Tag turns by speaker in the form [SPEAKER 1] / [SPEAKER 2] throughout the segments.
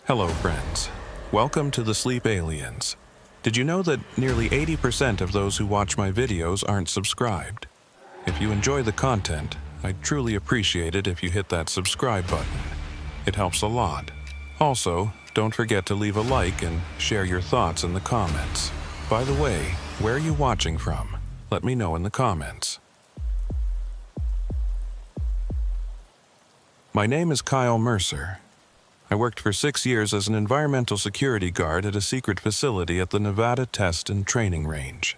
[SPEAKER 1] Hello, friends. Welcome to the Sleep Aliens. Did you know that nearly 80% of those who watch my videos aren't subscribed? If you enjoy the content, I'd truly appreciate it if you hit that subscribe button. It helps a lot. Also, don't forget to leave a like and share your thoughts in the comments. By the way, where are you watching from? Let me know in the comments. My name is Kyle Mercer. I worked for 6 years as an environmental security guard at a secret facility at the Nevada Test and Training Range.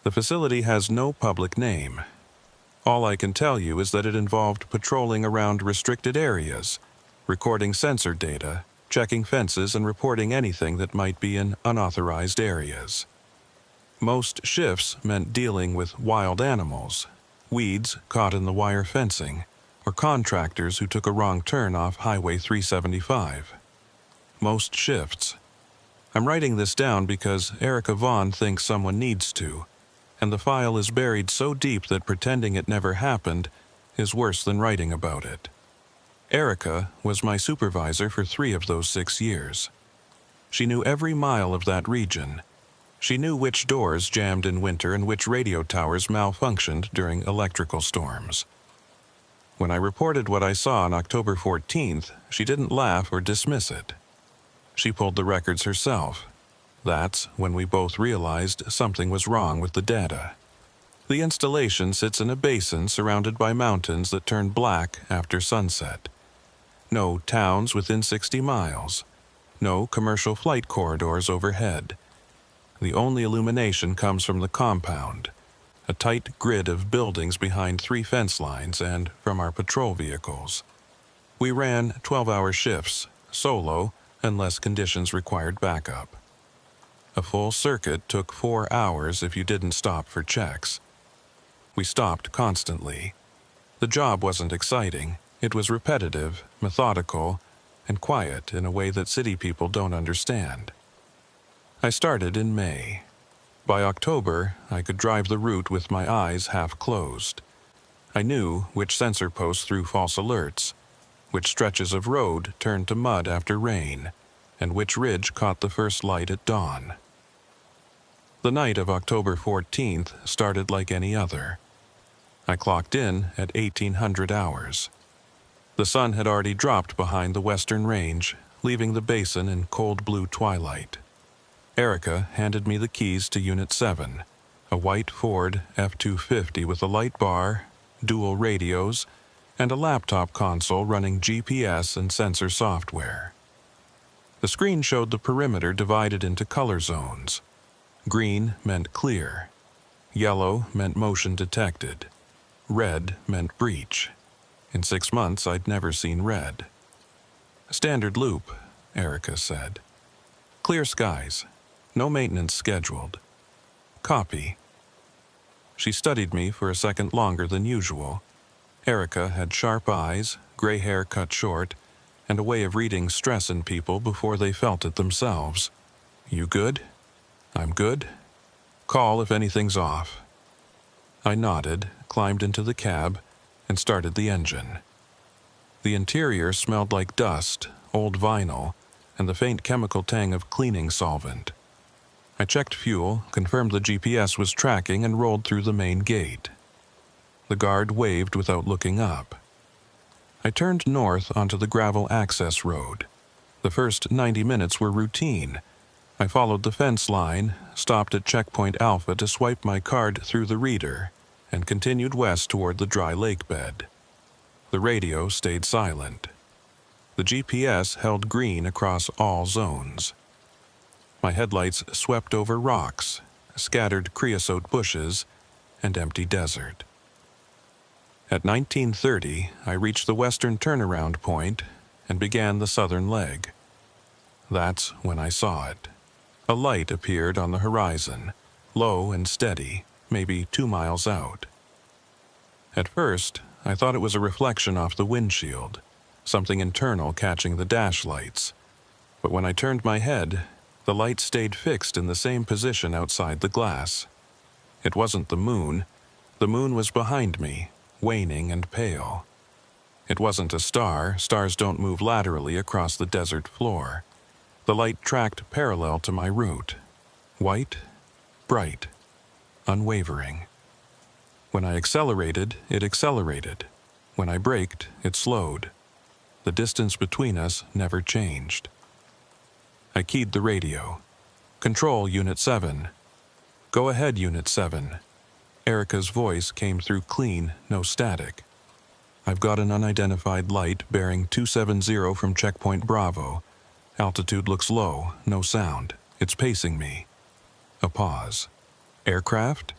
[SPEAKER 1] The facility has no public name. All I can tell you is that it involved patrolling around restricted areas, recording sensor data, checking fences, and reporting anything that might be in unauthorized areas. Most shifts meant dealing with wild animals, weeds caught in the wire fencing, or contractors who took a wrong turn off Highway 375. Most shifts. I'm writing this down because Erica Vaughn thinks someone needs to, and the file is buried so deep that pretending it never happened is worse than writing about it. Erica was my supervisor for 3 of those 6 years. She knew every mile of that region. She knew which doors jammed in winter and which radio towers malfunctioned during electrical storms. When I reported what I saw on October 14th, she didn't laugh or dismiss it. She pulled the records herself. That's when we both realized something was wrong with the data. The installation sits in a basin surrounded by mountains that turn black after sunset. No towns within 60 miles. No commercial flight corridors overhead. The only illumination comes from the compound, a tight grid of buildings behind 3 fence lines, and from our patrol vehicles. We ran 12-hour shifts, solo, unless conditions required backup. A full circuit took 4 hours if you didn't stop for checks. We stopped constantly. The job wasn't exciting. It was repetitive, methodical, and quiet in a way that city people don't understand. I started in May. By October, I could drive the route with my eyes half closed. I knew which sensor posts threw false alerts, which stretches of road turned to mud after rain, and which ridge caught the first light at dawn. The night of October 14th started like any other. I clocked in at 1800 hours. The sun had already dropped behind the western range, leaving the basin in cold blue twilight. Erica handed me the keys to Unit 7, a white Ford F-250 with a light bar, dual radios, and a laptop console running GPS and sensor software. The screen showed the perimeter divided into color zones. Green meant clear. Yellow meant motion detected. Red meant breach. In 6 months, I'd never seen red. Standard loop, Erica said. Clear skies. No maintenance scheduled. Copy. She studied me for a second longer than usual. Erica had sharp eyes, gray hair cut short, and a way of reading stress in people before they felt it themselves. You good? I'm good. Call if anything's off. I nodded, climbed into the cab, and started the engine. The interior smelled like dust, old vinyl, and the faint chemical tang of cleaning solvent. I checked fuel, confirmed the GPS was tracking, and rolled through the main gate. The guard waved without looking up. I turned north onto the gravel access road. The first 90 minutes were routine. I followed the fence line, stopped at Checkpoint Alpha to swipe my card through the reader, and continued west toward the dry lake bed. The radio stayed silent. The GPS held green across all zones. My headlights swept over rocks, scattered creosote bushes, and empty desert. At 1930, I reached the western turnaround point and began the southern leg. That's when I saw it. A light appeared on the horizon, low and steady, maybe 2 miles out. At first, I thought it was a reflection off the windshield, something internal catching the dash lights. But when I turned my head, the light stayed fixed in the same position outside the glass. It wasn't the moon. The moon was behind me, waning and pale. It wasn't a star. Stars don't move laterally across the desert floor. The light tracked parallel to my route. White, bright, unwavering. When I accelerated, it accelerated. When I braked, it slowed. The distance between us never changed. I keyed the radio. "Control, Unit 7. "Go ahead, Unit 7. Erica's voice came through clean, no static. "I've got an unidentified light bearing 270 from Checkpoint Bravo. Altitude looks low, no sound. It's pacing me." A pause. "Aircraft?"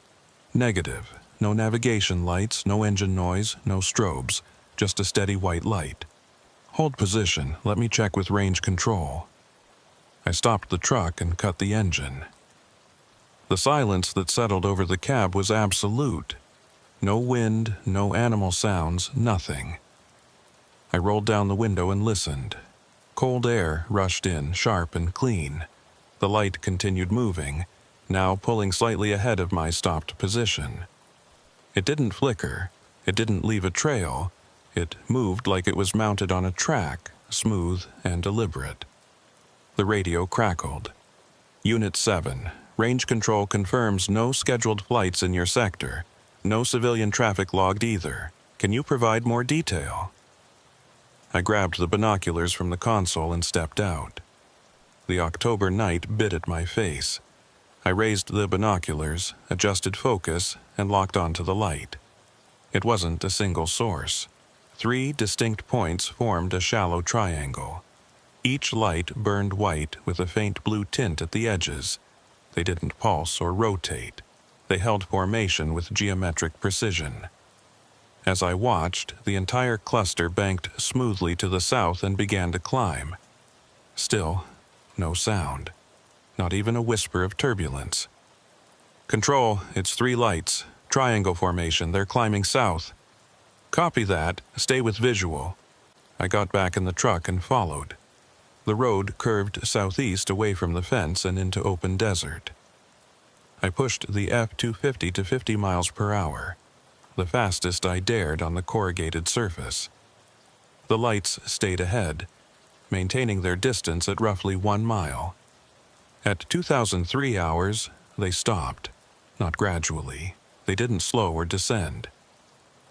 [SPEAKER 1] "Negative. No navigation lights, no engine noise, no strobes. Just a steady white light." "Hold position. Let me check with range control." I stopped the truck and cut the engine. The silence that settled over the cab was absolute. No wind, no animal sounds, nothing. I rolled down the window and listened. Cold air rushed in, sharp and clean. The light continued moving, now pulling slightly ahead of my stopped position. It didn't flicker. It didn't leave a trail. It moved like it was mounted on a track, smooth and deliberate. The radio crackled. "Unit 7, range control confirms no scheduled flights in your sector. No civilian traffic logged either. Can you provide more detail?" I grabbed the binoculars from the console and stepped out. The October night bit at my face. I raised the binoculars, adjusted focus, and locked onto the light. It wasn't a single source. 3 distinct points formed a shallow triangle. Each light burned white with a faint blue tint at the edges. They didn't pulse or rotate. They held formation with geometric precision. As I watched, the entire cluster banked smoothly to the south and began to climb. Still, no sound. Not even a whisper of turbulence. "Control, it's 3 lights. Triangle formation, they're climbing south." "Copy that. Stay with visual." I got back in the truck and followed. The road curved southeast away from the fence and into open desert. I pushed the F-250 to 50 miles per hour, the fastest I dared on the corrugated surface. The lights stayed ahead, maintaining their distance at roughly 1 mile. At 2003 hours, they stopped, not gradually. They didn't slow or descend.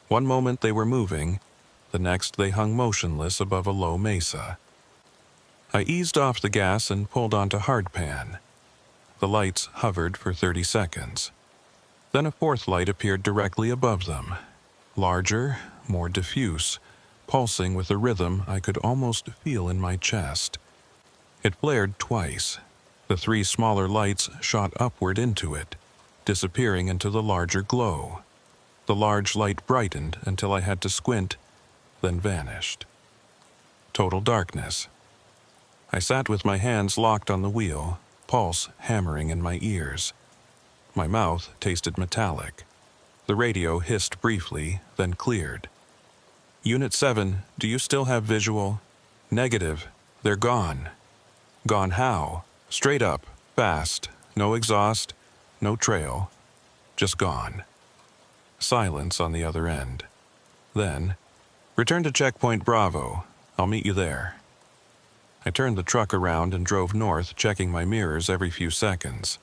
[SPEAKER 1] One moment they were moving, the next they hung motionless above a low mesa. I eased off the gas and pulled onto hardpan. The lights hovered for 30 seconds. Then a 4th light appeared directly above them, larger, more diffuse, pulsing with a rhythm I could almost feel in my chest. It flared twice. The 3 smaller lights shot upward into it, disappearing into the larger glow. The large light brightened until I had to squint, then vanished. Total darkness. I sat with my hands locked on the wheel, pulse hammering in my ears. My mouth tasted metallic. The radio hissed briefly, then cleared. "Unit 7, do you still have visual?" "Negative. They're gone." "Gone how?" "Straight up, fast, no exhaust, no trail. Just gone." Silence on the other end. Then, "Return to Checkpoint Bravo. I'll meet you there." I turned the truck around and drove north, checking my mirrors every few seconds.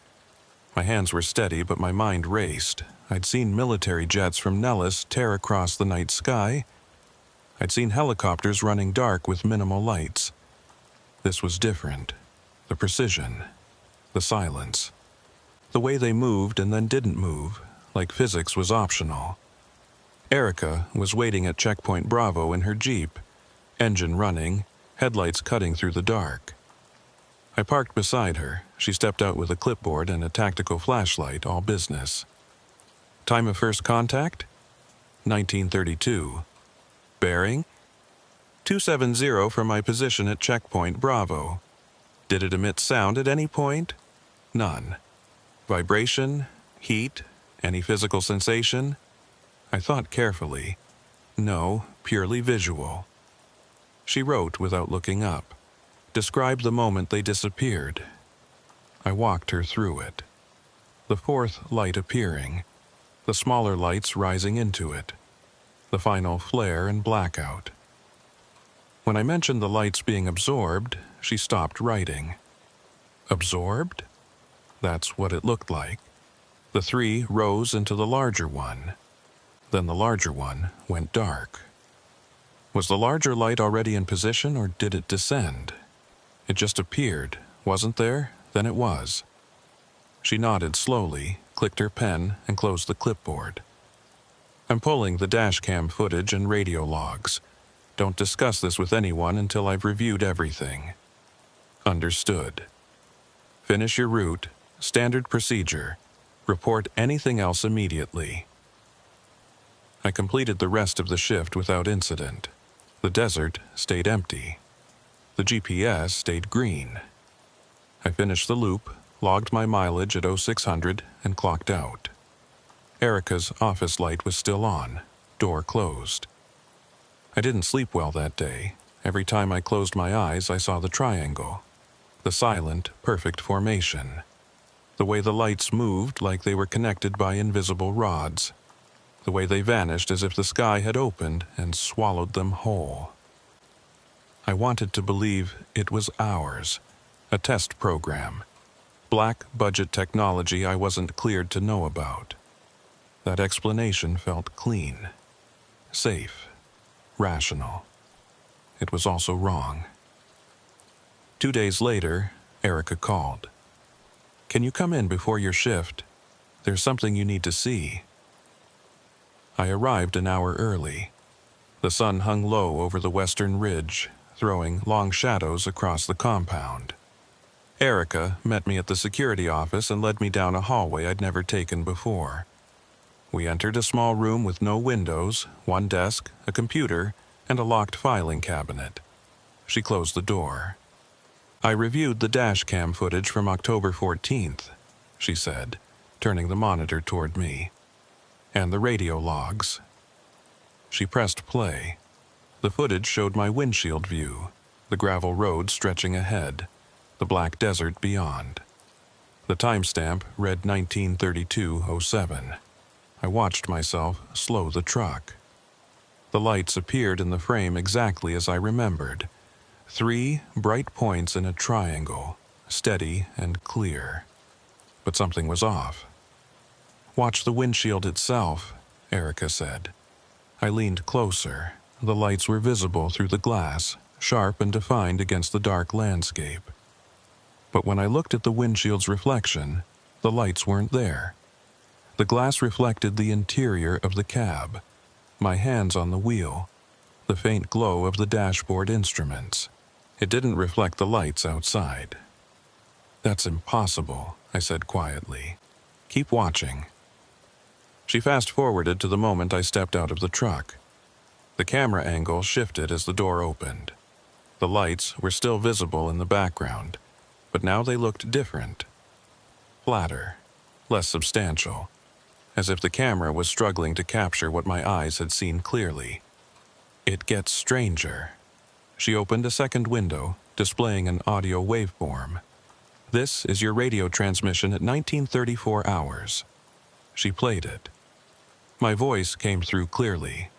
[SPEAKER 1] My hands were steady, but my mind raced. I'd seen military jets from Nellis tear across the night sky. I'd seen helicopters running dark with minimal lights. This was different. The precision. The silence. The way they moved and then didn't move, like physics was optional. Erica was waiting at Checkpoint Bravo in her Jeep, engine running, headlights cutting through the dark. I parked beside her. She stepped out with a clipboard and a tactical flashlight, all business. "Time of first contact?" 1932. "Bearing?" 270 from my position at Checkpoint Bravo. "Did it emit sound at any point?" "None." "Vibration? Heat? Any physical sensation?" I thought carefully. "No, purely visual." She wrote without looking up. Described the moment they disappeared. I walked her through it. The 4th light appearing. The smaller lights rising into it. The final flare and blackout. When I mentioned the lights being absorbed, she stopped writing. Absorbed? That's what it looked like. The three rose into the larger one. Then the larger one went dark. Was the larger light already in position, or did it descend? It just appeared. Wasn't there? Then it was. She nodded slowly, clicked her pen, and closed the clipboard. I'm pulling the dashcam footage and radio logs. Don't discuss this with anyone until I've reviewed everything. Understood. Finish your route. Standard procedure. Report anything else immediately. I completed the rest of the shift without incident. The desert stayed empty. The GPS stayed green. I finished the loop, logged my mileage at 0600, and clocked out. Erica's office light was still on, door closed. I didn't sleep well that day. Every time I closed my eyes, I saw the triangle. The silent, perfect formation. The way the lights moved like they were connected by invisible rods. The way they vanished as if the sky had opened and swallowed them whole. I wanted to believe it was ours, a test program. Black budget technology I wasn't cleared to know about. That explanation felt clean, safe, rational. It was also wrong. 2 days later, Erica called. Can you come in before your shift? There's something you need to see. I arrived an hour early. The sun hung low over the western ridge, throwing long shadows across the compound. Erica met me at the security office and led me down a hallway I'd never taken before. We entered a small room with no windows, one desk, a computer, and a locked filing cabinet. She closed the door. I reviewed the dashcam footage from October 14th, she said, turning the monitor toward me, and the radio logs. She pressed play. The footage showed my windshield view, the gravel road stretching ahead, the black desert beyond. The timestamp read 1932:07. I watched myself slow the truck. The lights appeared in the frame exactly as I remembered. 3 bright points in a triangle, steady and clear. But something was off. Watch the windshield itself, Erica said. I leaned closer. The lights were visible through the glass, sharp and defined against the dark landscape. But when I looked at the windshield's reflection, the lights weren't there. The glass reflected the interior of the cab, my hands on the wheel, the faint glow of the dashboard instruments. It didn't reflect the lights outside. That's impossible, I said quietly. Keep watching. She fast-forwarded to the moment I stepped out of the truck. The camera angle shifted as the door opened. The lights were still visible in the background, but now they looked different. Flatter, less substantial, as if the camera was struggling to capture what my eyes had seen clearly. It gets stranger. She opened a second window, displaying an audio waveform. This is your radio transmission at 1934 hours. She played it. My voice came through clearly.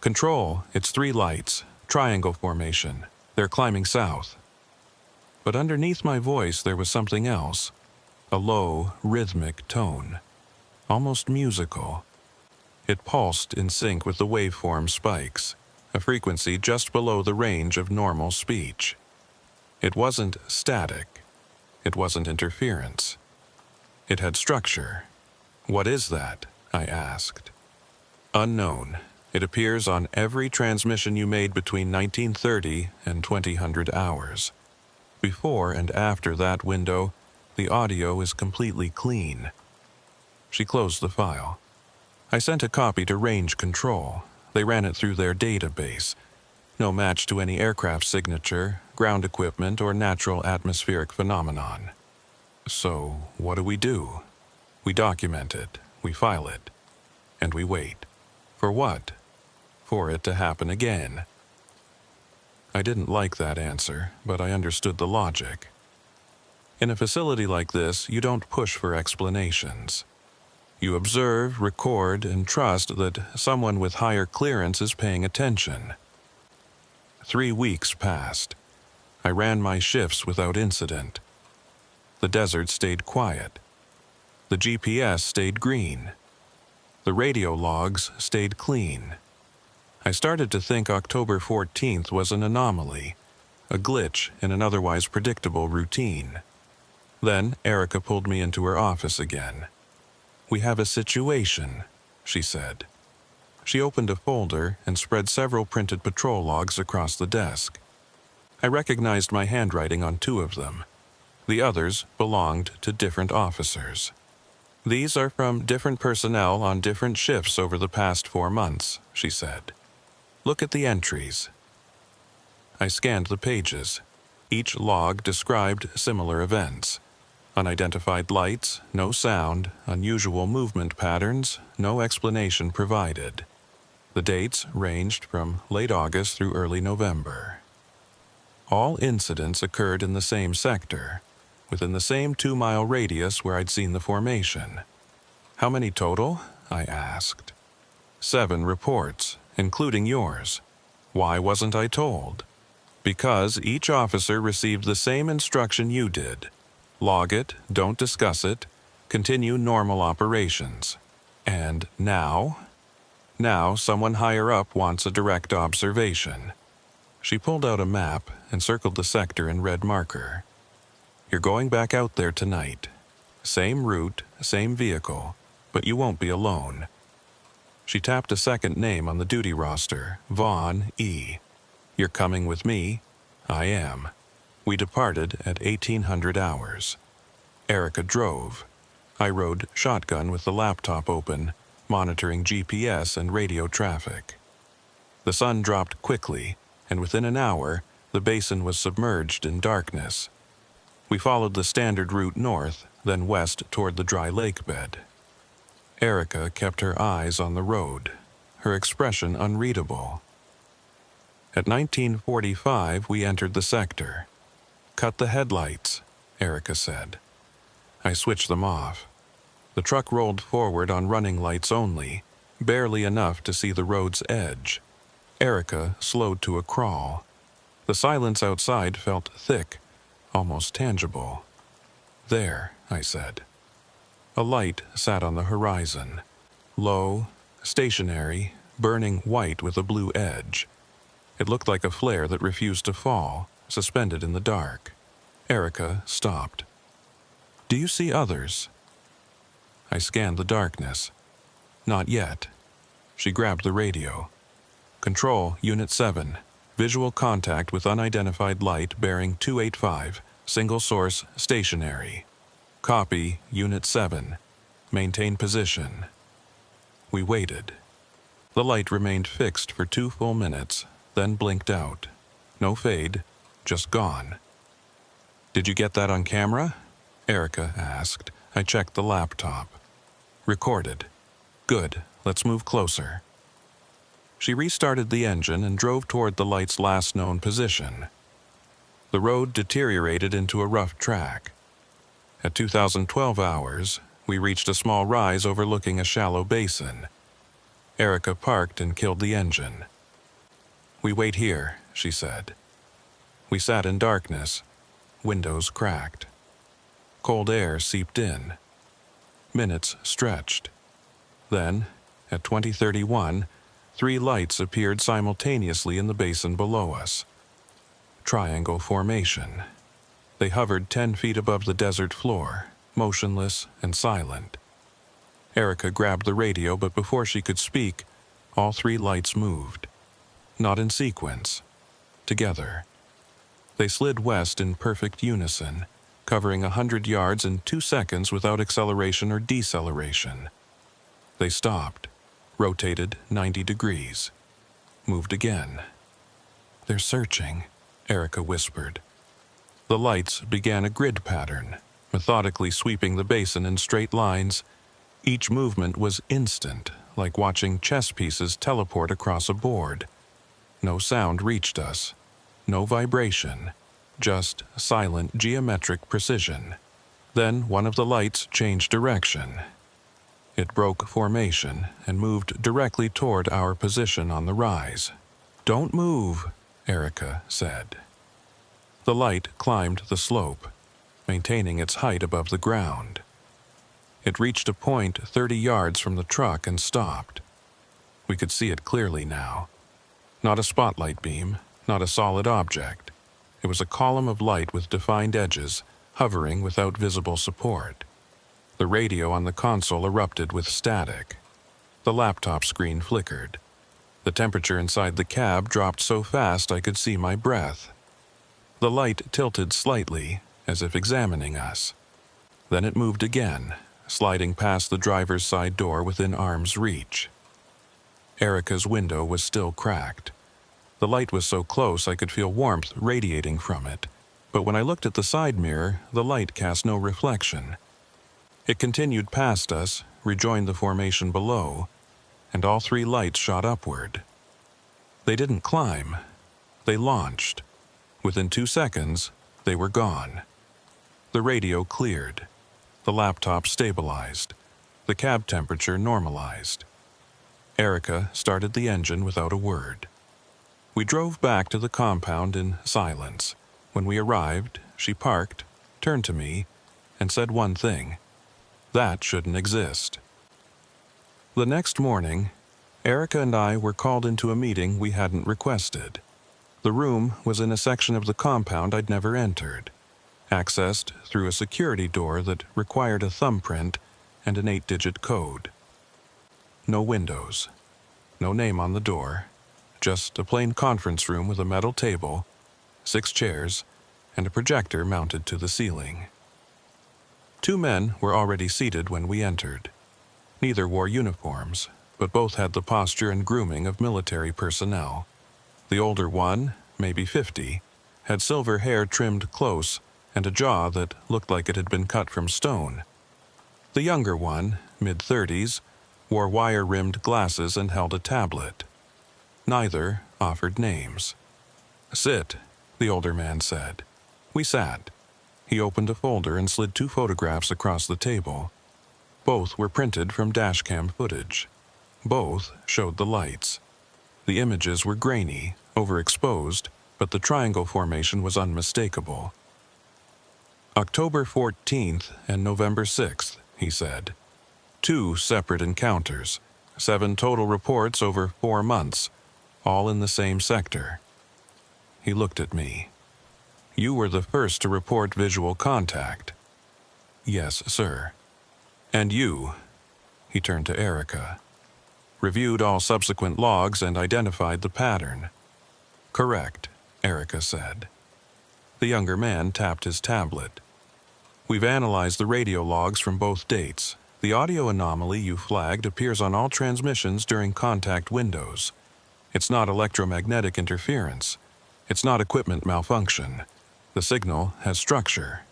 [SPEAKER 1] Control, it's 3 lights, triangle formation. They're climbing south. But underneath my voice there was something else. A low, rhythmic tone. Almost musical. It pulsed in sync with the waveform spikes, a frequency just below the range of normal speech. It wasn't static. It wasn't interference. It had structure. What is that? I asked. Unknown. It appears on every transmission you made between 1930 and 2000 hours. Before and after that window, the audio is completely clean. She closed the file. I sent a copy to Range Control. They ran it through their database. No match to any aircraft signature, ground equipment, or natural atmospheric phenomenon. So, what do? We document it, we file it, and we wait. For what? For it to happen again. I didn't like that answer, but I understood the logic. In a facility like this, you don't push for explanations. You observe, record, and trust that someone with higher clearance is paying attention. 3 weeks passed. I ran my shifts without incident. The desert stayed quiet. The GPS stayed green. The radio logs stayed clean. I started to think October 14th was an anomaly, a glitch in an otherwise predictable routine. Then Erica pulled me into her office again. "We have a situation," she said. She opened a folder and spread several printed patrol logs across the desk. I recognized my handwriting on 2 of them. The others belonged to different officers. "These are from different personnel on different shifts over the past 4 months," she said. "Look at the entries." I scanned the pages. Each log described similar events. Unidentified lights, no sound, unusual movement patterns, no explanation provided. The dates ranged from late August through early November. All incidents occurred in the same sector, within the same 2-mile radius where I'd seen the formation. "How many total?" I asked. 7 reports, including yours. Why wasn't I told? Because each officer received the same instruction you did. Log it, don't discuss it, continue normal operations. And now? Now someone higher up wants a direct observation. She pulled out a map and circled the sector in red marker. "You're going back out there tonight. Same route, same vehicle, but you won't be alone." She tapped a second name on the duty roster, Vaughn E. "You're coming with me?" "I am." We departed at 1800 hours. Erica drove. I rode shotgun with the laptop open, monitoring GPS and radio traffic. The sun dropped quickly, and within an hour, the basin was submerged in darkness. We followed the standard route north, then west toward the dry lake bed. Erica kept her eyes on the road, her expression unreadable. At 1945, we entered the sector. "Cut the headlights," Erica said. I switched them off. The truck rolled forward on running lights only, barely enough to see the road's edge. Erica slowed to a crawl. The silence outside felt thick, almost tangible. "There," I said. A light sat on the horizon. Low, stationary, burning white with a blue edge. It looked like a flare that refused to fall, suspended in the dark. Erica stopped. "Do you see others?" I scanned the darkness. "Not yet." She grabbed the radio. "Control, Unit 7. Visual contact with unidentified light bearing 285. Single source, stationary. Copy, Unit 7. Maintain position." We waited. The light remained fixed for 2 full minutes, then blinked out. No fade, just gone. "Did you get that on camera?" Erica asked. I checked the laptop. "Recorded." "Good, let's move closer." She restarted the engine and drove toward the light's last known position. The road deteriorated into a rough track. At 2012 hours, we reached a small rise overlooking a shallow basin. Erica parked and killed the engine. "We wait here," she said. We sat in darkness. Windows cracked. Cold air seeped in. Minutes stretched. Then, at 2031, 3 lights appeared simultaneously in the basin below us. Triangle formation. They hovered 10 feet above the desert floor, motionless and silent. Erica grabbed the radio, but before she could speak, all 3 lights moved. Not in sequence. Together. They slid west in perfect unison, covering 100 yards in 2 seconds without acceleration or deceleration. They stopped, rotated 90 degrees, moved again. "They're searching," Erica whispered. The lights began a grid pattern, methodically sweeping the basin in straight lines. Each movement was instant, like watching chess pieces teleport across a board. No sound reached us, no vibration, just silent geometric precision. Then one of the lights changed direction. It broke formation and moved directly toward our position on the rise. "Don't move," Erica said. The light climbed the slope, maintaining its height above the ground. It reached a point 30 yards from the truck and stopped. We could see it clearly now. Not a spotlight beam, not a solid object. It was a column of light with defined edges, hovering without visible support. The radio on the console erupted with static. The laptop screen flickered. The temperature inside the cab dropped so fast I could see my breath. The light tilted slightly, as if examining us. Then it moved again, sliding past the driver's side door within arm's reach. Erica's window was still cracked. The light was so close I could feel warmth radiating from it, but when I looked at the side mirror, the light cast no reflection. It continued past us, rejoined the formation below, and all 3 lights shot upward. They didn't climb. They launched. Within 2 seconds, they were gone. The radio cleared. The laptop stabilized. The cab temperature normalized. Erica started the engine without a word. We drove back to the compound in silence. When we arrived, she parked, turned to me, and said one thing: "That shouldn't exist." The next morning, Erica and I were called into a meeting we hadn't requested. The room was in a section of the compound I'd never entered, accessed through a security door that required a thumbprint and an 8-digit code. No windows, no name on the door, just a plain conference room with a metal table, 6 chairs, and a projector mounted to the ceiling. 2 men were already seated when we entered. Neither wore uniforms, but both had the posture and grooming of military personnel. The older one, maybe 50, had silver hair trimmed close and a jaw that looked like it had been cut from stone. The younger one, mid-30s, wore wire-rimmed glasses and held a tablet. Neither offered names. "Sit," the older man said. We sat. He opened a folder and slid 2 photographs across the table. Both were printed from dashcam footage. Both showed the lights. The images were grainy, overexposed, but the triangle formation was unmistakable. "October 14th and November 6th, he said. 2 separate encounters, 7 total reports over 4 months, all in the same sector." He looked at me. "You were the first to report visual contact." "Yes, sir." "And you," he turned to Erica, "reviewed all subsequent logs and identified the pattern." "Correct," Erica said. The younger man tapped his tablet. "We've analyzed the radio logs from both dates. The audio anomaly you flagged appears on all transmissions during contact windows. It's not electromagnetic interference. It's not equipment malfunction. The signal has structure."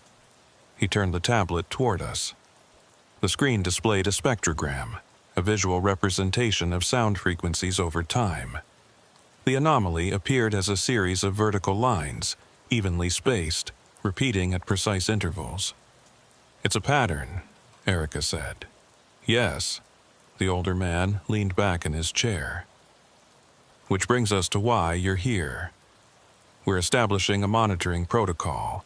[SPEAKER 1] He turned the tablet toward us. The screen displayed a spectrogram, a visual representation of sound frequencies over time. The anomaly appeared as a series of vertical lines, evenly spaced, repeating at precise intervals. "It's a pattern," Erica said. "Yes." The older man leaned back in his chair. "Which brings us to why you're here. We're establishing a monitoring protocol.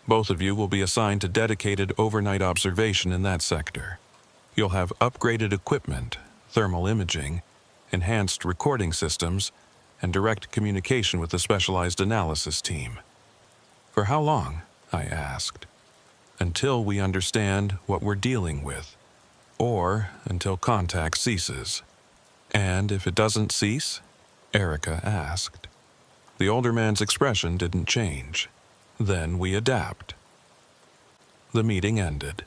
[SPEAKER 1] Both of you will be assigned to dedicated overnight observation in that sector. You'll have upgraded equipment, thermal imaging, enhanced recording systems, and direct communication with the specialized analysis team." "For how long?" I asked. "Until we understand what we're dealing with, or until contact ceases." "And if it doesn't cease?" Erica asked. The older man's expression didn't change. "Then we adapt." The meeting ended.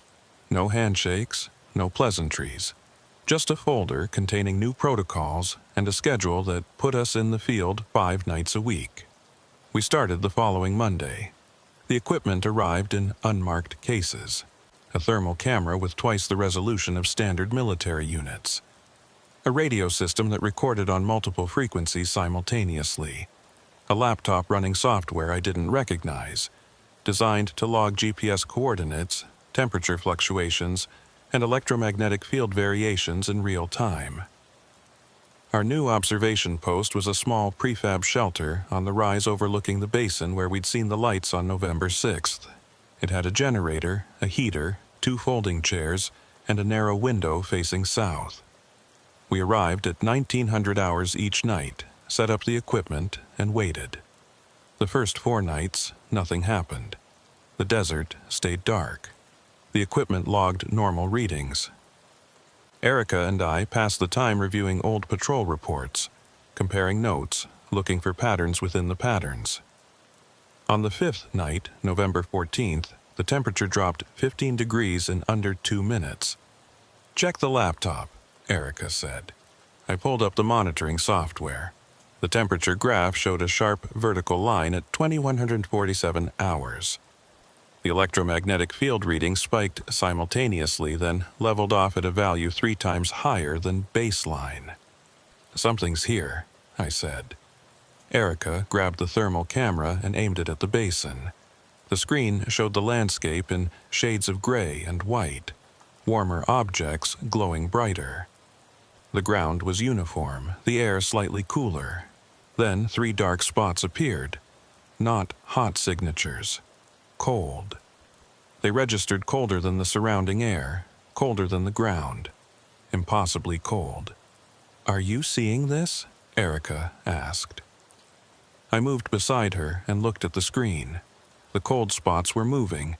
[SPEAKER 1] No handshakes, no pleasantries. Just a folder containing new protocols and a schedule that put us in the field 5 nights a week. We started the following Monday. The equipment arrived in unmarked cases. A thermal camera with twice the resolution of standard military units. A radio system that recorded on multiple frequencies simultaneously. A laptop running software I didn't recognize, designed to log GPS coordinates, temperature fluctuations, and electromagnetic field variations in real time. Our new observation post was a small prefab shelter on the rise overlooking the basin where we'd seen the lights on November 6th. It had a generator, a heater, 2 folding chairs, and a narrow window facing south. We arrived at 1900 hours each night, set up the equipment, and waited. The first 4 nights, nothing happened. The desert stayed dark. The equipment logged normal readings. Erica and I passed the time reviewing old patrol reports, comparing notes, looking for patterns within the patterns. On the 5th night, November 14th, the temperature dropped 15 degrees in under 2 minutes. "Check the laptop," Erica said. I pulled up the monitoring software. The temperature graph showed a sharp vertical line at 2147 hours. The electromagnetic field reading spiked simultaneously, then leveled off at a value 3 times higher than baseline. "Something's here," I said. Erica grabbed the thermal camera and aimed it at the basin. The screen showed the landscape in shades of gray and white, warmer objects glowing brighter. The ground was uniform, the air slightly cooler. Then 3 dark spots appeared, not hot signatures. Cold. They registered colder than the surrounding air, colder than the ground. Impossibly cold. "Are you seeing this?" Erica asked. I moved beside her and looked at the screen. The cold spots were moving,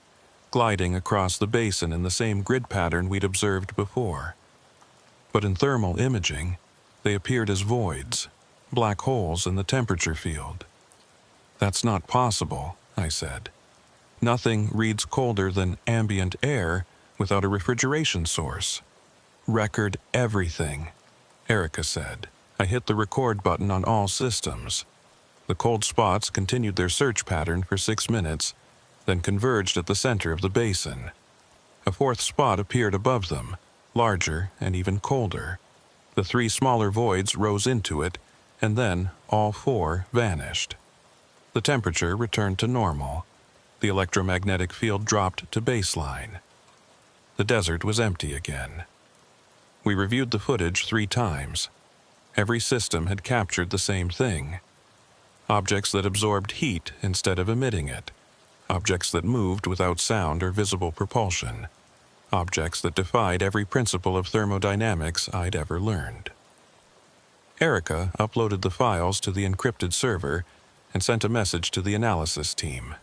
[SPEAKER 1] gliding across the basin in the same grid pattern we'd observed before. But in thermal imaging, they appeared as voids, black holes in the temperature field. "That's not possible," I said. "Nothing reads colder than ambient air without a refrigeration source." "Record everything," Erica said. I hit the record button on all systems. The cold spots continued their search pattern for 6 minutes, then converged at the center of the basin. A 4th spot appeared above them, larger and even colder. The 3 smaller voids rose into it, and then all 4 vanished. The temperature returned to normal. The electromagnetic field dropped to baseline. The desert was empty again. We reviewed the footage 3 times. Every system had captured the same thing. Objects that absorbed heat instead of emitting it. Objects that moved without sound or visible propulsion. Objects that defied every principle of thermodynamics I'd ever learned. Erica uploaded the files to the encrypted server and sent a message to the analysis team.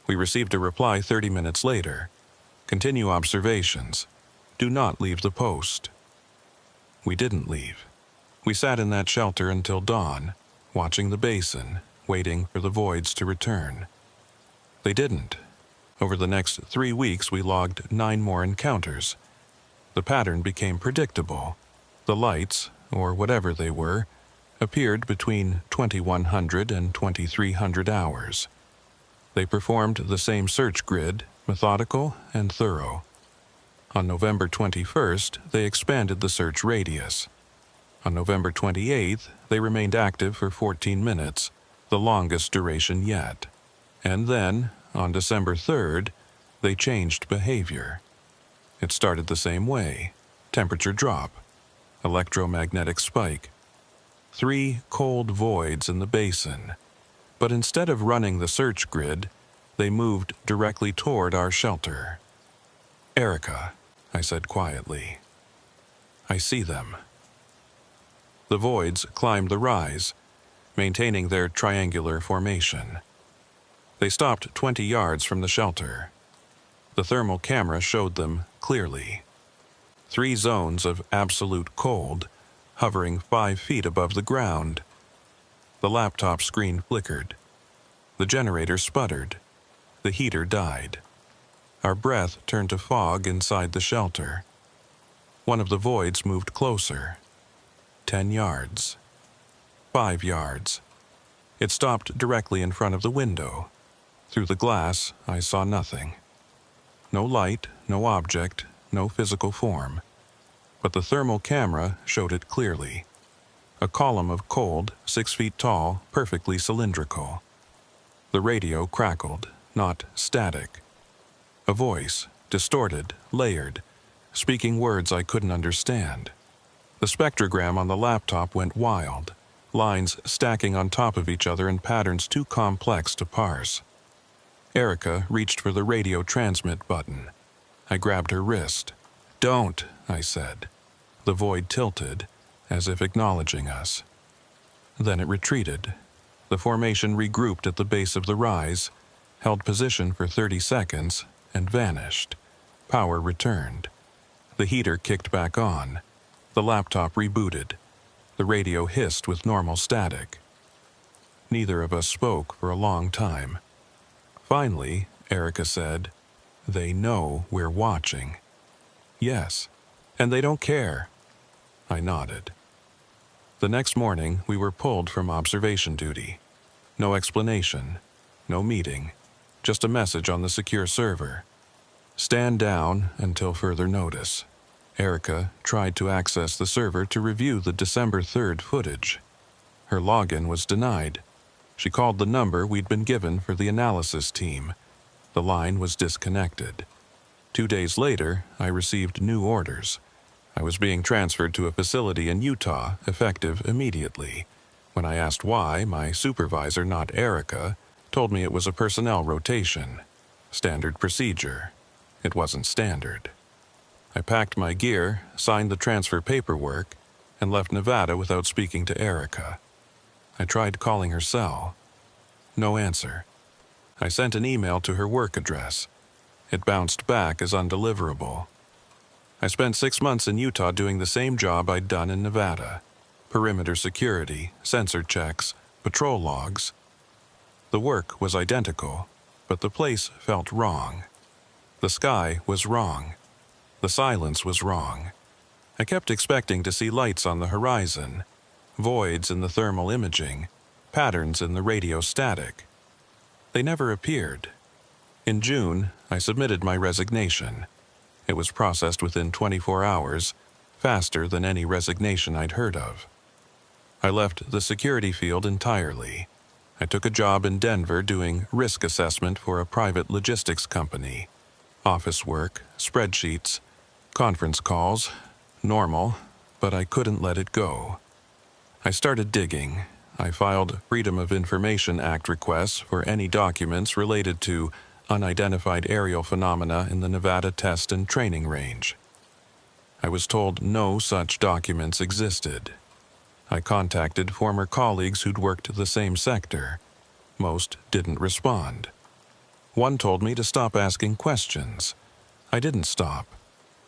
[SPEAKER 1] We received a reply 30 minutes later. "Continue observations. Do not leave the post." We didn't leave. We sat in that shelter until dawn, watching the basin, waiting for the voids to return. They didn't. Over the next 3 weeks, we logged 9 more encounters. The pattern became predictable. The lights, or whatever they were, appeared between 2100 and 2300 hours. They performed the same search grid, methodical and thorough. On November 21st, they expanded the search radius. On November 28th, they remained active for 14 minutes, the longest duration yet. And then, on December 3rd, they changed behavior. It started the same way. Temperature drop. Electromagnetic spike. 3 cold voids in the basin. But instead of running the search grid, they moved directly toward our shelter. "Erica," I said quietly. "I see them." The voids climbed the rise, maintaining their triangular formation. They stopped 20 yards from the shelter. The thermal camera showed them clearly. 3 zones of absolute cold, hovering 5 feet above the ground. The laptop screen flickered. The generator sputtered. The heater died. Our breath turned to fog inside the shelter. One of the voids moved closer. 10 yards. 5 yards. It stopped directly in front of the window. Through the glass, I saw nothing. No light, no object, no physical form. But the thermal camera showed it clearly. A column of cold, 6 feet tall, perfectly cylindrical. The radio crackled, not static. A voice, distorted, layered, speaking words I couldn't understand. The spectrogram on the laptop went wild, lines stacking on top of each other in patterns too complex to parse. Erica reached for the radio transmit button. I grabbed her wrist. "Don't," I said. The void tilted, as if acknowledging us. Then it retreated. The formation regrouped at the base of the rise, held position for 30 seconds, and vanished. Power returned. The heater kicked back on. The laptop rebooted. The radio hissed with normal static. Neither of us spoke for a long time. Finally, Erica said, "They know we're watching." "Yes, and they don't care." I nodded. The next morning, we were pulled from observation duty. No explanation, no meeting, just a message on the secure server. "Stand down until further notice." Erica tried to access the server to review the December 3rd footage. Her login was denied. She called the number we'd been given for the analysis team. The line was disconnected. 2 days later, I received new orders. I was being transferred to a facility in Utah, effective immediately. When I asked why, my supervisor, not Erica, told me it was a personnel rotation. Standard procedure. It wasn't standard. I packed my gear, signed the transfer paperwork, and left Nevada without speaking to Erica. I tried calling her cell. No answer. I sent an email to her work address. It bounced back as undeliverable. I spent 6 months in Utah doing the same job I'd done in Nevada. Perimeter security, sensor checks, patrol logs. The work was identical, but the place felt wrong. The sky was wrong. The silence was wrong. I kept expecting to see lights on the horizon, voids in the thermal imaging, patterns in the radio static. They never appeared. In June, I submitted my resignation. It was processed within 24 hours, faster than any resignation I'd heard of. I left the security field entirely. I took a job in Denver doing risk assessment for a private logistics company. Office work, spreadsheets, conference calls, normal, but I couldn't let it go. I started digging. I filed Freedom of Information Act requests for any documents related to unidentified aerial phenomena in the Nevada test and training range. I was told no such documents existed. I contacted former colleagues who'd worked the same sector. Most didn't respond. One told me to stop asking questions. I didn't stop.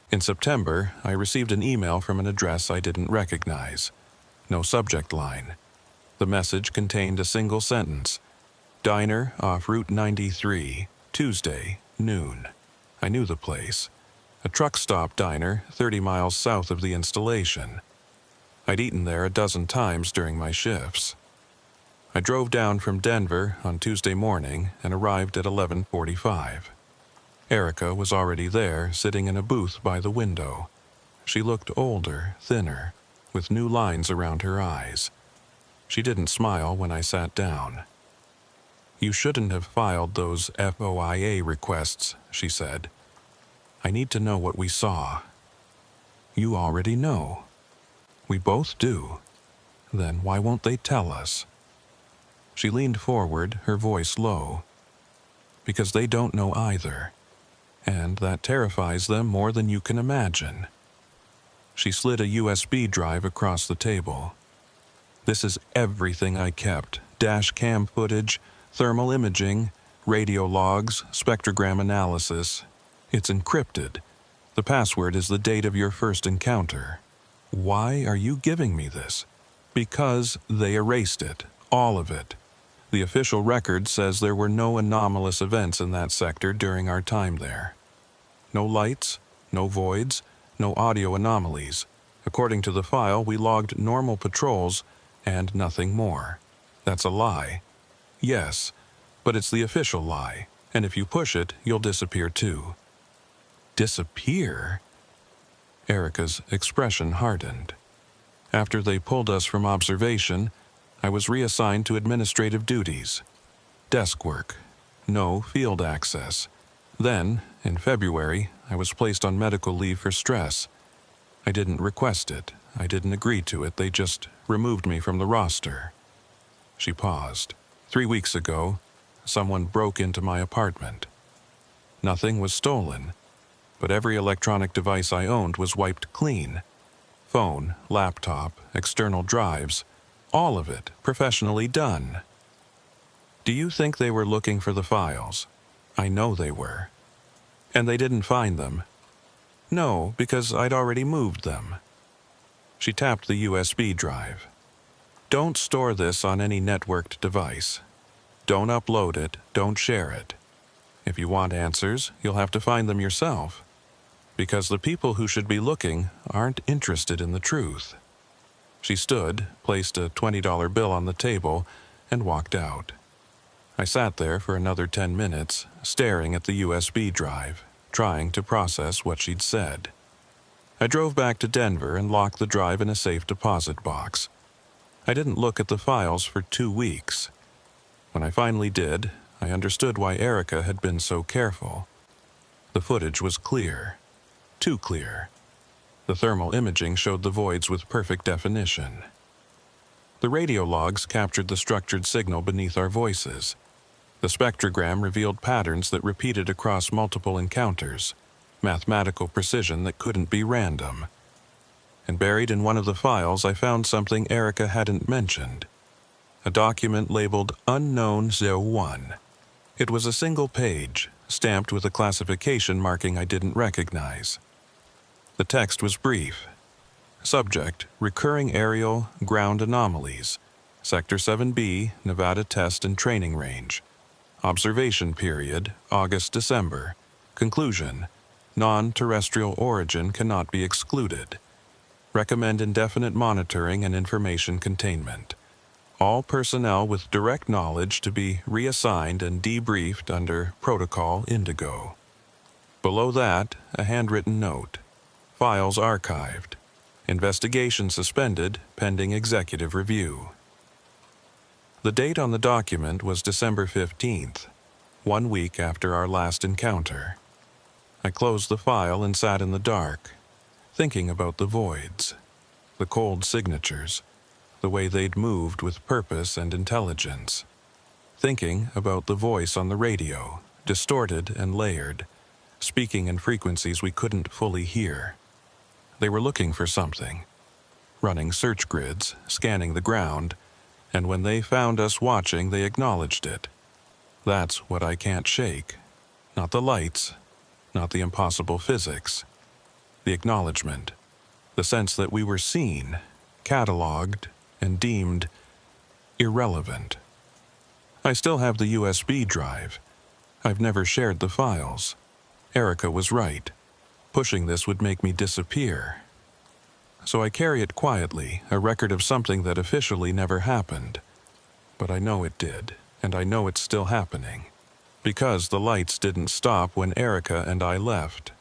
[SPEAKER 1] In September, I received an email from an address I didn't recognize. No subject line. The message contained a single sentence. "Diner off Route 93, Tuesday, noon." I knew the place. A truck stop diner 30 miles south of the installation. I'd eaten there a dozen times during my shifts. I drove down from Denver on Tuesday morning and arrived at 11:45. Erica was already there, sitting in a booth by the window. She looked older, thinner, with new lines around her eyes. She didn't smile when I sat down. "You shouldn't have filed those FOIA requests," she said. "I need to know what we saw." "You already know." "We both do. Then why won't they tell us?" She leaned forward, her voice low. "Because they don't know either. And that terrifies them more than you can imagine." She slid a USB drive across the table. "This is everything I kept. Dash cam footage, thermal imaging, radio logs, spectrogram analysis. It's encrypted. The password is the date of your first encounter." "Why are you giving me this?" "Because they erased it. All of it. The official record says there were no anomalous events in that sector during our time there. No lights, no voids, no audio anomalies. According to the file, we logged normal patrols and nothing more. That's a lie." "Yes, but it's the official lie, and if you push it, you'll disappear too." "Disappear?" Erica's expression hardened. "After they pulled us from observation, I was reassigned to administrative duties. Desk work. No field access. Then, in February, I was placed on medical leave for stress. I didn't request it. I didn't agree to it, they just removed me from the roster. She paused. 3 weeks ago, someone broke into my apartment. Nothing was stolen, but every electronic device I owned was wiped clean. Phone, laptop, external drives, all of it professionally done. Do you think they were looking for the files? I know they were. And they didn't find them. No, because I'd already moved them. She tapped the USB drive. Don't store this on any networked device. Don't upload it, don't share it. If you want answers, you'll have to find them yourself. Because the people who should be looking aren't interested in the truth. She stood, placed a $20 bill on the table, and walked out. I sat there for another 10 minutes, staring at the USB drive, trying to process what she'd said. I drove back to Denver and locked the drive in a safe deposit box. I didn't look at the files for 2 weeks. When I finally did, I understood why Erica had been so careful. The footage was clear. Too clear. The thermal imaging showed the voids with perfect definition. The radio logs captured the structured signal beneath our voices. The spectrogram revealed patterns that repeated across multiple encounters, mathematical precision that couldn't be random. And buried in one of the files, I found something Erica hadn't mentioned. A document labeled Unknown 01. It was a single page, stamped with a classification marking I didn't recognize. The text was brief. Subject, recurring aerial ground anomalies. Sector 7B, Nevada Test and Training Range. Observation period, August-December. Conclusion, non-terrestrial origin cannot be excluded. Recommend indefinite monitoring and information containment. All personnel with direct knowledge to be reassigned and debriefed under Protocol Indigo. Below that, a handwritten note. Files archived. Investigation suspended pending executive review. The date on the document was December 15th, 1 week after our last encounter. I closed the file and sat in the dark, thinking about the voids, the cold signatures, the way they'd moved with purpose and intelligence. Thinking about the voice on the radio, distorted and layered, speaking in frequencies we couldn't fully hear. They were looking for something, running search grids, scanning the ground, and when they found us watching, they acknowledged it. That's what I can't shake. Not the lights, not the impossible physics. The acknowledgement, the sense that we were seen, cataloged, and deemed irrelevant. I still have the USB drive. I've never shared the files. Erica was right. Pushing this would make me disappear. So I carry it quietly, a record of something that officially never happened. But I know it did, and I know it's still happening. Because the lights didn't stop when Erica and I left.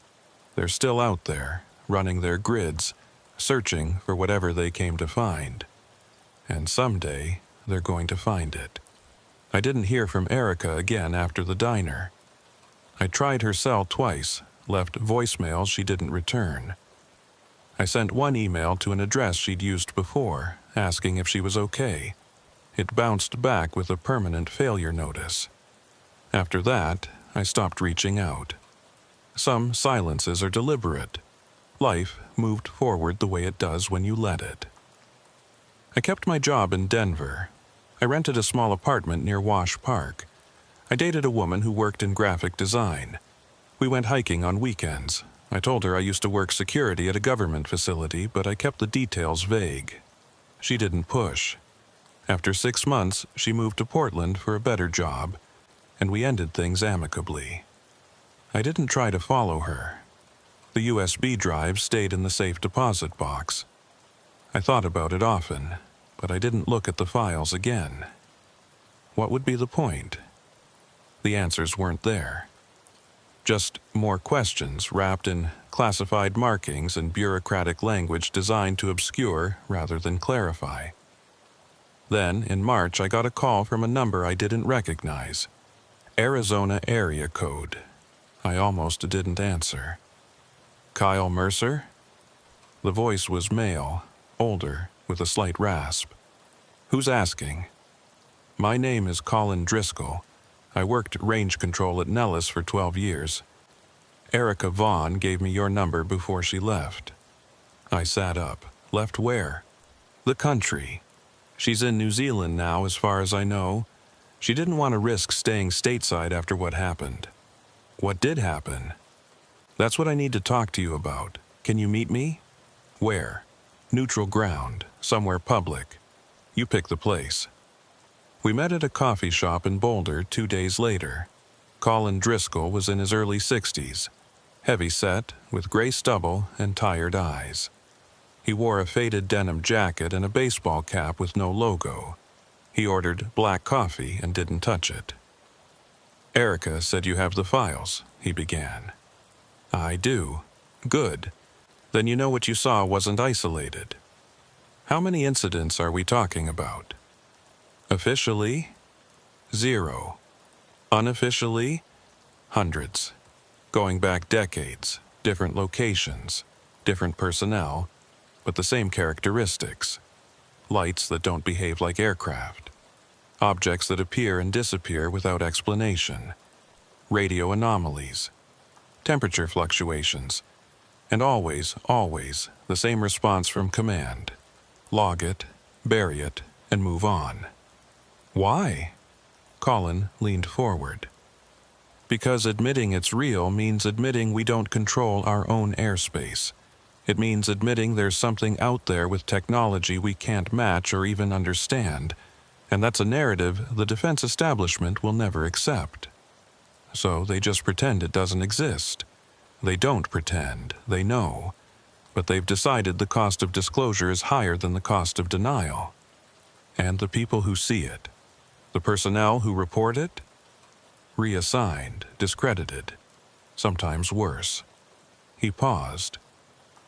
[SPEAKER 1] They're still out there, running their grids, searching for whatever they came to find. And someday, they're going to find it. I didn't hear from Erica again after the diner. I tried her cell twice, left voicemails she didn't return. I sent one email to an address she'd used before, asking if she was okay. It bounced back with a permanent failure notice. After that, I stopped reaching out. Some silences are deliberate. Life moved forward the way it does when you let it. I kept my job in Denver. I rented a small apartment near Wash Park. I dated a woman who worked in graphic design. We went hiking on weekends. I told her I used to work security at a government facility, but I kept the details vague. She didn't push. After 6 months, she moved to Portland for a better job, and we ended things amicably. I didn't try to follow her. The USB drive stayed in the safe deposit box. I thought about it often, but I didn't look at the files again. What would be the point? The answers weren't there. Just more questions wrapped in classified markings and bureaucratic language designed to obscure rather than clarify. Then, in March, I got a call from a number I didn't recognize. Arizona area code. I almost didn't answer. Kyle Mercer? The voice was male, older, with a slight rasp. "Who's asking?" "My name is Colin Driscoll. I worked range control at Nellis for 12 years. Erica Vaughn gave me your number before she left." I sat up. "Left where?" "The country. She's in New Zealand now, as far as I know. She didn't want to risk staying stateside after what happened." "What did happen?" "That's what I need to talk to you about. Can you meet me?" "Where?" "Neutral ground, somewhere public. You pick the place." We met at a coffee shop in Boulder 2 days later. Colin Driscoll was in his early 60s, heavy-set, with gray stubble and tired eyes. He wore a faded denim jacket and a baseball cap with no logo. He ordered black coffee and didn't touch it. "Erica said you have the files," he began. "I do." "Good. Then you know what you saw wasn't isolated." "How many incidents are we talking about?" "Officially, 0. Unofficially, hundreds. Going back decades, different locations, different personnel, but the same characteristics. Lights that don't behave like aircraft. Objects that appear and disappear without explanation. Radio anomalies. Temperature fluctuations. And always, the same response from command. Log it, bury it, and move on." "Why?" Colin leaned forward. "Because admitting it's real means admitting we don't control our own airspace. It means admitting there's something out there with technology we can't match or even understand, and that's a narrative the defense establishment will never accept. So they just pretend it doesn't exist. They don't pretend, they know, but they've decided the cost of disclosure is higher than the cost of denial. And the people who see it, the personnel who report it, reassigned, discredited, sometimes worse." He paused.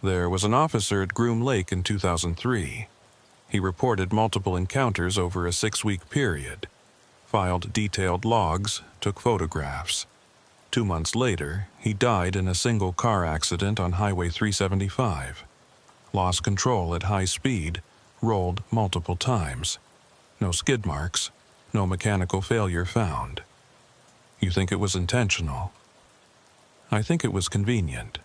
[SPEAKER 1] "There was an officer at Groom Lake in 2003. He reported multiple encounters over a 6-week period, filed detailed logs, took photographs. 2 months later, he died in a single car accident on Highway 375. Lost control at high speed, rolled multiple times. No skid marks, no mechanical failure found." "You think it was intentional?" "I think it was convenient."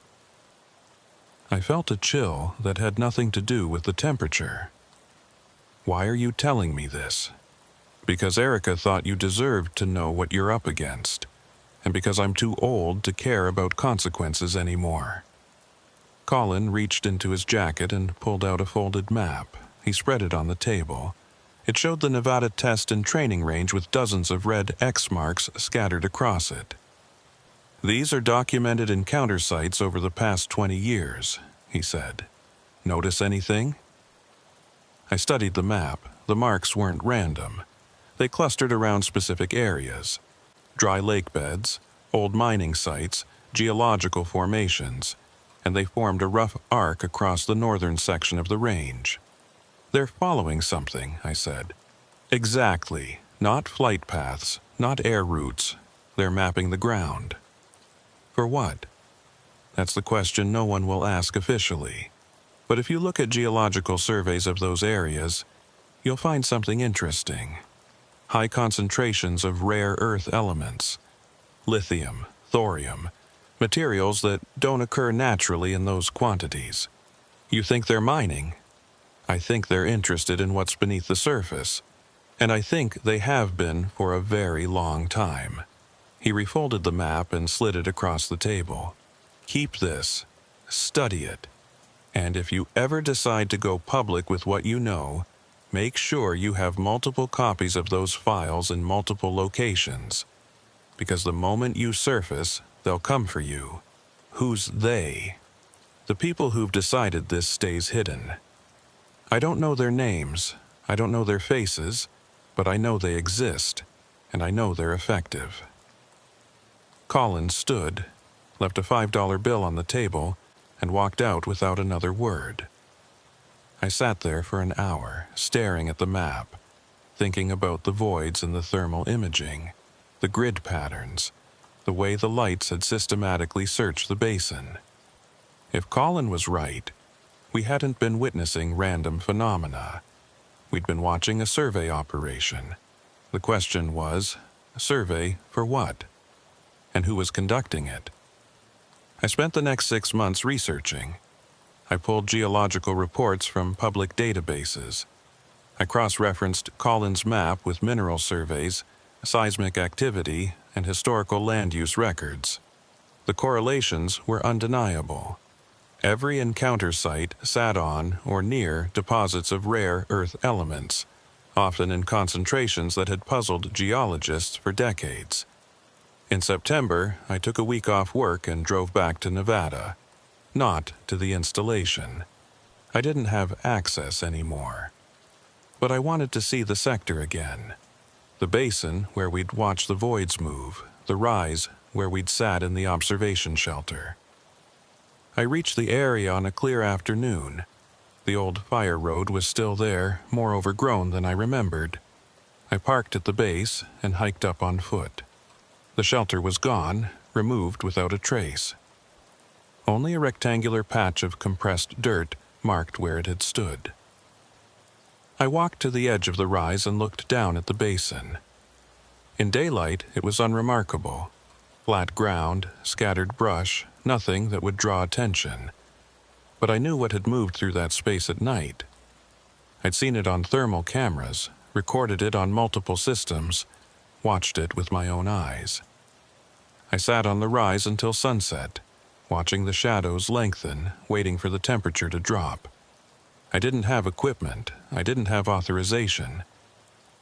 [SPEAKER 1] I felt a chill that had nothing to do with the temperature. "Why are you telling me this?" "Because Erica thought you deserved to know what you're up against, and because I'm too old to care about consequences anymore." Colin reached into his jacket and pulled out a folded map. He spread it on the table. It showed the Nevada test and training range with dozens of red X marks scattered across it. "These are documented encounter sites over the past 20 years, he said. "Notice anything?" I studied the map. The marks weren't random. They clustered around specific areas. Dry lake beds, old mining sites, geological formations, and they formed a rough arc across the northern section of the range. "They're following something," I said. "Exactly. Not flight paths, not air routes. They're mapping the ground." "For what?" "That's the question no one will ask officially. But if you look at geological surveys of those areas, you'll find something interesting. High concentrations of rare earth elements. Lithium, thorium, materials that don't occur naturally in those quantities. You think they're mining? I think they're interested in what's beneath the surface, and I think they have been for a very long time." He refolded the map and slid it across the table. "Keep this. Study it. And if you ever decide to go public with what you know, make sure you have multiple copies of those files in multiple locations. Because the moment you surface, they'll come for you." "Who's they?" "The people who've decided this stays hidden. I don't know their names, I don't know their faces, but I know they exist, and I know they're effective." Colin stood, left a $5 bill on the table, and walked out without another word. I sat there for an hour, staring at the map, thinking about the voids in the thermal imaging, the grid patterns, the way the lights had systematically searched the basin. If Colin was right, We hadn't been witnessing random phenomena. We'd been watching a survey operation. The question was, a survey for what? And who was conducting it? I spent the next 6 months researching. I pulled geological reports from public databases. I cross-referenced Collins' map with mineral surveys, seismic activity, and historical land use records. The correlations were undeniable. Every encounter site sat on or near deposits of rare earth elements, often in concentrations that had puzzled geologists for decades. In September, I took a week off work and drove back to Nevada. Not to the installation. I didn't have access anymore. But I wanted to see the sector again. The basin where we'd watched the voids move, the rise where we'd sat in the observation shelter. I reached the area on a clear afternoon. The old fire road was still there, more overgrown than I remembered. I parked at the base and hiked up on foot. The shelter was gone, removed without a trace. Only a rectangular patch of compressed dirt marked where it had stood. I walked to the edge of the rise and looked down at the basin. In daylight, it was unremarkable. Flat ground, scattered brush, nothing that would draw attention. But I knew what had moved through that space at night. I'd seen it on thermal cameras, recorded it on multiple systems, watched it with my own eyes. I sat on the rise until sunset, watching the shadows lengthen, waiting for the temperature to drop. I didn't have equipment, I didn't have authorization.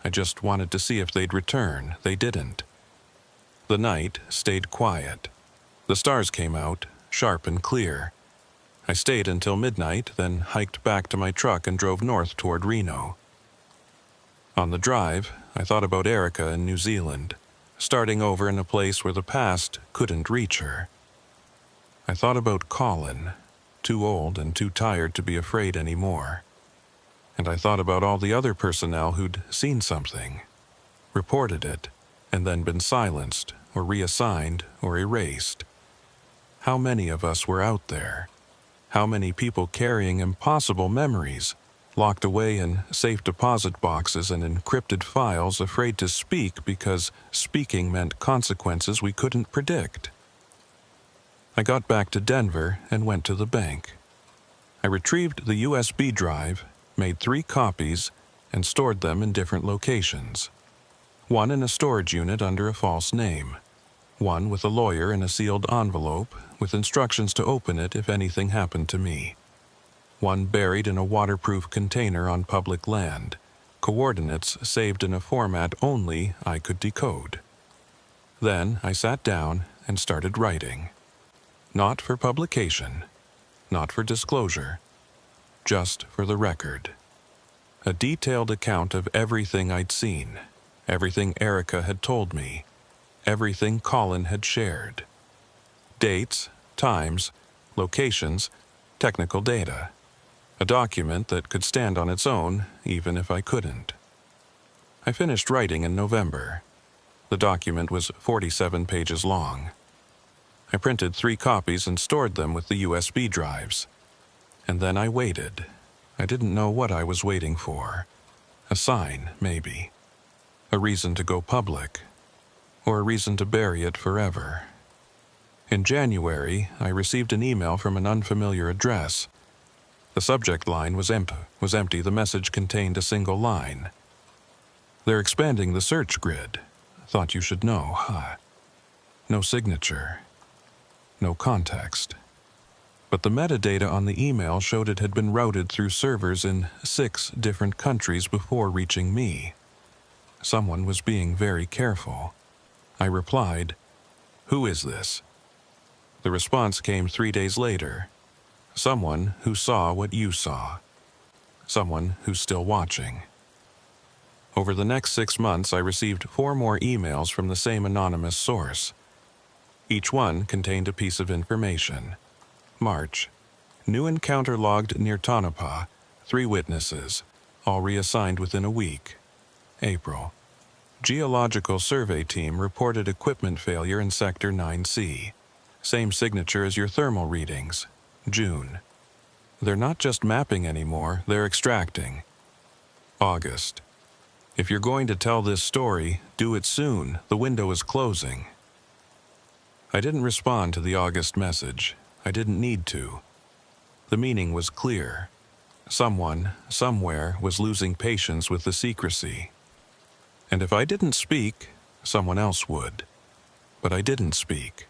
[SPEAKER 1] I just wanted to see if they'd return. They didn't. The night stayed quiet. The stars came out, sharp and clear. I stayed until midnight, then hiked back to my truck and drove north toward Reno. On the drive, I thought about Erica in New Zealand, starting over in a place where the past couldn't reach her. I thought about Colin, too old and too tired to be afraid anymore. And I thought about all the other personnel who'd seen something, reported it, and then been silenced or reassigned or erased. How many of us were out there? How many people carrying impossible memories, locked away in safe deposit boxes and encrypted files, afraid to speak because speaking meant consequences we couldn't predict? I got back to Denver and went to the bank. I retrieved the USB drive, made 3 copies, and stored them in different locations. One in a storage unit under a false name. One with a lawyer in a sealed envelope with instructions to open it if anything happened to me. One buried in a waterproof container on public land, coordinates saved in a format only I could decode. Then I sat down and started writing. Not for publication, not for disclosure, just for the record. A detailed account of everything I'd seen, everything Erica had told me, everything Colin had shared. Dates, times, locations, technical data. A document that could stand on its own, even if I couldn't. I finished writing in November. The document was 47 pages long. I printed 3 copies and stored them with the USB drives. And then I waited. I didn't know what I was waiting for. A sign, maybe. A reason to go public. Or a reason to bury it forever. In January, I received an email from an unfamiliar address. The subject line was empty. The message contained a single line. They're expanding the search grid. Thought you should know, huh? No signature. No context. But the metadata on the email showed it had been routed through servers in 6 different countries before reaching me. Someone was being very careful. I replied, "Who is this?" The response came 3 days later. Someone who saw what you saw. Someone who's still watching. Over the next 6 months, I received 4 more emails from the same anonymous source. Each one contained a piece of information. March. New encounter logged near Tonopah. 3 witnesses, all reassigned within a week. April. Geological survey team reported equipment failure in Sector 9C. Same signature as your thermal readings. June. They're not just mapping anymore, they're extracting. August. If you're going to tell this story, do it soon. The window is closing. I didn't respond to the August message. I didn't need to. The meaning was clear. Someone, somewhere, was losing patience with the secrecy. And if I didn't speak, someone else would. But I didn't speak.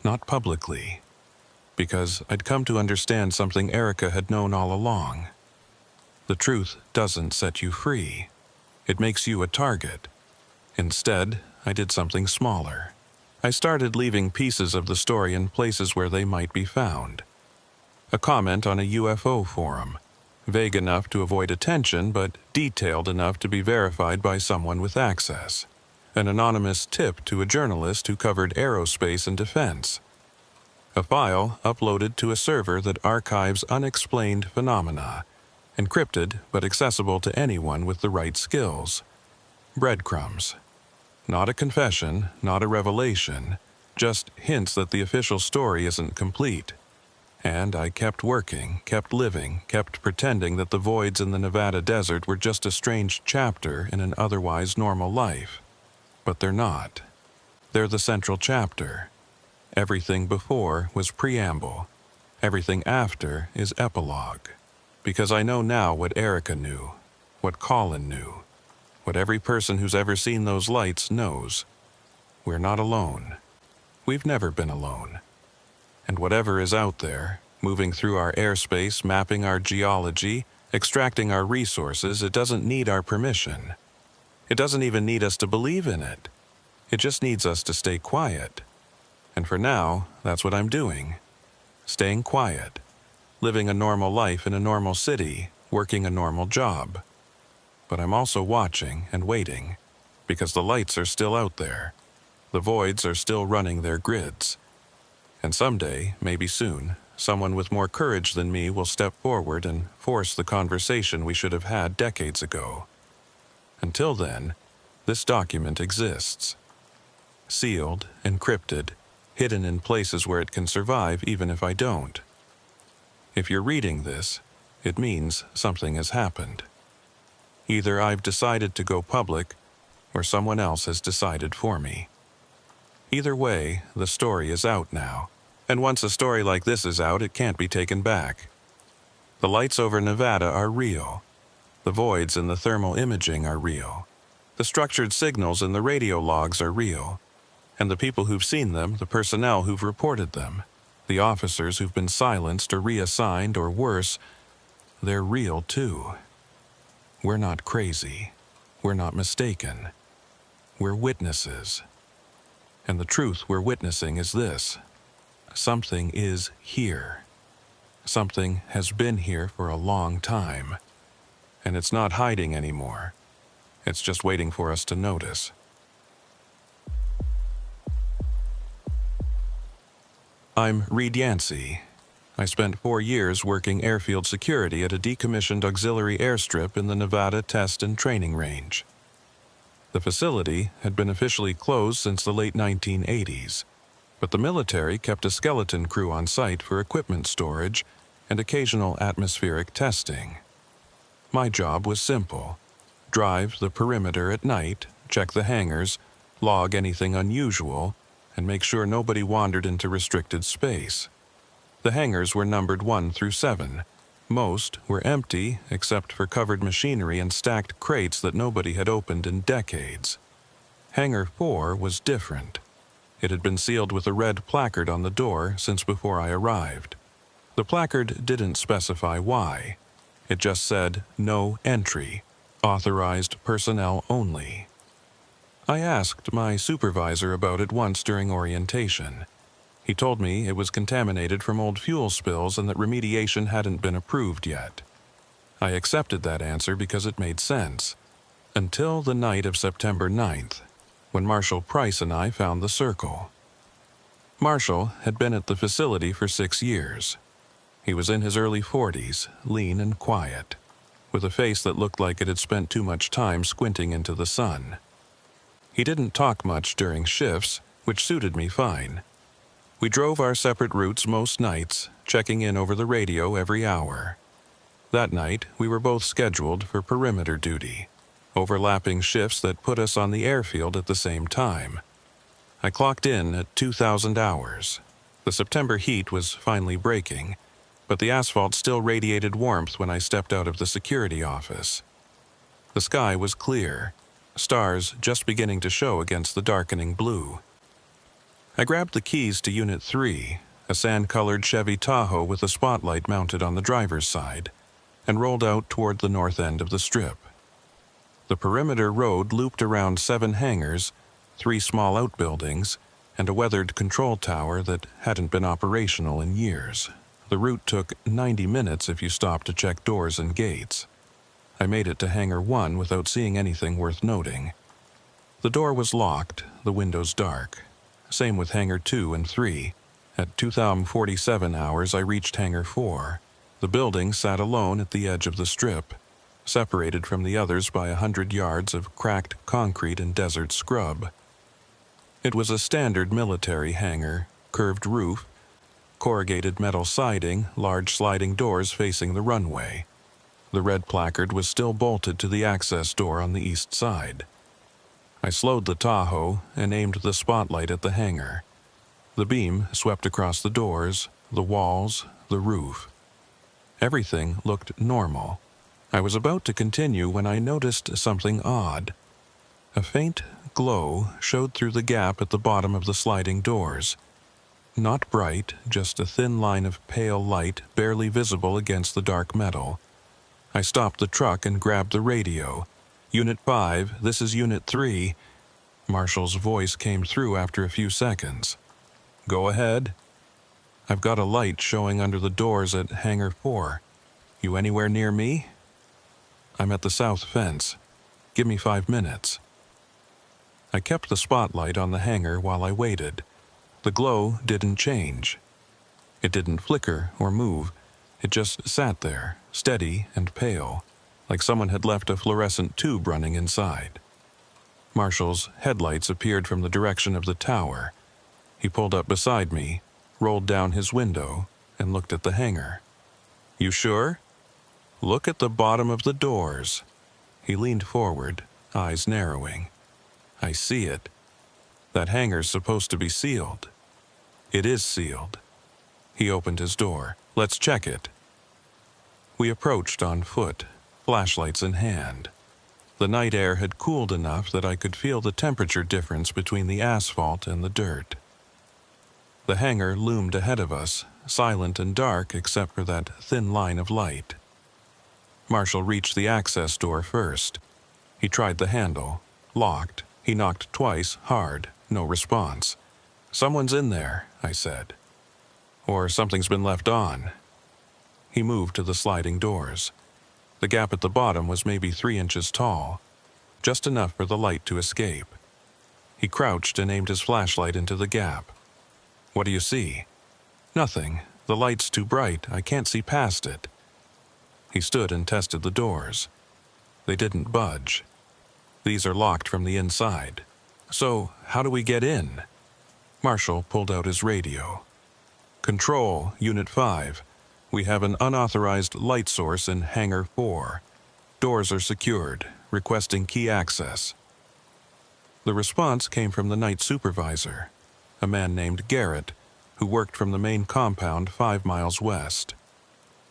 [SPEAKER 1] Not publicly. Because I'd come to understand something Erica had known all along. The truth doesn't set you free. It makes you a target. Instead, I did something smaller. I started leaving pieces of the story in places where they might be found. A comment on a UFO forum, vague enough to avoid attention but detailed enough to be verified by someone with access. An anonymous tip to a journalist who covered aerospace and defense. A file uploaded to a server that archives unexplained phenomena, encrypted but accessible to anyone with the right skills. Breadcrumbs. Not a confession, not a revelation, just hints that the official story isn't complete. And I kept working, kept living, kept pretending that the voids in the Nevada desert were just a strange chapter in an otherwise normal life. But they're not. They're the central chapter. Everything before was preamble. Everything after is epilogue. Because I know now what Erica knew, what Colin knew, what every person who's ever seen those lights knows. We're not alone. We've never been alone. And whatever is out there, moving through our airspace, mapping our geology, extracting our resources, it doesn't need our permission. It doesn't even need us to believe in it. It just needs us to stay quiet. And for now, that's what I'm doing. Staying quiet. Living a normal life in a normal city, working a normal job. But I'm also watching and waiting, because the lights are still out there. The voids are still running their grids. And someday, maybe soon, someone with more courage than me will step forward and force the conversation we should have had decades ago. Until then, this document exists. Sealed, encrypted, hidden in places where it can survive even if I don't. If you're reading this, it means something has happened. Either I've decided to go public, or someone else has decided for me. Either way, the story is out now, and once a story like this is out, it can't be taken back. The lights over Nevada are real. The voids in the thermal imaging are real. The structured signals in the radio logs are real. And the people who've seen them, the personnel who've reported them, the officers who've been silenced or reassigned or worse, they're real too. We're not crazy. We're not mistaken. We're witnesses. And the truth we're witnessing is this. Something is here. Something has been here for a long time. And it's not hiding anymore. It's just waiting for us to notice. I'm Reed Yancey. I spent 4 years working airfield security at a decommissioned auxiliary airstrip in the Nevada Test and Training Range. The facility had been officially closed since the late 1980s, but the military kept a skeleton crew on site for equipment storage and occasional atmospheric testing. My job was simple. Drive the perimeter at night, check the hangars, log anything unusual, and make sure nobody wandered into restricted space. The hangars were numbered 1 through 7. Most were empty except for covered machinery and stacked crates that nobody had opened in decades. Hangar 4 was different. It had been sealed with a red placard on the door since before I arrived. The placard didn't specify why. It just said, "No entry. Authorized personnel only." I asked my supervisor about it once during orientation. He told me it was contaminated from old fuel spills and that remediation hadn't been approved yet. I accepted that answer because it made sense. Until the night of September 9th, when Marshal Price and I found the circle. Marshall had been at the facility for 6 years. He was in his early 40s, lean and quiet, with a face that looked like it had spent too much time squinting into the sun. He didn't talk much during shifts, which suited me fine. We drove our separate routes most nights, checking in over the radio every hour. That night, we were both scheduled for perimeter duty, overlapping shifts that put us on the airfield at the same time. I clocked in at 2,000 hours. The September heat was finally breaking, but the asphalt still radiated warmth when I stepped out of the security office. The sky was clear, stars just beginning to show against the darkening blue. I grabbed the keys to Unit 3, a sand-colored Chevy Tahoe with a spotlight mounted on the driver's side, and rolled out toward the north end of the strip. The perimeter road looped around 7 hangars, 3 small outbuildings, and a weathered control tower that hadn't been operational in years. The route took 90 minutes if you stopped to check doors and gates. I made it to Hangar 1 without seeing anything worth noting. The door was locked, the windows dark. Same with Hangar 2 and 3. At 2,047 hours, I reached Hangar 4. The building sat alone at the edge of the strip, separated from the others by 100 yards of cracked concrete and desert scrub. It was a standard military hangar, curved roof, corrugated metal siding, large sliding doors facing the runway. The red placard was still bolted to the access door on the east side. I slowed the Tahoe and aimed the spotlight at the hangar. The beam swept across the doors, the walls, the roof. Everything looked normal. I was about to continue when I noticed something odd. A faint glow showed through the gap at the bottom of the sliding doors. Not bright, just a thin line of pale light barely visible against the dark metal. I stopped the truck and grabbed the radio. "Unit 5, this is Unit 3. Marshall's voice came through after a few seconds. "Go ahead." "I've got a light showing under the doors at Hangar 4. You anywhere near me?" "I'm at the south fence. Give me 5 minutes." I kept the spotlight on the hangar while I waited. The glow didn't change. It didn't flicker or move. It just sat there, steady and pale, like someone had left a fluorescent tube running inside. Marshall's headlights appeared from the direction of the tower. He pulled up beside me, rolled down his window, and looked at the hangar. "You sure? Look at the bottom of the doors." He leaned forward, eyes narrowing. "I see it. That hangar's supposed to be sealed." "It is sealed." He opened his door. "Let's check it." We approached on foot, flashlights in hand. The night air had cooled enough that I could feel the temperature difference between the asphalt and the dirt. The hangar loomed ahead of us, silent and dark except for that thin line of light. Marshall reached the access door first. He tried the handle. Locked. He knocked twice, hard. No response. "Someone's in there," I said. "Or something's been left on." He moved to the sliding doors. The gap at the bottom was maybe 3 inches tall, just enough for the light to escape. He crouched and aimed his flashlight into the gap. "What do you see?" "Nothing. The light's too bright. I can't see past it." He stood and tested the doors. They didn't budge. "These are locked from the inside. So, how do we get in?" Marshall pulled out his radio. "Control, Unit 5. We have an unauthorized light source in Hangar 4. Doors are secured, requesting key access." The response came from the night supervisor, a man named Garrett, who worked from the main compound 5 miles west.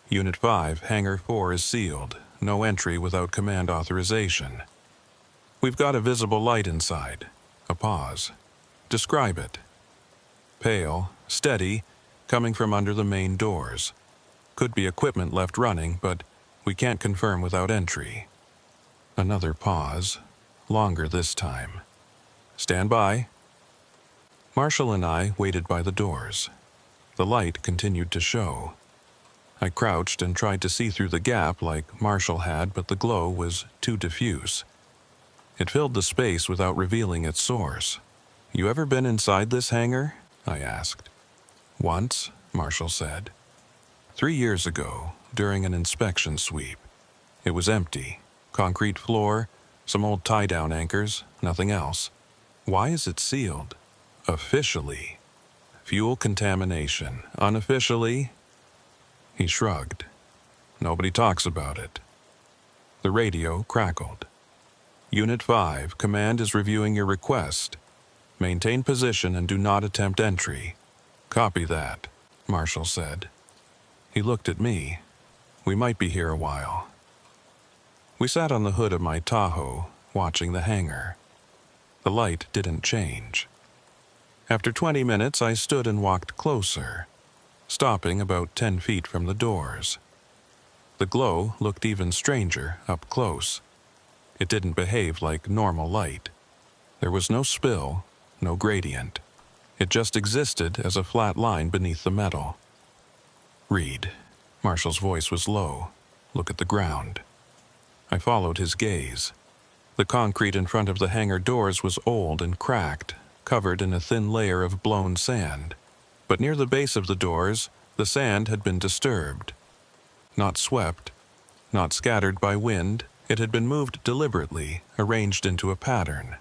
[SPEAKER 1] "Unit 5, Hangar 4 is sealed. No entry without command authorization." "We've got a visible light inside." A pause. "Describe it." "Pale, steady, coming from under the main doors. Could be equipment left running, but we can't confirm without entry." Another pause, longer this time. "Stand by." Marshall and I waited by the doors. The light continued to show. I crouched and tried to see through the gap like Marshall had, but the glow was too diffuse. It filled the space without revealing its source. "You ever been inside this hangar?" I asked. "Once," Marshall said. 3 years ago, during an inspection sweep. It was empty. Concrete floor, some old tie-down anchors, nothing else. "Why is it sealed?" "Officially." Fuel contamination. Unofficially, he shrugged. Nobody talks about it. The radio crackled. Unit 5, command is reviewing your request. Maintain position and do not attempt entry. Copy that, Marshall said. He looked at me. We might be here a while. We sat on the hood of my Tahoe, watching the hangar. The light didn't change. After 20 minutes, I stood and walked closer, stopping about 10 feet from the doors. The glow looked even stranger up close. It didn't behave like normal light. There was no spill, no gradient. It just existed as a flat line beneath the metal. Read. Marshall's voice was low. Look at the ground. I followed his gaze. The concrete in front of the hangar doors was old and cracked, covered in a thin layer of blown sand. But near the base of the doors, the sand had been disturbed. Not swept, not scattered by wind, it had been moved deliberately, arranged into a pattern.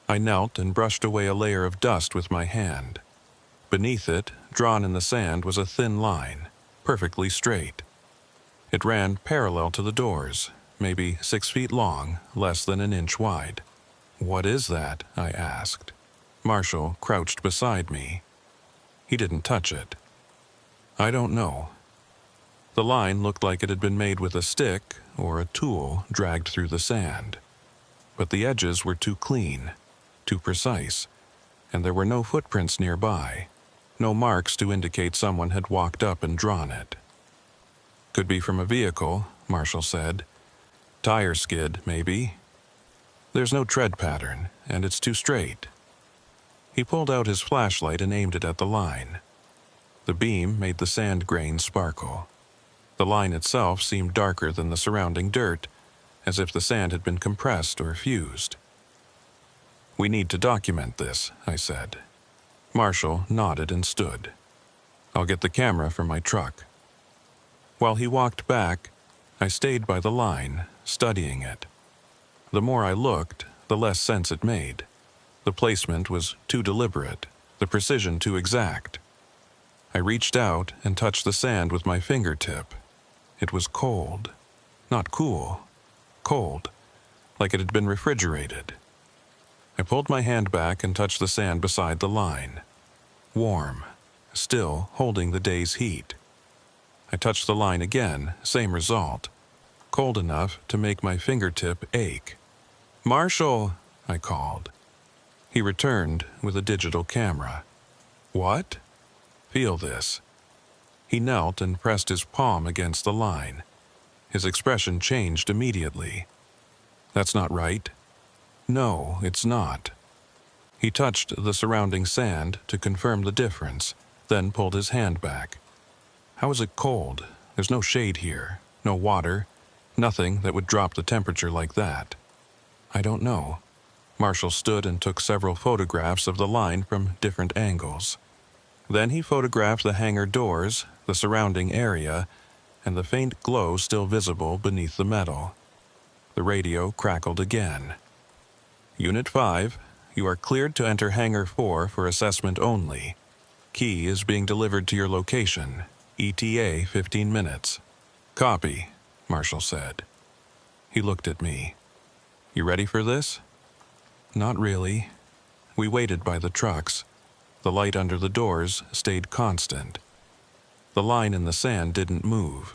[SPEAKER 1] I knelt and brushed away a layer of dust with my hand. Beneath it, drawn in the sand, was a thin line, perfectly straight. It ran parallel to the doors, maybe 6 feet long, less than an inch wide. "What is that?" I asked. Marshall crouched beside me. He didn't touch it. "I don't know." The line looked like it had been made with a stick or a tool dragged through the sand. But the edges were too clean, too precise, and there were no footprints nearby, no marks to indicate someone had walked up and drawn it. "Could be from a vehicle," Marshall said. "Tire skid, maybe. There's no tread pattern, and it's too straight." He pulled out his flashlight and aimed it at the line. The beam made the sand grains sparkle. The line itself seemed darker than the surrounding dirt, as if the sand had been compressed or fused. "We need to document this," I said. Marshall nodded and stood. "I'll get the camera from my truck." While he walked back, I stayed by the line, studying it. The more I looked, the less sense it made. The placement was too deliberate, the precision too exact. I reached out and touched the sand with my fingertip. It was cold. Not cool. Cold. Like it had been refrigerated. I pulled my hand back and touched the sand beside the line. Warm. Still holding the day's heat. I touched the line again, same result. Cold enough to make my fingertip ache. "Marshall!" I called. He returned with a digital camera. "What?" "Feel this." He knelt and pressed his palm against the line. His expression changed immediately. "That's not right." "No, it's not." He touched the surrounding sand to confirm the difference, then pulled his hand back. "How is it cold? There's no shade here, no water, nothing that would drop the temperature like that." "I don't know." Marshall stood and took several photographs of the line from different angles. Then he photographed the hangar doors, the surrounding area, and the faint glow still visible beneath the metal. The radio crackled again. "Unit 5, you are cleared to enter Hangar 4 for assessment only. Key is being delivered to your location. ETA 15 minutes. "Copy," Marshall said. He looked at me. "You ready for this?" "Not really." We waited by the trucks. The light under the doors stayed constant. The line in the sand didn't move.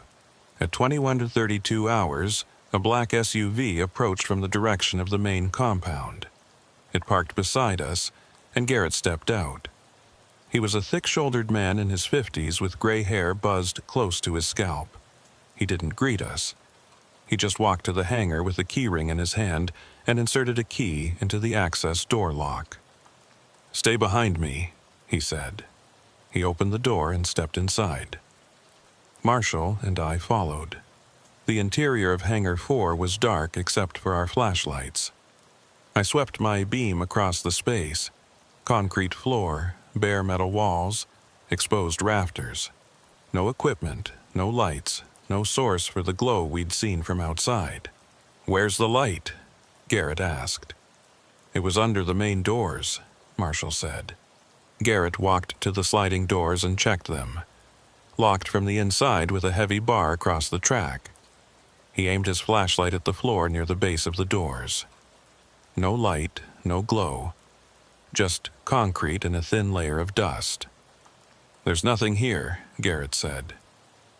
[SPEAKER 1] At 21 to 32 hours, a black SUV approached from the direction of the main compound. It parked beside us, and Garrett stepped out. He was a thick-shouldered man in his 50s with gray hair buzzed close to his scalp. He didn't greet us. He just walked to the hangar with a keyring in his hand and inserted a key into the access door lock. "Stay behind me," he said. He opened the door and stepped inside. Marshall and I followed. The interior of Hangar 4 was dark except for our flashlights. I swept my beam across the space. Concrete floor, bare metal walls, exposed rafters. No equipment, no lights, no source for the glow we'd seen from outside. "Where's the light?" Garrett asked. "It was under the main doors," Marshall said. Garrett walked to the sliding doors and checked them, locked from the inside with a heavy bar across the track. He aimed his flashlight at the floor near the base of the doors. No light, no glow, just concrete and a thin layer of dust. "There's nothing here," Garrett said.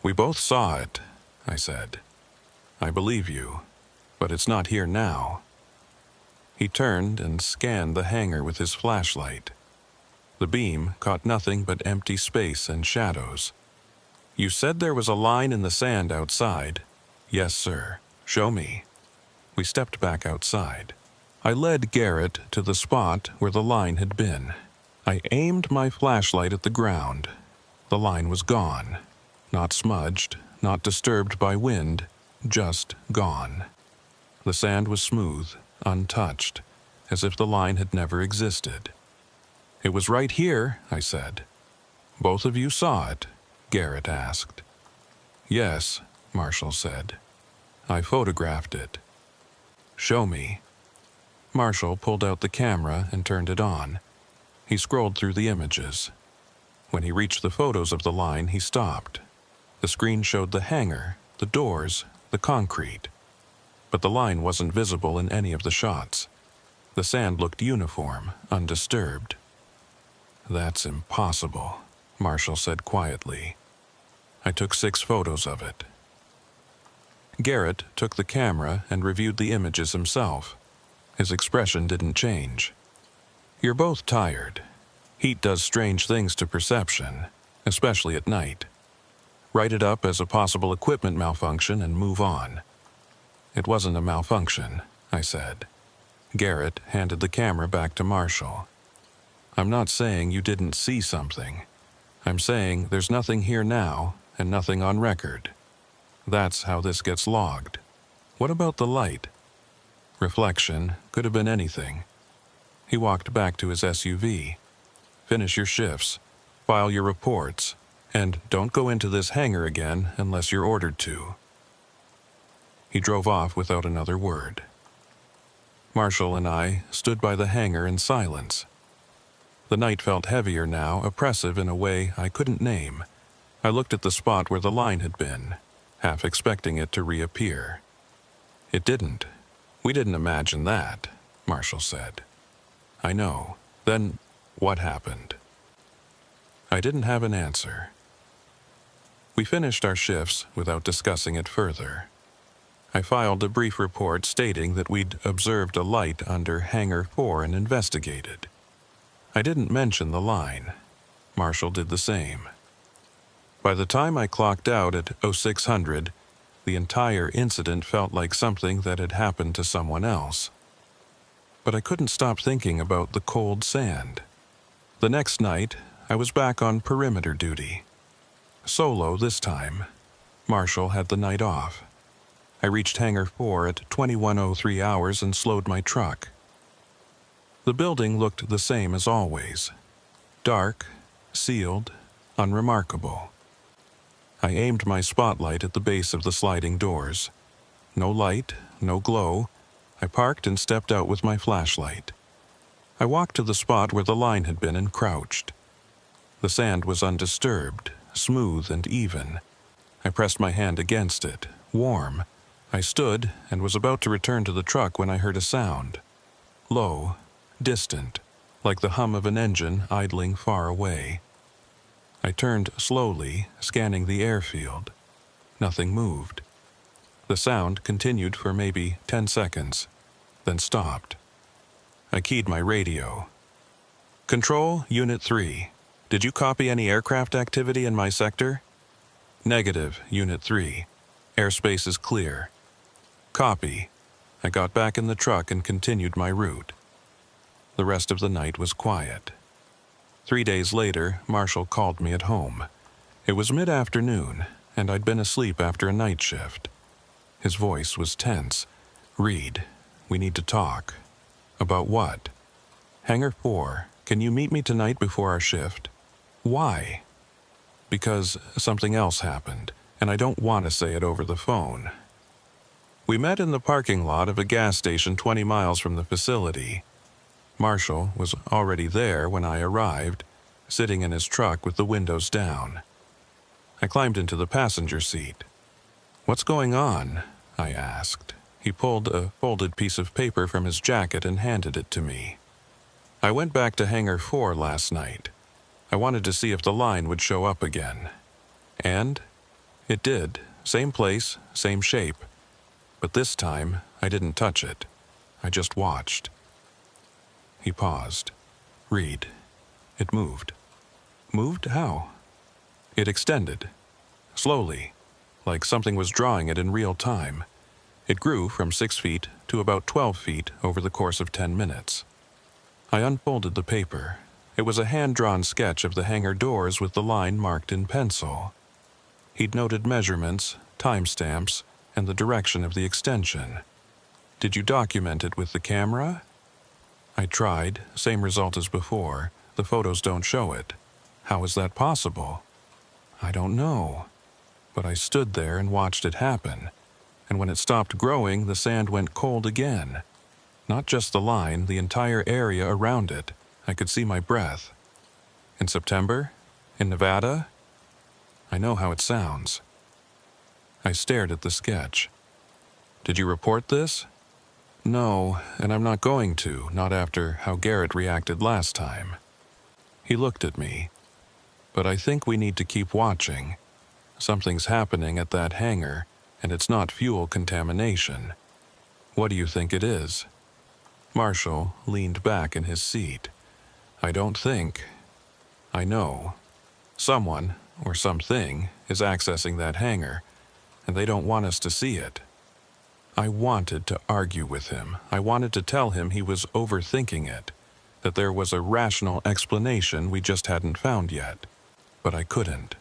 [SPEAKER 1] "We both saw it," I said. "I believe you, but it's not here now." He turned and scanned the hangar with his flashlight. The beam caught nothing but empty space and shadows. "You said there was a line in the sand outside." "Yes, sir. Show me." We stepped back outside. I led Garrett to the spot where the line had been. I aimed my flashlight at the ground. The line was gone. Not smudged, not disturbed by wind, just gone. The sand was smooth, untouched, as if the line had never existed. "It was right here," I said. "Both of you saw it?" Garrett asked. "Yes," Marshall said. "I photographed it." "Show me." Marshall pulled out the camera and turned it on. He scrolled through the images. When he reached the photos of the line, he stopped. The screen showed the hangar, the doors, the concrete. But the line wasn't visible in any of the shots. The sand looked uniform, undisturbed. "That's impossible," Marshall said quietly. I took 6 photos of it. Garrett took the camera and reviewed the images himself. His expression didn't change. "You're both tired. Heat does strange things to perception, especially at night. Write it up as a possible equipment malfunction and move on." "It wasn't a malfunction," I said. Garrett handed the camera back to Marshall. "I'm not saying you didn't see something. I'm saying there's nothing here now and nothing on record. That's how this gets logged. What about the light?" "Reflection, could have been anything." He walked back to his SUV. "Finish your shifts, file your reports, and don't go into this hangar again unless you're ordered to." He drove off without another word. Marshall and I stood by the hangar in silence. The night felt heavier now, oppressive in a way I couldn't name. I looked at the spot where the line had been, half expecting it to reappear. "It didn't. We didn't imagine that," Marshall said. "I know. Then what happened?" I didn't have an answer. We finished our shifts without discussing it further. I filed a brief report stating that we'd observed a light under Hangar 4 and investigated. I didn't mention the line. Marshall did the same. By the time I clocked out at 0600, the entire incident felt like something that had happened to someone else. But I couldn't stop thinking about the cold sand. The next night, I was back on perimeter duty. Solo this time. Marshall had the night off. I reached Hangar 4 at 21:03 hours and slowed my truck. The building looked the same as always. Dark, sealed, unremarkable. I aimed my spotlight at the base of the sliding doors. No light, no glow. I parked and stepped out with my flashlight. I walked to the spot where the line had been and crouched. The sand was undisturbed, smooth and even. I pressed my hand against it, warm. I stood and was about to return to the truck when I heard a sound. Low, distant, like the hum of an engine idling far away. I turned slowly, scanning the airfield. Nothing moved. The sound continued for maybe 10 seconds, then stopped. I keyed my radio. "Control, Unit 3. Did you copy any aircraft activity in my sector?" "Negative, Unit 3. Airspace is clear." "Copy." I got back in the truck and continued my route. The rest of the night was quiet. 3 days later, Marshall called me at home. It was mid-afternoon, and I'd been asleep after a night shift. His voice was tense. "Reed, we need to talk." "About what?" "Hangar 4. Can you meet me tonight before our shift?" "Why?" "Because something else happened, and I don't want to say it over the phone." We met in the parking lot of a gas station 20 miles from the facility. Marshall was already there when I arrived, sitting in his truck with the windows down. I climbed into the passenger seat. "What's going on?" I asked. He pulled a folded piece of paper from his jacket and handed it to me. "I went back to Hangar 4 last night. I wanted to see if the line would show up again. And it did. Same place, same shape. But this time, I didn't touch it. I just watched." He paused. "Read." It moved. "Moved? How?" "It extended. Slowly, like something was drawing it in real time. It grew from 6 feet to about 12 feet over the course of 10 minutes. I unfolded the paper. It was a hand-drawn sketch of the hangar doors with the line marked in pencil. He'd noted measurements, timestamps, and the direction of the extension. "Did you document it with the camera?" I tried, same result as before. The photos don't show it. "How is that possible?" "I don't know." But I stood there and watched it happen. And when it stopped growing, the sand went cold again. Not just the line, the entire area around it. I could see my breath. "In September? In Nevada?" I know how it sounds. I stared at the sketch. "Did you report this?" "No, and I'm not going to, not after how Garrett reacted last time." He looked at me. "But I think we need to keep watching. Something's happening at that hangar, and it's not fuel contamination. What do you think it is?" Marshall leaned back in his seat. "I don't think. I know. Someone, or something, is accessing that hangar, and they don't want us to see it." I wanted to argue with him. I wanted to tell him he was overthinking it, that there was a rational explanation we just hadn't found yet. But I couldn't,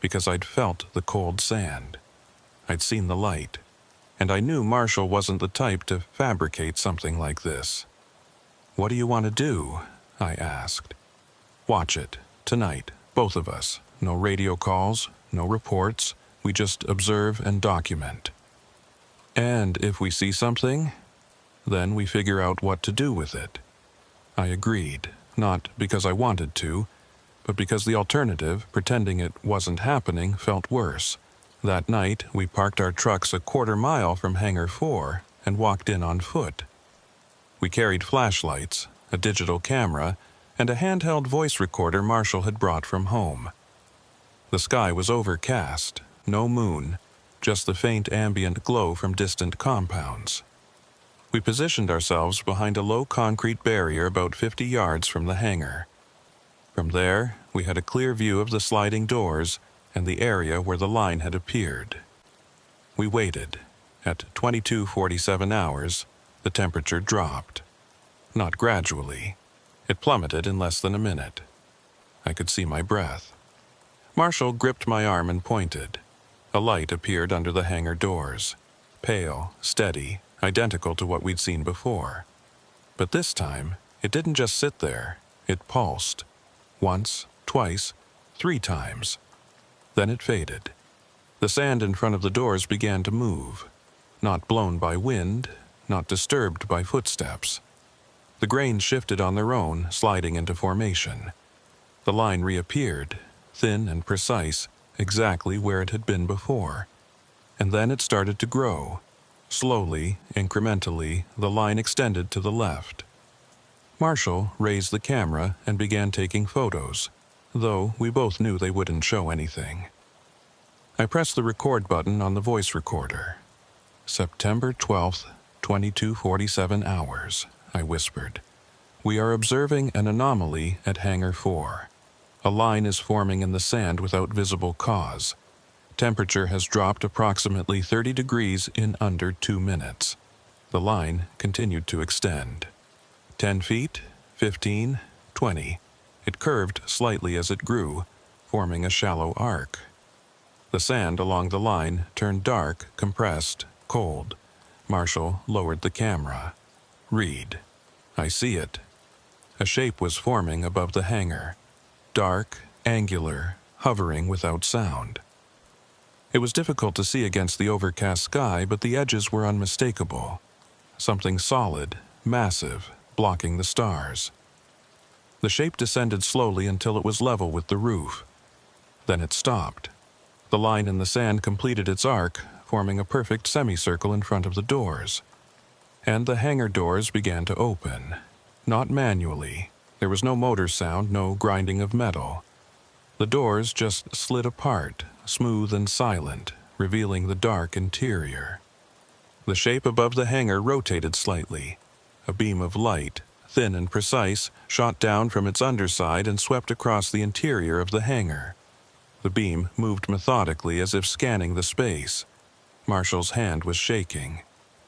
[SPEAKER 1] because I'd felt the cold sand. I'd seen the light, and I knew Marshall wasn't the type to fabricate something like this. "What do you want to do?" I asked. "Watch it, tonight, both of us. No radio calls, no reports. We just observe and document. And if we see something, then we figure out what to do with it." I agreed, not because I wanted to, but because the alternative, pretending it wasn't happening, felt worse. That night, we parked our trucks a quarter-mile from Hangar 4 and walked in on foot. We carried flashlights, a digital camera, and a handheld voice recorder Marshall had brought from home. The sky was overcast, no moon, just the faint ambient glow from distant compounds. We positioned ourselves behind a low concrete barrier about 50 yards from the hangar. From there, we had a clear view of the sliding doors and the area where the line had appeared. We waited. At 22:47 hours, the temperature dropped. Not gradually. It plummeted in less than a minute. I could see my breath. Marshall gripped my arm and pointed. A light appeared under the hangar doors. Pale, steady, identical to what we'd seen before. But this time, it didn't just sit there. It pulsed. Once, twice, 3 times. Then it faded. The sand in front of the doors began to move. Not blown by wind, not disturbed by footsteps. The grains shifted on their own, sliding into formation. The line reappeared, thin and precise, exactly where it had been before. And then it started to grow. Slowly, incrementally, the line extended to the left. Marshall raised the camera and began taking photos, though we both knew they wouldn't show anything. I pressed the record button on the voice recorder. "September 12th, 22:47 hours, I whispered. "We are observing an anomaly at Hangar 4. A line is forming in the sand without visible cause. Temperature has dropped approximately 30 degrees in under 2 minutes. The line continued to extend. 10 feet, 15, 20. It curved slightly as it grew, forming a shallow arc. The sand along the line turned dark, compressed, cold. Marshall lowered the camera. "Read." "I see it." A shape was forming above the hangar. Dark, angular, hovering without sound. It was difficult to see against the overcast sky, but the edges were unmistakable. Something solid, massive, blocking the stars. The shape descended slowly until it was level with the roof. Then it stopped. The line in the sand completed its arc, forming a perfect semicircle in front of the doors. And the hangar doors began to open. Not manually. There was no motor sound, no grinding of metal. The doors just slid apart, smooth and silent, revealing the dark interior. The shape above the hangar rotated slightly. A beam of light, thin and precise, shot down from its underside and swept across the interior of the hangar. The beam moved methodically as if scanning the space. Marshall's hand was shaking.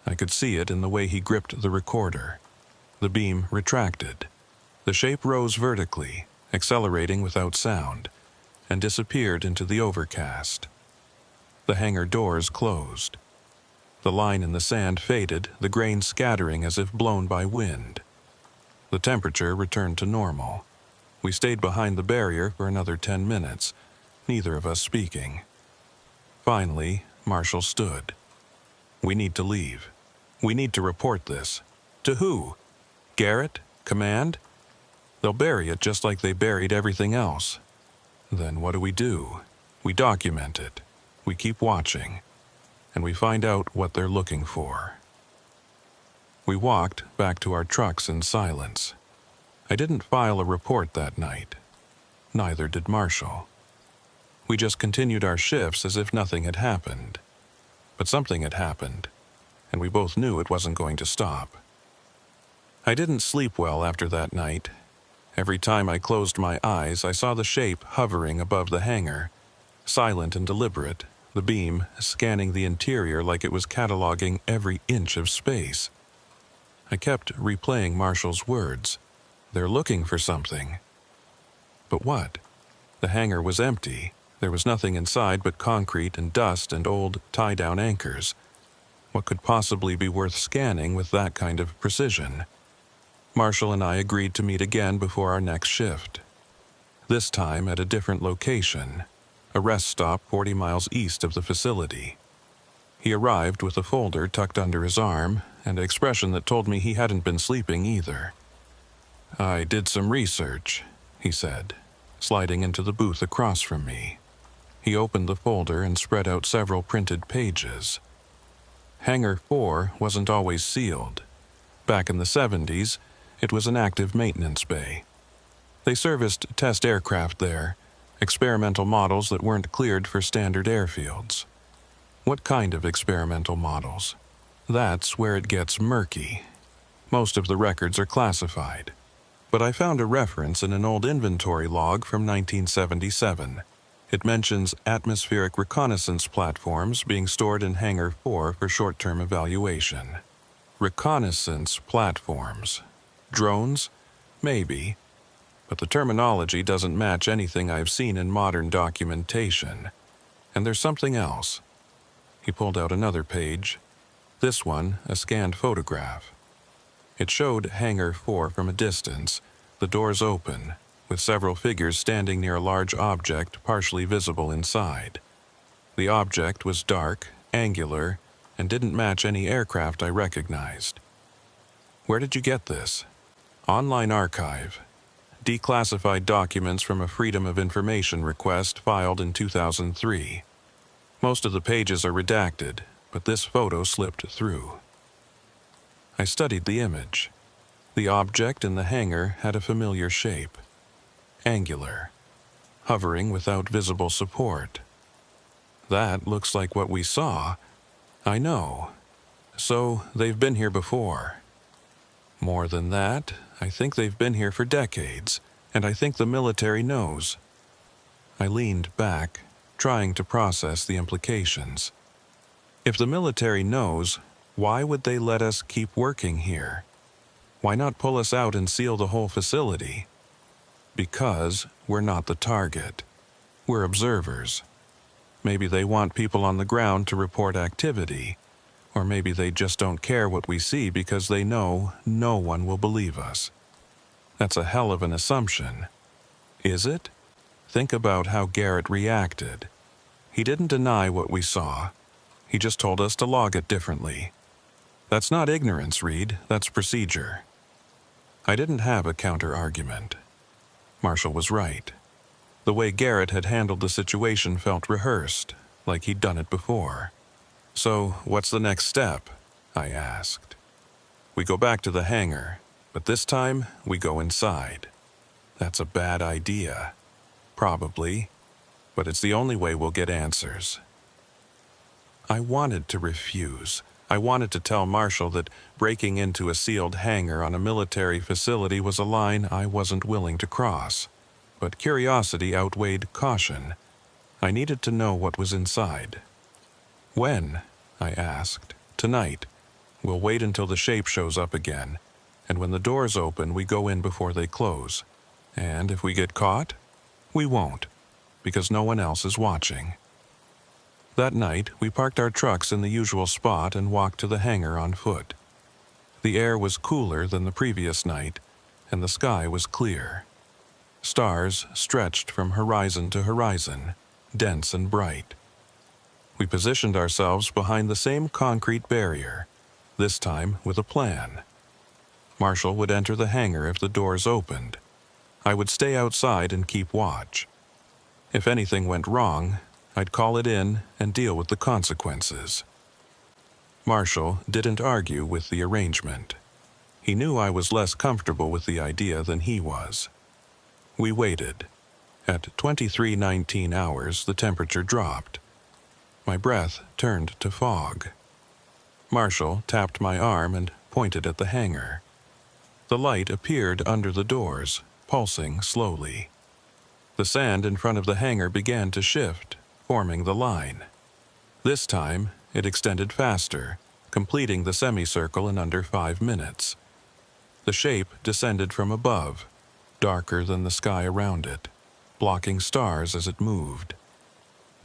[SPEAKER 1] I could see it in the way he gripped the recorder. The beam retracted. The shape rose vertically, accelerating without sound, and disappeared into the overcast. The hangar doors closed. The line in the sand faded, the grains scattering as if blown by wind. The temperature returned to normal. We stayed behind the barrier for another 10 minutes, neither of us speaking. Finally, Marshall stood. "We need to leave. We need to report this." "To who? Garrett? Command?" "They'll bury it just like they buried everything else." "Then what do? We document it. We keep watching. And we find out what they're looking for." We walked back to our trucks in silence. I didn't file a report that night. Neither did Marshall. We just continued our shifts as if nothing had happened. But something had happened, and we both knew it wasn't going to stop. I didn't sleep well after that night. Every time I closed my eyes, I saw the shape hovering above the hangar, silent and deliberate, the beam scanning the interior like it was cataloging every inch of space. I kept replaying Marshall's words. They're looking for something. But what? The hangar was empty. There was nothing inside but concrete and dust and old tie-down anchors. What could possibly be worth scanning with that kind of precision? Marshall and I agreed to meet again before our next shift. This time at a different location, a rest stop 40 miles east of the facility. He arrived with a folder tucked under his arm and an expression that told me he hadn't been sleeping either. "I did some research," he said, sliding into the booth across from me. He opened the folder and spread out several printed pages. Hangar 4 wasn't always sealed. Back in the 70s, it was an active maintenance bay. They serviced test aircraft there, experimental models that weren't cleared for standard airfields. What kind of experimental models? That's where it gets murky. Most of the records are classified. But I found a reference in an old inventory log from 1977. It mentions atmospheric reconnaissance platforms being stored in Hangar 4 for short-term evaluation. Reconnaissance platforms. Drones? Maybe. But the terminology doesn't match anything I've seen in modern documentation. And there's something else. He pulled out another page. This one, a scanned photograph. It showed Hangar 4 from a distance, the doors open, with several figures standing near a large object partially visible inside. The object was dark, angular, and didn't match any aircraft I recognized. "Where did you get this?" "Online archive. Declassified documents from a Freedom of Information request filed in 2003. Most of the pages are redacted, but this photo slipped through." I studied the image. The object in the hangar had a familiar shape. Angular. Hovering without visible support. That looks like what we saw. I know. So they've been here before. More than that, I think they've been here for decades, and I think the military knows. I leaned back, trying to process the implications. If the military knows, why would they let us keep working here? Why not pull us out and seal the whole facility? Because we're not the target. We're observers. Maybe they want people on the ground to report activity, or maybe they just don't care what we see because they know no one will believe us. That's a hell of an assumption. Is it? Think about how Garrett reacted. He didn't deny what we saw. He just told us to log it differently. That's not ignorance, Reed. That's procedure. I didn't have a counter-argument. Marshall was right. The way Garrett had handled the situation felt rehearsed, like he'd done it before. "So, what's the next step?" I asked. "We go back to the hangar, but this time we go inside." "That's a bad idea." "Probably, but it's the only way we'll get answers." I wanted to refuse. I wanted to tell Marshall that breaking into a sealed hangar on a military facility was a line I wasn't willing to cross. But curiosity outweighed caution. I needed to know what was inside. "When?" I asked. "Tonight. We'll wait until the shape shows up again, and when the doors open, we go in before they close. And if we get caught, we won't, because no one else is watching." That night, we parked our trucks in the usual spot and walked to the hangar on foot. The air was cooler than the previous night, and the sky was clear. Stars stretched from horizon to horizon, dense and bright. We positioned ourselves behind the same concrete barrier, this time with a plan. Marshall would enter the hangar if the doors opened. I would stay outside and keep watch. If anything went wrong, I'd call it in and deal with the consequences. Marshall didn't argue with the arrangement. He knew I was less comfortable with the idea than he was. We waited. At 23:19 hours, the temperature dropped. My breath turned to fog. Marshall tapped my arm and pointed at the hangar. The light appeared under the doors, pulsing slowly. The sand in front of the hangar began to shift, forming the line. This time, it extended faster, completing the semicircle in under 5 minutes. The shape descended from above, darker than the sky around it, blocking stars as it moved.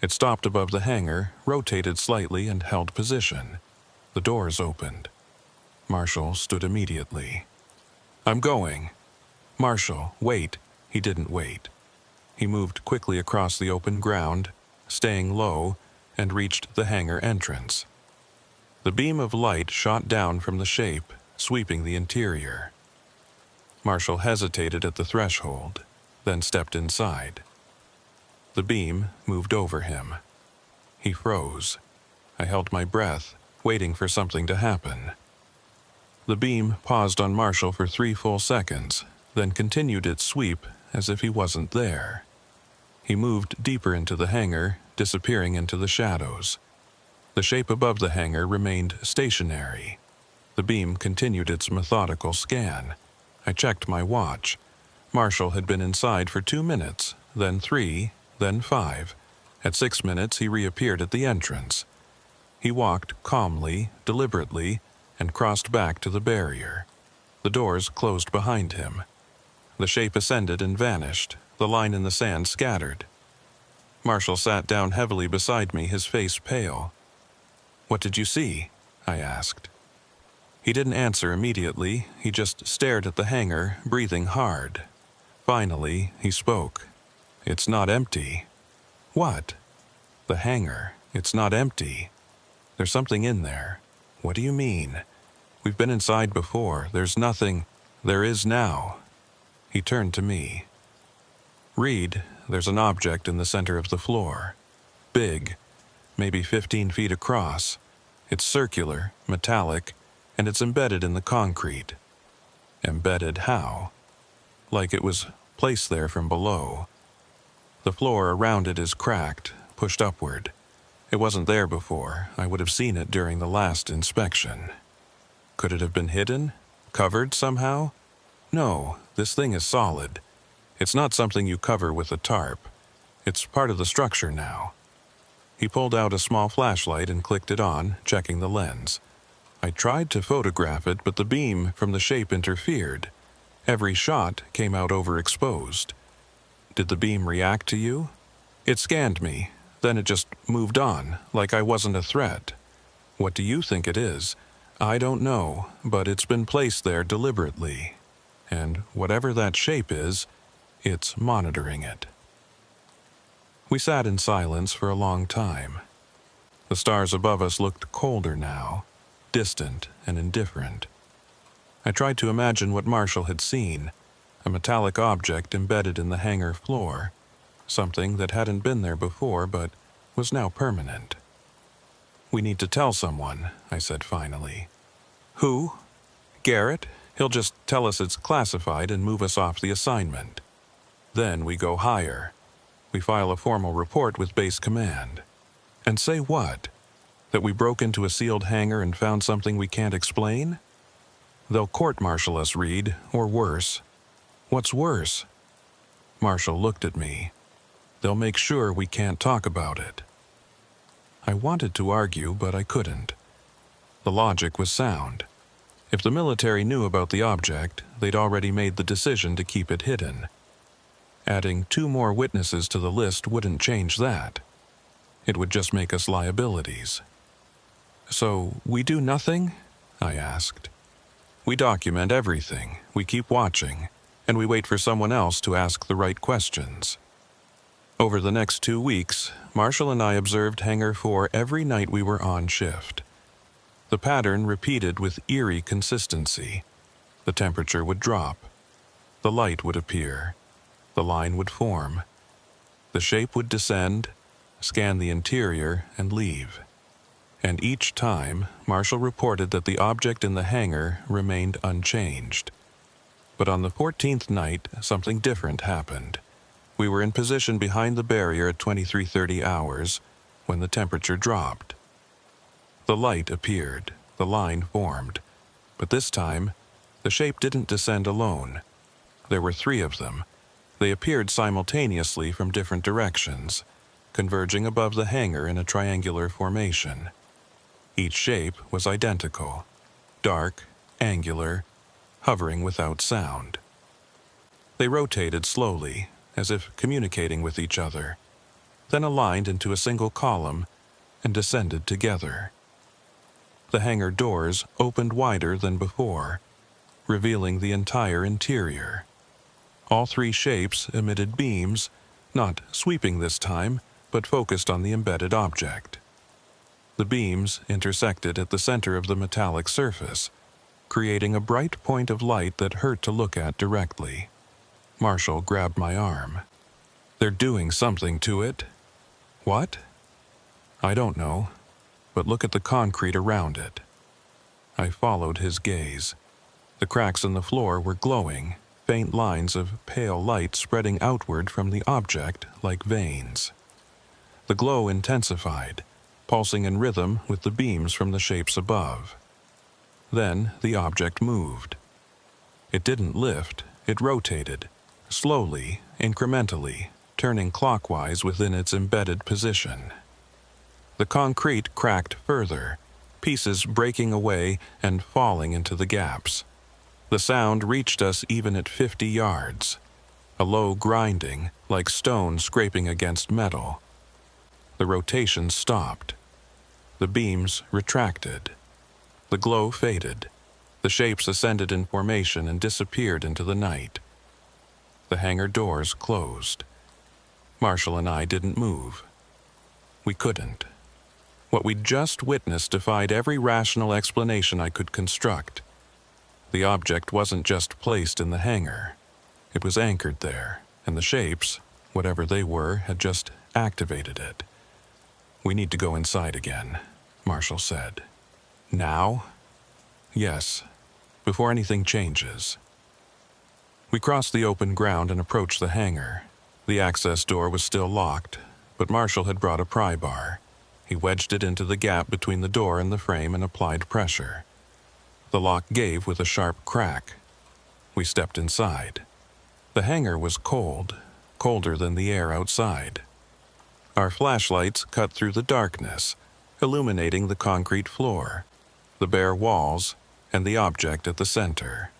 [SPEAKER 1] It stopped above the hangar, rotated slightly, and held position. The doors opened. Marshall stood immediately. "I'm going." "Marshall, wait." He didn't wait. He moved quickly across the open ground, staying low, and reached the hangar entrance. The beam of light shot down from the shape, sweeping the interior. Marshall hesitated at the threshold, then stepped inside. The beam moved over him. He froze. I held my breath, waiting for something to happen. The beam paused on Marshall for 3 full seconds, then continued its sweep as if he wasn't there. He moved deeper into the hangar, disappearing into the shadows. The shape above the hangar remained stationary. The beam continued its methodical scan. I checked my watch. Marshall had been inside for 2 minutes, then 3, then 5. At 6 minutes, he reappeared at the entrance. He walked calmly, deliberately, and crossed back to the barrier. The doors closed behind him. The shape ascended and vanished. The line in the sand scattered. Marshall sat down heavily beside me, his face pale. "What did you see?" I asked. He didn't answer immediately. He just stared at the hangar, breathing hard. Finally, he spoke. "It's not empty." "What?" "The hangar. It's not empty. There's something in there." "What do you mean?" "We've been inside before. There's nothing." "There is now." He turned to me. "Reed, there's an object in the center of the floor. Big, maybe 15 feet across. It's circular, metallic, and it's embedded in the concrete." "Embedded how?" "Like it was placed there from below. The floor around it is cracked, pushed upward. It wasn't there before. I would have seen it during the last inspection." "Could it have been hidden? Covered somehow?" "No, this thing is solid. It's not something you cover with a tarp. It's part of the structure now." He pulled out a small flashlight and clicked it on, checking the lens. I tried to photograph it, but the beam from the shape interfered. Every shot came out overexposed. "Did the beam react to you?" "It scanned me. Then it just moved on, like I wasn't a threat." "What do you think it is?" "I don't know, but it's been placed there deliberately. And whatever that shape is, it's monitoring it." We sat in silence for a long time. The stars above us looked colder now, distant and indifferent. I tried to imagine what Marshall had seen. a metallic object embedded in the hangar floor, something that hadn't been there before but was now permanent. "We need to tell someone," I said finally. "Who?" "Garrett. He'll just tell us it's classified and move us off the assignment. Then we go higher. We file a formal report with base command. And say what? That we broke into a sealed hangar and found something we can't explain? They'll court-martial us, Reed, or worse." "What's worse?" Marshall looked at me. "They'll make sure we can't talk about it." I wanted to argue, but I couldn't. The logic was sound. If the military knew about the object, they'd already made the decision to keep it hidden. Adding 2 more witnesses to the list wouldn't change that. It would just make us liabilities. "So, we do nothing?" I asked. "We document everything, we keep watching, and we wait for someone else to ask the right questions." Over the next 2 weeks, Marshall and I observed Hangar 4 every night we were on shift. The pattern repeated with eerie consistency. The temperature would drop. The light would appear. The line would form. The shape would descend, scan the interior, and leave. And each time, Marshall reported that the object in the hangar remained unchanged. But on the 14th night, something different happened. We were in position behind the barrier at 23:30 hours when the temperature dropped. The light appeared, the line formed, but this time, the shape didn't descend alone. There were 3 of them. They appeared simultaneously from different directions, converging above the hangar in a triangular formation. Each shape was identical, dark, angular, hovering without sound. They rotated slowly, as if communicating with each other, then aligned into a single column and descended together. The hangar doors opened wider than before, revealing the entire interior. All 3 shapes emitted beams, not sweeping this time, but focused on the embedded object. The beams intersected at the center of the metallic surface, creating a bright point of light that hurt to look at directly. Marshall grabbed my arm. "They're doing something to it." "What?" "I don't know, but look at the concrete around it." I followed his gaze. The cracks in the floor were glowing, faint lines of pale light spreading outward from the object like veins. The glow intensified, pulsing in rhythm with the beams from the shapes above. Then the object moved. It didn't lift, it rotated, slowly, incrementally, turning clockwise within its embedded position. The concrete cracked further, pieces breaking away and falling into the gaps. The sound reached us even at 50 yards, a low grinding, like stone scraping against metal. The rotation stopped. The beams retracted. The glow faded. The shapes ascended in formation and disappeared into the night. The hangar doors closed. Marshall and I didn't move. We couldn't. What we'd just witnessed defied every rational explanation I could construct. The object wasn't just placed in the hangar. It was anchored there, and the shapes, whatever they were, had just activated it. "We need to go inside again," Marshall said. "Now?" "Yes, before anything changes." We crossed the open ground and approached the hangar. The access door was still locked, but Marshall had brought a pry bar. He wedged it into the gap between the door and the frame and applied pressure. The lock gave with a sharp crack. We stepped inside. The hangar was cold, colder than the air outside. Our flashlights cut through the darkness, illuminating the concrete floor, the bare walls, and the object at the center.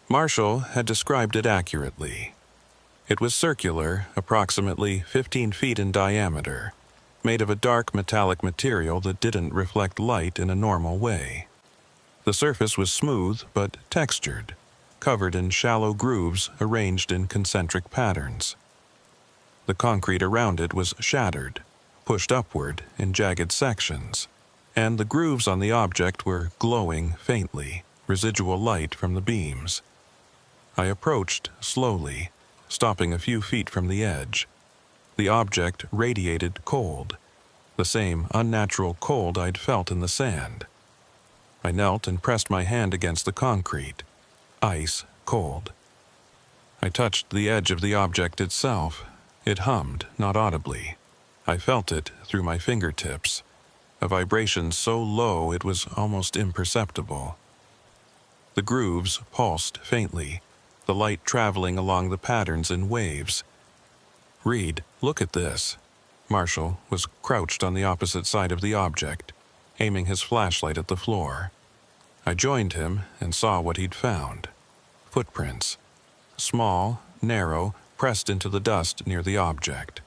[SPEAKER 1] Marshall had described it accurately. It was circular, approximately 15 feet in diameter, made of a dark metallic material that didn't reflect light in a normal way. The surface was smooth but textured, covered in shallow grooves arranged in concentric patterns. The concrete around it was shattered, pushed upward in jagged sections, and the grooves on the object were glowing faintly, residual light from the beams. I approached slowly, stopping a few feet from the edge. The object radiated cold, the same unnatural cold I'd felt in the sand. I knelt and pressed my hand against the concrete, ice cold. I touched the edge of the object itself. It hummed, not audibly. I felt it through my fingertips, a vibration so low it was almost imperceptible. The grooves pulsed faintly, the light traveling along the patterns in waves. "Reed, look at this." Marshall was crouched on the opposite side of the object, aiming his flashlight at the floor. I joined him and saw what he'd found. Footprints. Small, narrow, pressed into the dust near the object.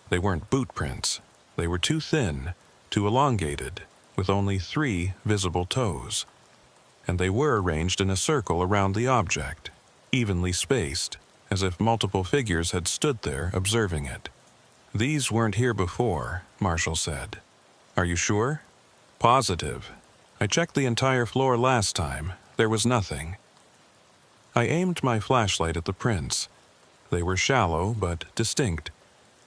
[SPEAKER 1] They weren't boot prints. They were too thin, too elongated, with only 3 visible toes. And they were arranged in a circle around the object, evenly spaced, as if multiple figures had stood there observing it. "These weren't here before," Marshall said. "Are you sure?" "Positive. I checked the entire floor last time. There was nothing." I aimed my flashlight at the prints. They were shallow but distinct,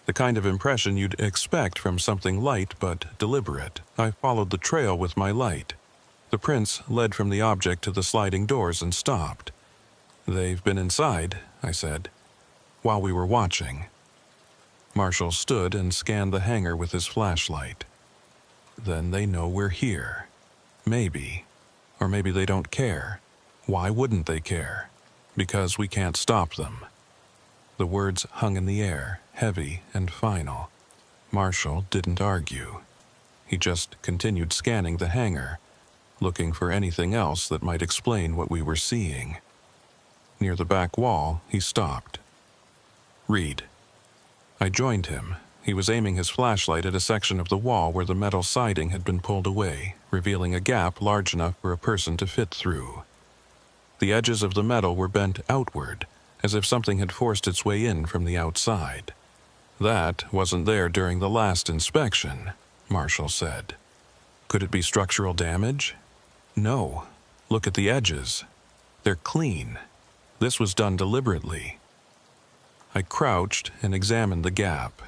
[SPEAKER 1] the kind of impression you'd expect from something light but deliberate. I followed the trail with my light. The prints led from the object to the sliding doors and stopped. "They've been inside," I said, "while we were watching." Marshall stood and scanned the hangar with his flashlight. "Then they know we're here. Maybe. Or maybe they don't care. Why wouldn't they care? Because we can't stop them." The words hung in the air, heavy and final. Marshall didn't argue. He just continued scanning the hangar, looking for anything else that might explain what we were seeing. Near the back wall, he stopped. "Reed." I joined him. He was aiming his flashlight at a section of the wall where the metal siding had been pulled away, revealing a gap large enough for a person to fit through. The edges of the metal were bent outward, as if something had forced its way in from the outside. "That wasn't there during the last inspection," Marshall said. "Could it be structural damage?" "No. Look at the edges. They're clean. This was done deliberately." I crouched and examined the gap.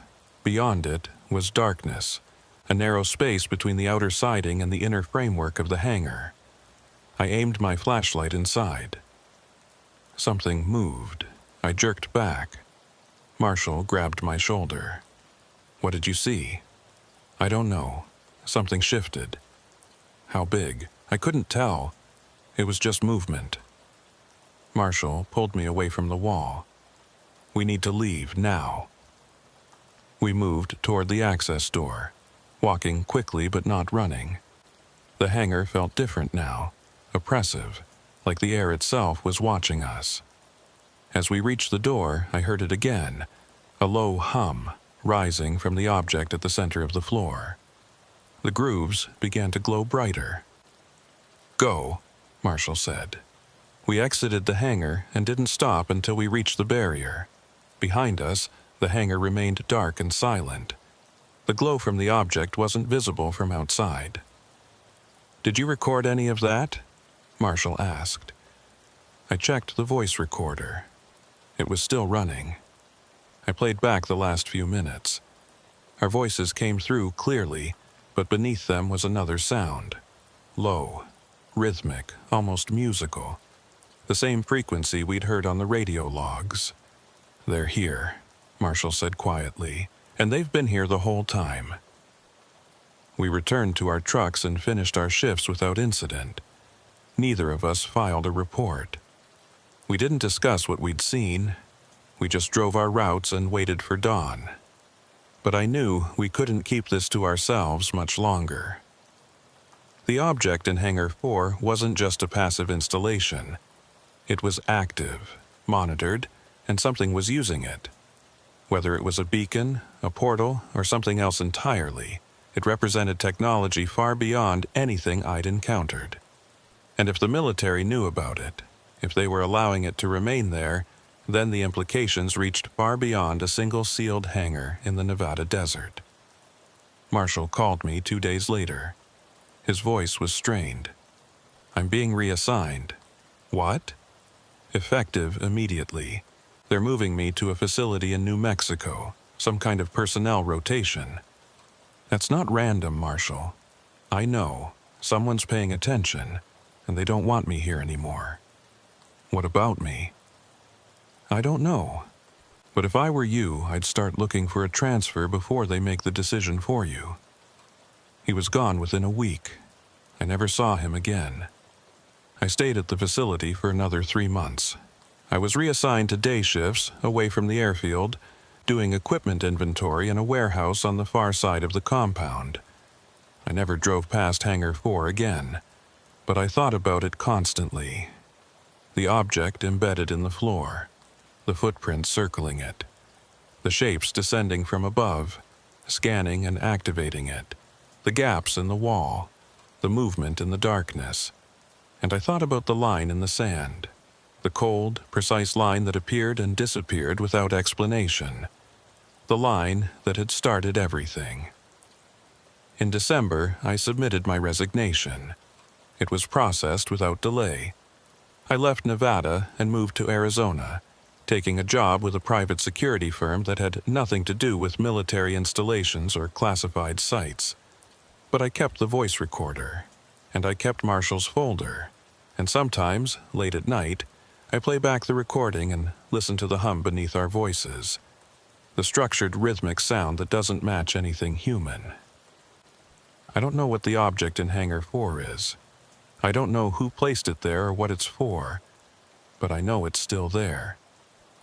[SPEAKER 1] Beyond it was darkness, a narrow space between the outer siding and the inner framework of the hangar. I aimed my flashlight inside. Something moved. I jerked back. Marshall grabbed my shoulder. "What did you see?" "I don't know. Something shifted." "How big?" "I couldn't tell. It was just movement." Marshall pulled me away from the wall. "We need to leave now." We moved toward the access door, walking quickly but not running. The hangar felt different now, oppressive, like the air itself was watching us. As we reached the door, I heard it again, a low hum rising from the object at the center of the floor. The grooves began to glow brighter. "Go," Marshall said. We exited the hangar and didn't stop until we reached the barrier. Behind us, the hangar remained dark and silent. The glow from the object wasn't visible from outside. "Did you record any of that?" Marshall asked. I checked the voice recorder. It was still running. I played back the last few minutes. Our voices came through clearly, but beneath them was another sound. Low, rhythmic, almost musical. The same frequency we'd heard on the radio logs. "They're here," Marshall said quietly, "and they've been here the whole time." We returned to our trucks and finished our shifts without incident. Neither of us filed a report. We didn't discuss what we'd seen. We just drove our routes and waited for dawn. But I knew we couldn't keep this to ourselves much longer. The object in Hangar 4 wasn't just a passive installation. It was active, monitored, and something was using it. Whether it was a beacon, a portal, or something else entirely, it represented technology far beyond anything I'd encountered. And if the military knew about it, if they were allowing it to remain there, then the implications reached far beyond a single sealed hangar in the Nevada desert. Marshall called me 2 days later. His voice was strained. "I'm being reassigned." "What?" effective immediately. They're moving me to a facility in New Mexico, some kind of personnel rotation. That's not random, Marshal. I know. Someone's paying attention, and they don't want me here anymore. What about me? I don't know. But if I were you, I'd start looking for a transfer before they make the decision for you. He was gone within a week. I never saw him again. I stayed at the facility for another 3 months. I was reassigned to day shifts, away from the airfield, doing equipment inventory in a warehouse on the far side of the compound. I never drove past Hangar 4 again, but I thought about it constantly. The object embedded in the floor, the footprints circling it, the shapes descending from above, scanning and activating it, the gaps in the wall, the movement in the darkness. And I thought about the line in the sand, the cold, precise line that appeared and disappeared without explanation, the line that had started everything. In December, I submitted my resignation. It was processed without delay. I left Nevada and moved to Arizona, taking a job with a private security firm that had nothing to do with military installations or classified sites. But I kept the voice recorder, and I kept Marshall's folder, and sometimes, late at night, I play back the recording and listen to the hum beneath our voices, the structured rhythmic sound that doesn't match anything human. I don't know what the object in Hangar 4 is. I don't know who placed it there or what it's for, but I know it's still there.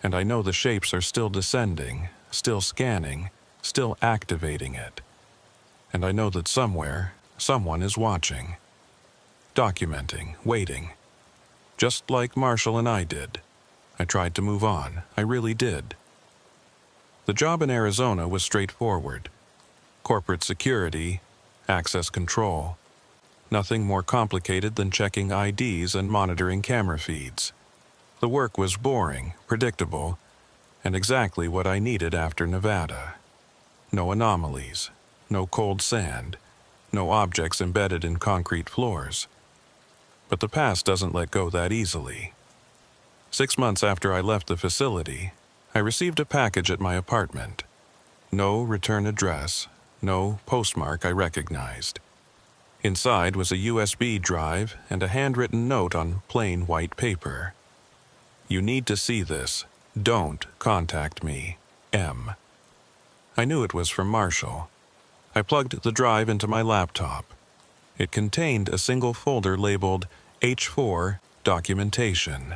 [SPEAKER 1] And I know the shapes are still descending, still scanning, still activating it. And I know that somewhere, someone is watching, documenting, waiting. Just like Marshall and I did. I tried to move on. I really did. The job in Arizona was straightforward. Corporate security, access control. Nothing more complicated than checking IDs and monitoring camera feeds. The work was boring, predictable, and exactly what I needed after Nevada. No anomalies, no cold sand, no objects embedded in concrete floors. But the past doesn't let go that easily. 6 months after I left the facility, I received a package at my apartment. No return address, no postmark I recognized. Inside was a USB drive and a handwritten note on plain white paper. You need to see this. Don't contact me. M. I knew it was from Marshall. I plugged the drive into my laptop. It contained a single folder labeled H4 Documentation.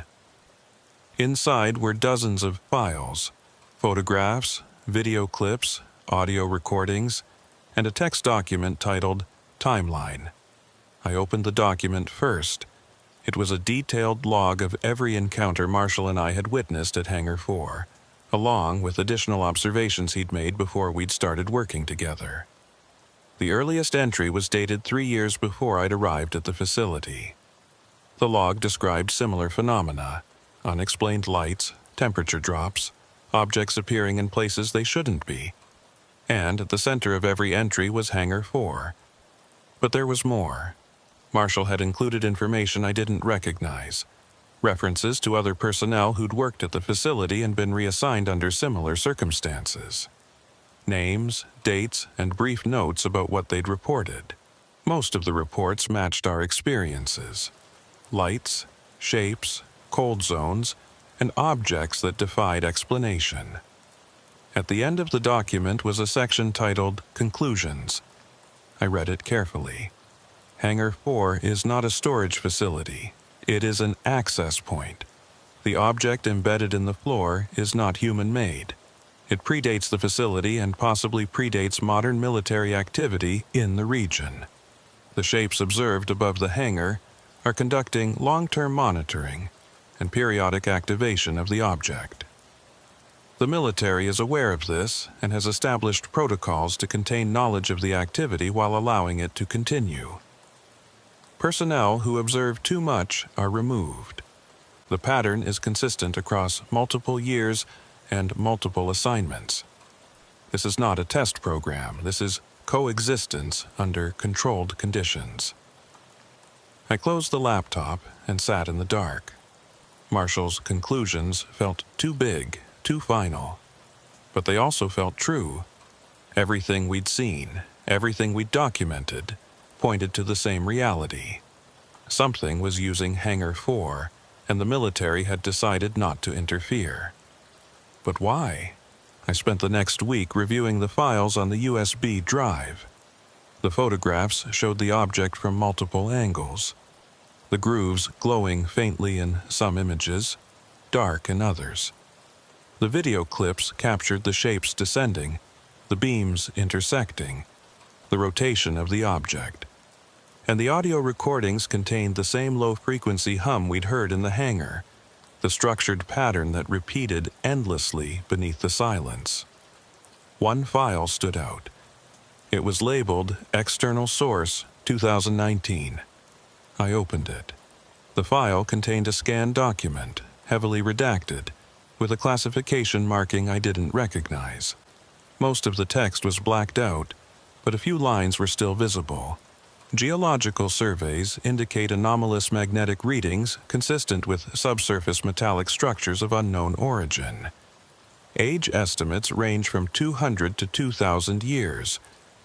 [SPEAKER 1] Inside were dozens of files, photographs, video clips, audio recordings, and a text document titled Timeline. I opened the document first. It was a detailed log of every encounter Marshall and I had witnessed at Hangar 4, along with additional observations he'd made before we'd started working together. The earliest entry was dated 3 years before I'd arrived at the facility. The log described similar phenomena, unexplained lights, temperature drops, objects appearing in places they shouldn't be. And at the center of every entry was Hangar 4. But there was more. Marshall had included information I didn't recognize, references to other personnel who'd worked at the facility and been reassigned under similar circumstances. Names, dates, and brief notes about what they'd reported. Most of the reports matched our experiences. Lights, shapes, cold zones, and objects that defied explanation. At the end of the document was a section titled Conclusions. I read it carefully. Hangar 4 is not a storage facility. It is an access point. The object embedded in the floor is not human-made. It predates the facility and possibly predates modern military activity in the region. The shapes observed above the hangar are conducting long-term monitoring and periodic activation of the object. The military is aware of this and has established protocols to contain knowledge of the activity while allowing it to continue. Personnel who observe too much are removed. The pattern is consistent across multiple years and multiple assignments. This is not a test program. This is coexistence under controlled conditions. I closed the laptop and sat in the dark. Marshall's conclusions felt too big, too final. But they also felt true. Everything we'd seen, everything we'd documented, pointed to the same reality. Something was using Hangar 4, and the military had decided not to interfere. But why? I spent the next week reviewing the files on the USB drive. The photographs showed the object from multiple angles. The grooves glowing faintly in some images, dark in others. The video clips captured the shapes descending, the beams intersecting, the rotation of the object. And the audio recordings contained the same low-frequency hum we'd heard in the hangar, the structured pattern that repeated endlessly beneath the silence. One file stood out. It was labeled External Source 2019. I opened it. The file contained a scanned document, heavily redacted, with a classification marking I didn't recognize. Most of the text was blacked out, but a few lines were still visible. Geological surveys indicate anomalous magnetic readings consistent with subsurface metallic structures of unknown origin. Age estimates range from 200 to 2,000 years,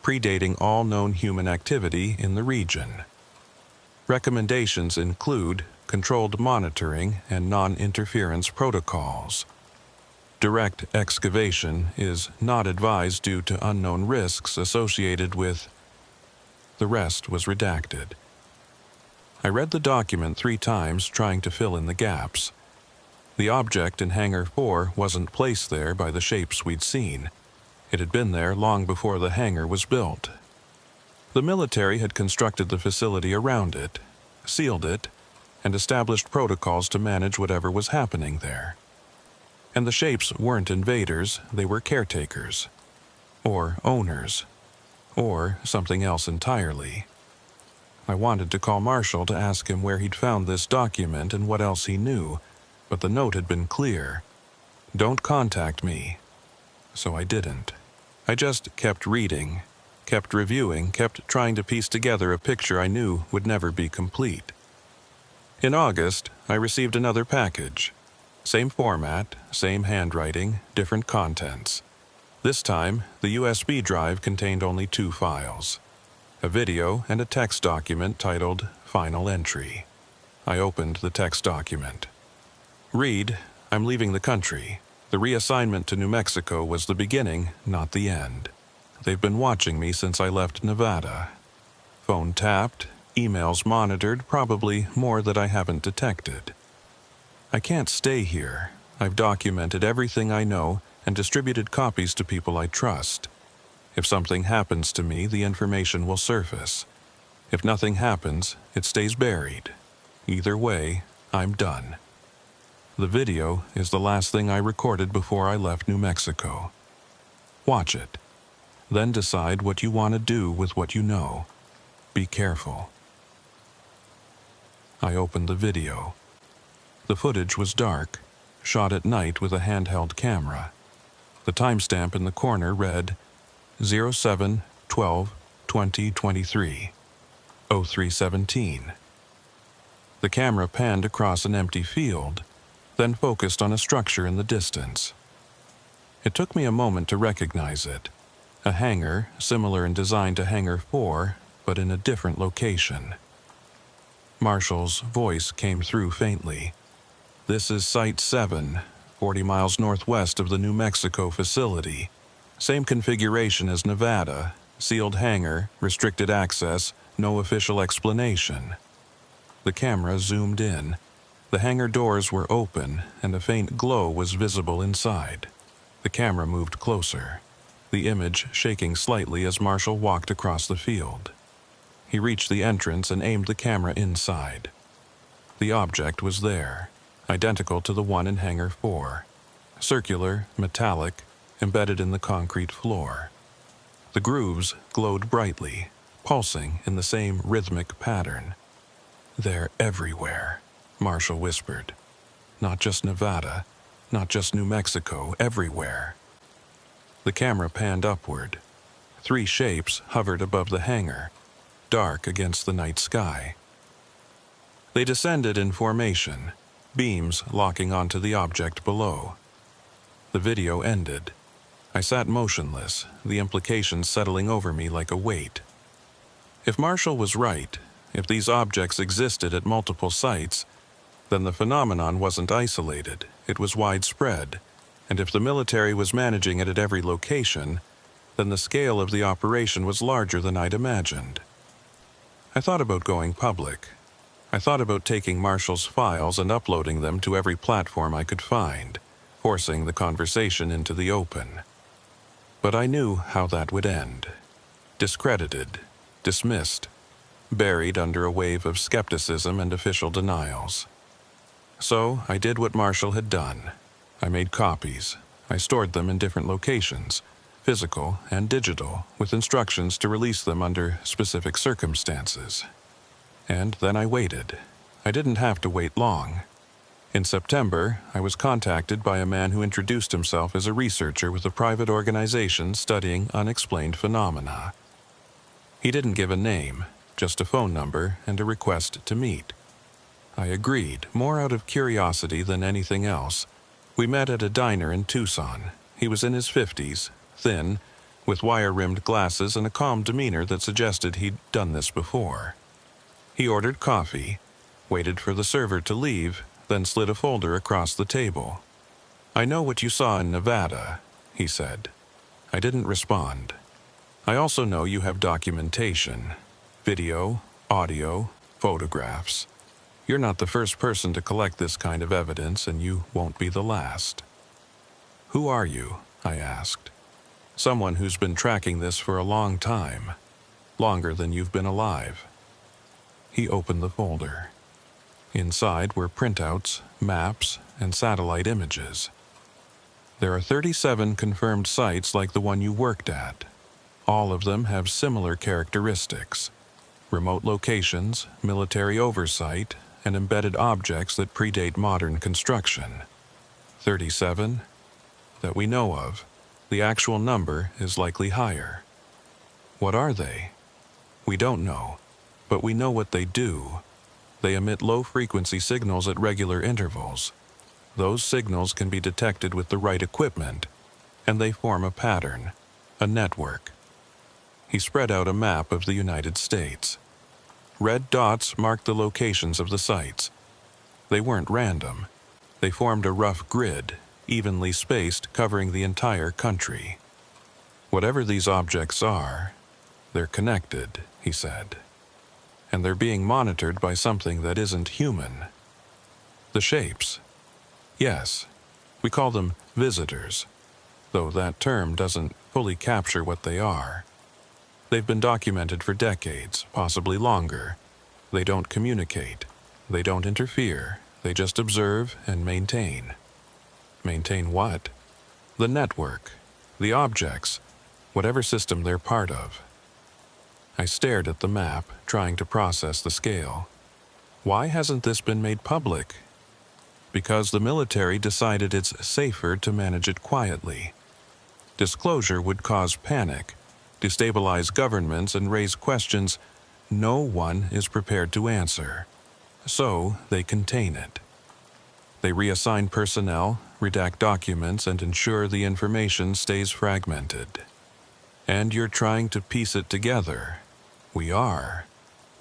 [SPEAKER 1] predating all known human activity in the region. Recommendations include controlled monitoring and non-interference protocols. Direct excavation is not advised due to unknown risks associated with. The rest was redacted. I read the document 3 times, trying to fill in the gaps. The object in Hangar 4 wasn't placed there by the shapes we'd seen. It had been there long before the hangar was built. The military had constructed the facility around it, sealed it, and established protocols to manage whatever was happening there. And the shapes weren't invaders, they were caretakers. Or owners. Or something else entirely. I wanted to call Marshall to ask him where he'd found this document and what else he knew, but the note had been clear. Don't contact me. So I didn't. I just kept reading, kept reviewing, kept trying to piece together a picture I knew would never be complete. In August, I received another package. Same format, same handwriting, different contents. This time, the USB drive contained only 2 files. A video and a text document titled Final Entry. I opened the text document. Read, I'm leaving the country. The reassignment to New Mexico was the beginning, not the end. They've been watching me since I left Nevada. Phone tapped, emails monitored, probably more that I haven't detected. I can't stay here. I've documented everything I know and distributed copies to people I trust. If something happens to me, the information will surface. If nothing happens, it stays buried. Either way, I'm done. The video is the last thing I recorded before I left New Mexico. Watch it. Then decide what you want to do with what you know. Be careful. I opened the video. The footage was dark, shot at night with a handheld camera. The timestamp in the corner read 07/12/2023, 03:17. The camera panned across an empty field, then focused on a structure in the distance. It took me a moment to recognize it. A hangar, similar in design to Hangar 4, but in a different location. Marshall's voice came through faintly. This is Site 7, 40 miles northwest of the New Mexico facility. Same configuration as Nevada, sealed hangar, restricted access, no official explanation. The camera zoomed in. The hangar doors were open, and a faint glow was visible inside. The camera moved closer, the image shaking slightly as Marshall walked across the field. He reached the entrance and aimed the camera inside. The object was there, identical to the one in Hangar 4. Circular, metallic, embedded in the concrete floor. The grooves glowed brightly, pulsing in the same rhythmic pattern. They're everywhere, Marshall whispered. Not just Nevada, not just New Mexico, everywhere. The camera panned upward. 3 shapes hovered above the hangar, dark against the night sky. They descended in formation, beams locking onto the object below. The video ended. I sat motionless, the implications settling over me like a weight. If Marshall was right, if these objects existed at multiple sites, then the phenomenon wasn't isolated, it was widespread, and if the military was managing it at every location, then the scale of the operation was larger than I'd imagined. I thought about going public. I thought about taking Marshall's files and uploading them to every platform I could find, forcing the conversation into the open. But I knew how that would end. Discredited, dismissed, buried under a wave of skepticism and official denials. So I did what Marshall had done. I made copies. I stored them in different locations, physical and digital, with instructions to release them under specific circumstances. And then I waited. I didn't have to wait long. In September, I was contacted by a man who introduced himself as a researcher with a private organization studying unexplained phenomena. He didn't give a name, just a phone number and a request to meet. I agreed, more out of curiosity than anything else. We met at a diner in Tucson. He was in his 50s, thin, with wire-rimmed glasses and a calm demeanor that suggested he'd done this before. He ordered coffee, waited for the server to leave, then slid a folder across the table. "I know what you saw in Nevada," he said. I didn't respond. "I also know you have documentation. Video, audio, photographs. You're not the first person to collect this kind of evidence, and you won't be the last." "Who are you?" I asked. "Someone who's been tracking this for a long time. Longer than you've been alive." He opened the folder. Inside were printouts, maps, and satellite images. "There are 37 confirmed sites like the one you worked at. All of them have similar characteristics: remote locations, military oversight, and embedded objects that predate modern construction. 37 that we know of. The actual number is likely higher." "What are they?" "We don't know, but we know what they do. They emit low-frequency signals at regular intervals. Those signals can be detected with the right equipment, and they form a pattern, a network." He spread out a map of the United States. Red dots marked the locations of the sites. They weren't random. They formed a rough grid, evenly spaced, covering the entire country. "Whatever these objects are, they're connected," he said. "And they're being monitored by something that isn't human." "The shapes?" "Yes. We call them visitors, though that term doesn't fully capture what they are. They've been documented for decades, possibly longer. They don't communicate. They don't interfere. They just observe and maintain." "Maintain what?" "The network. The objects. Whatever system they're part of." I stared at the map, trying to process the scale. Why hasn't this been made public? Because the military decided it's safer to manage it quietly. Disclosure would cause panic, destabilize governments, and raise questions no one is prepared to answer. So they contain it. They reassign personnel, redact documents, and ensure the information stays fragmented. And you're trying to piece it together. We are.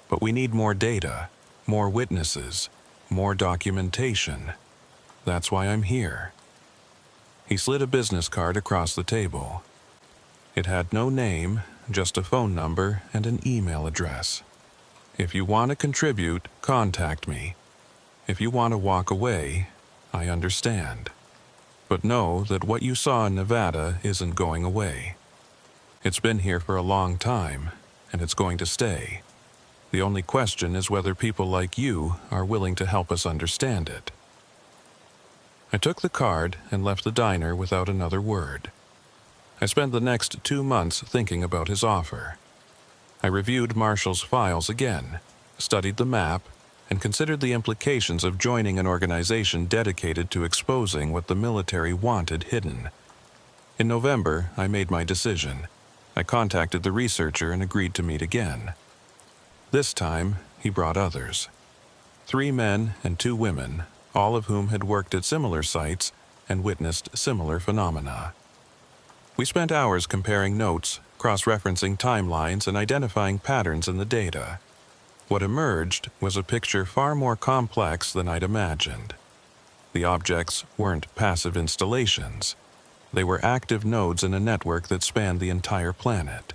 [SPEAKER 1] But we need more data, more witnesses, more documentation. That's why I'm here. He slid a business card across the table. It had no name, just a phone number and an email address. "If you want to contribute, contact me. If you want to walk away, I understand. But know that what you saw in Nevada isn't going away. It's been here for a long time, and it's going to stay. The only question is whether people like you are willing to help us understand it." I took the card and left the diner without another word. I spent the next 2 months thinking about his offer. I reviewed Marshall's files again, studied the map, and considered the implications of joining an organization dedicated to exposing what the military wanted hidden. In November, I made my decision. I contacted the researcher and agreed to meet again. This time, he brought others. 3 men and 2 women, all of whom had worked at similar sites and witnessed similar phenomena. We spent hours comparing notes, cross-referencing timelines, and identifying patterns in the data. What emerged was a picture far more complex than I'd imagined. The objects weren't passive installations. They were active nodes in a network that spanned the entire planet.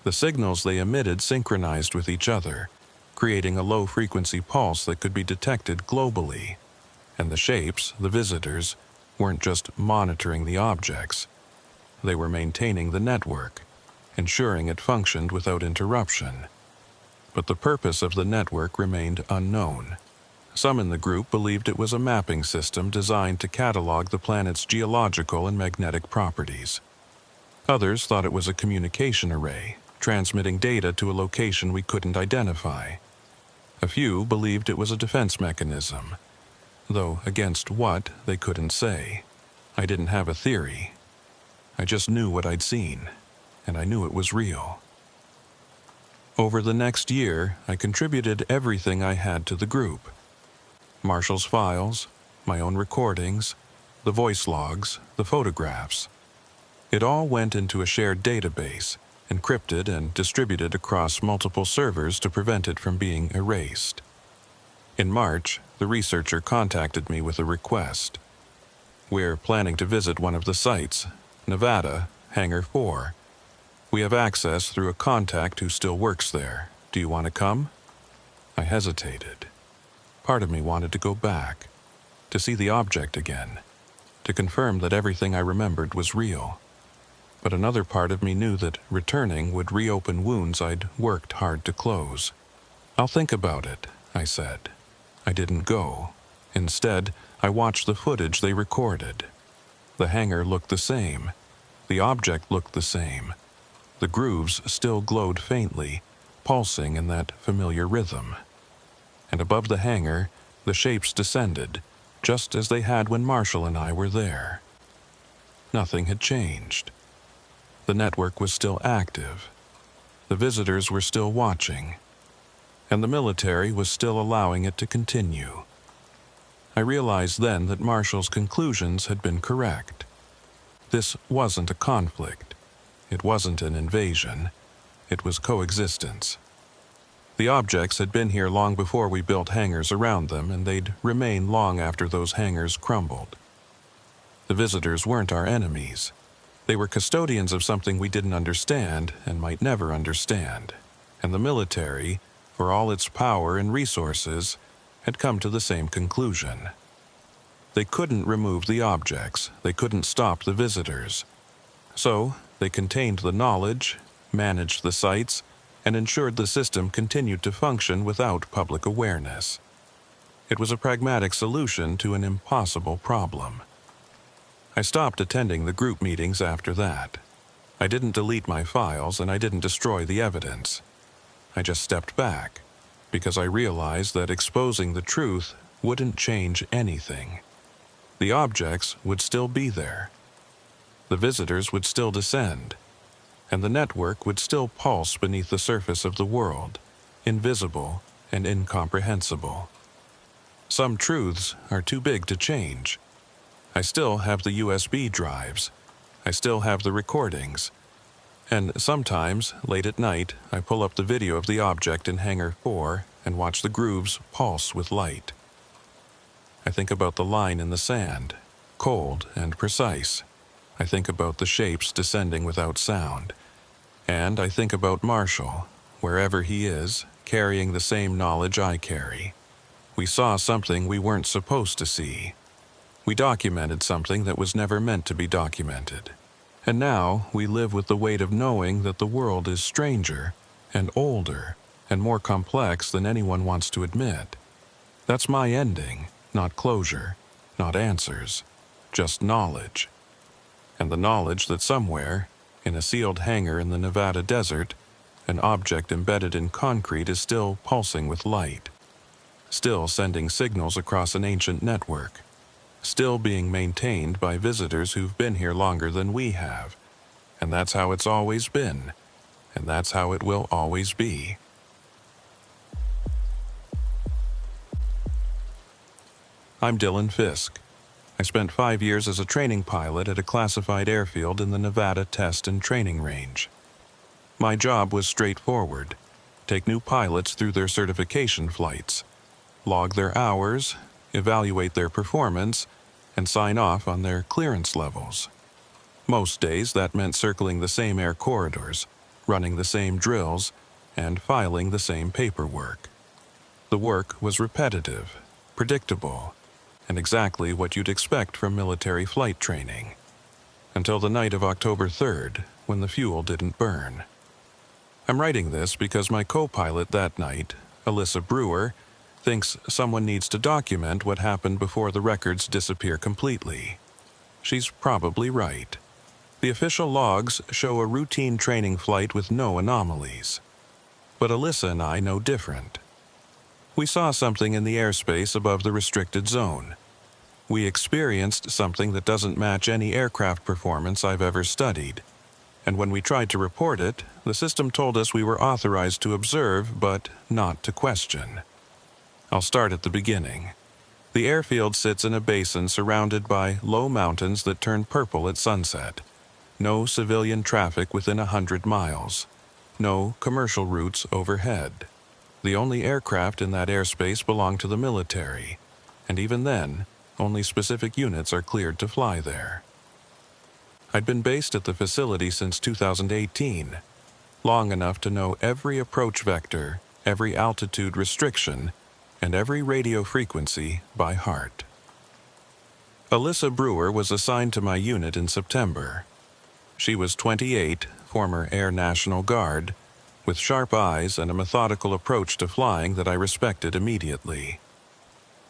[SPEAKER 1] The signals they emitted synchronized with each other, creating a low-frequency pulse that could be detected globally. And the shapes, the visitors, weren't just monitoring the objects. They were maintaining the network, ensuring it functioned without interruption. But the purpose of the network remained unknown. Some in the group believed it was a mapping system designed to catalog the planet's geological and magnetic properties. Others thought it was a communication array, transmitting data to a location we couldn't identify. A few believed it was a defense mechanism, though against what, they couldn't say. I didn't have a theory. I just knew what I'd seen, and I knew it was real. Over the next year, I contributed everything I had to the group. Marshall's files, my own recordings, the voice logs, the photographs. It all went into a shared database, encrypted and distributed across multiple servers to prevent it from being erased. In March, the researcher contacted me with a request. We're planning to visit one of the sites, Nevada, Hangar 4. We have access through a contact who still works there. Do you want to come? I hesitated. Part of me wanted to go back, to see the object again, to confirm that everything I remembered was real. But another part of me knew that returning would reopen wounds I'd worked hard to close. I'll think about it, I said. I didn't go. Instead, I watched the footage they recorded. The hangar looked the same. The object looked the same. The grooves still glowed faintly, pulsing in that familiar rhythm. And above the hangar, the shapes descended, just as they had when Marshall and I were there. Nothing had changed. The network was still active. The visitors were still watching. And the military was still allowing it to continue. I realized then that Marshall's conclusions had been correct. This wasn't a conflict. It wasn't an invasion. It was coexistence. The objects had been here long before we built hangars around them, and they'd remain long after those hangars crumbled. The visitors weren't our enemies. They were custodians of something we didn't understand and might never understand. And the military, for all its power and resources, had come to the same conclusion. They couldn't remove the objects. They couldn't stop the visitors. So, they contained the knowledge, managed the sites, and ensured the system continued to function without public awareness. It was a pragmatic solution to an impossible problem. I stopped attending the group meetings after that. I didn't delete my files and I didn't destroy the evidence. I just stepped back, because I realized that exposing the truth wouldn't change anything. The objects would still be there. The visitors would still descend, and the network would still pulse beneath the surface of the world, invisible and incomprehensible. Some truths are too big to change. I still have the USB drives. I still have the recordings. And sometimes, late at night, I pull up the video of the object in Hangar 4 and watch the grooves pulse with light. I think about the line in the sand, cold and precise. I think about the shapes descending without sound. And I think about Marshall, wherever he is, carrying the same knowledge I carry. We saw something we weren't supposed to see. We documented something that was never meant to be documented. And now we live with the weight of knowing that the world is stranger and older and more complex than anyone wants to admit. That's my ending, not closure, not answers, just knowledge. And the knowledge that somewhere, in a sealed hangar in the Nevada desert, an object embedded in concrete is still pulsing with light, still sending signals across an ancient network, still being maintained by visitors who've been here longer than we have. And that's how it's always been, and that's how it will always be. I'm Dylan Fisk. I spent 5 years as a training pilot at a classified airfield in the Nevada Test and Training Range. My job was straightforward: take new pilots through their certification flights, log their hours, evaluate their performance, and sign off on their clearance levels. Most days that meant circling the same air corridors, running the same drills, and filing the same paperwork. The work was repetitive, predictable, and exactly what you'd expect from military flight training. Until the night of October 3rd, when the fuel didn't burn. I'm writing this because my co-pilot that night, Alyssa Brewer, thinks someone needs to document what happened before the records disappear completely. She's probably right. The official logs show a routine training flight with no anomalies. But Alyssa and I know different. We saw something in the airspace above the restricted zone. We experienced something that doesn't match any aircraft performance I've ever studied. And when we tried to report it, the system told us we were authorized to observe, but not to question. I'll start at the beginning. The airfield sits in a basin surrounded by low mountains that turn purple at sunset. No civilian traffic within 100 miles. No commercial routes overhead. The only aircraft in that airspace belong to the military, and even then, only specific units are cleared to fly there. I'd been based at the facility since 2018, long enough to know every approach vector, every altitude restriction, and every radio frequency by heart. Alyssa Brewer was assigned to my unit in September. She was 28, former Air National Guard, with sharp eyes and a methodical approach to flying that I respected immediately.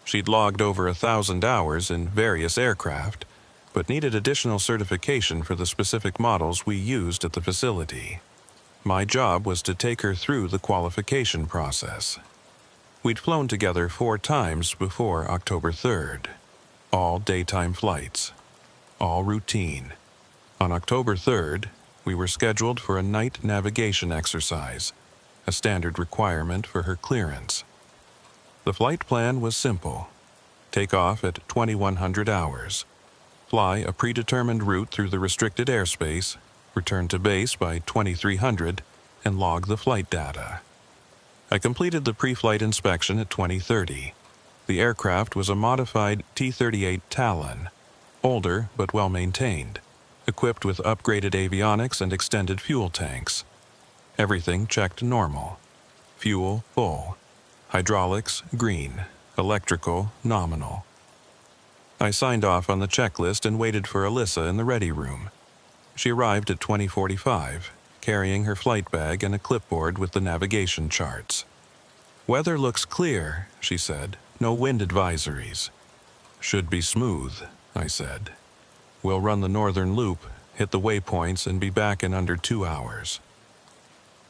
[SPEAKER 1] She'd logged over 1,000 hours in various aircraft, but needed additional certification for the specific models we used at the facility. My job was to take her through the qualification process. We'd flown together 4 times before October 3rd. All daytime flights. All routine. On October 3rd, we were scheduled for a night navigation exercise, a standard requirement for her clearance. The flight plan was simple. Take off at 2100 hours. Fly a predetermined route through the restricted airspace, return to base by 2300, and log the flight data. I completed the pre-flight inspection at 2030. The aircraft was a modified T-38 Talon, older but well-maintained, equipped with upgraded avionics and extended fuel tanks. Everything checked normal. Fuel full. Hydraulics green. Electrical nominal. I signed off on the checklist and waited for Alyssa in the ready room. She arrived at 2045, carrying her flight bag and a clipboard with the navigation charts. "Weather looks clear," she said. "No wind advisories." "Should be smooth," I said. "We'll run the northern loop, hit the waypoints, and be back in under 2 hours."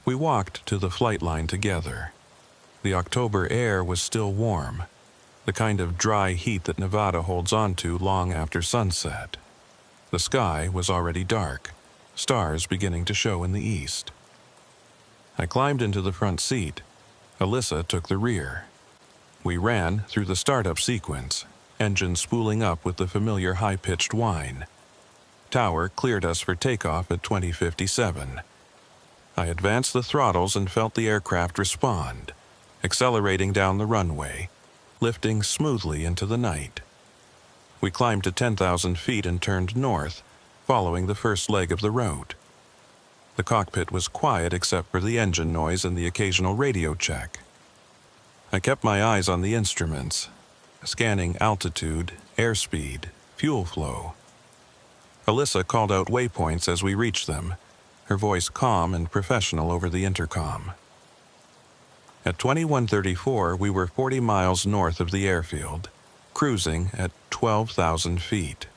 [SPEAKER 1] We walked to the flight line together. The October air was still warm, the kind of dry heat that Nevada holds on to long after sunset. The sky was already dark, stars beginning to show in the east. I climbed into the front seat. Alyssa took the rear. We ran through the startup sequence, engine spooling up with the familiar high-pitched whine. Tower cleared us for takeoff at 2057. I advanced the throttles and felt the aircraft respond, accelerating down the runway, lifting smoothly into the night. We climbed to 10,000 feet and turned north, following the first leg of the route. The cockpit was quiet except for the engine noise and the occasional radio check. I kept my eyes on the instruments, scanning altitude, airspeed, fuel flow. Alyssa called out waypoints as we reached them, her voice calm and professional over the intercom. At 2134, we were 40 miles north of the airfield, cruising at 12,000 feet.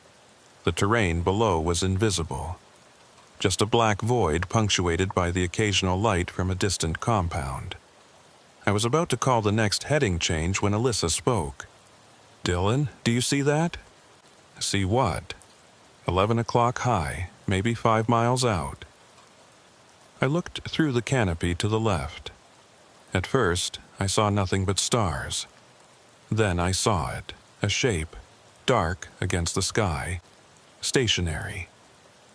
[SPEAKER 1] The terrain below was invisible, just a black void punctuated by the occasional light from a distant compound. I was about to call the next heading change when Alyssa spoke. "Dylan, do you see that?" "See what?" 11 o'clock high, maybe 5 miles out. I looked through the canopy to the left. At first, I saw nothing but stars. Then I saw it, A shape, dark against the sky, stationary.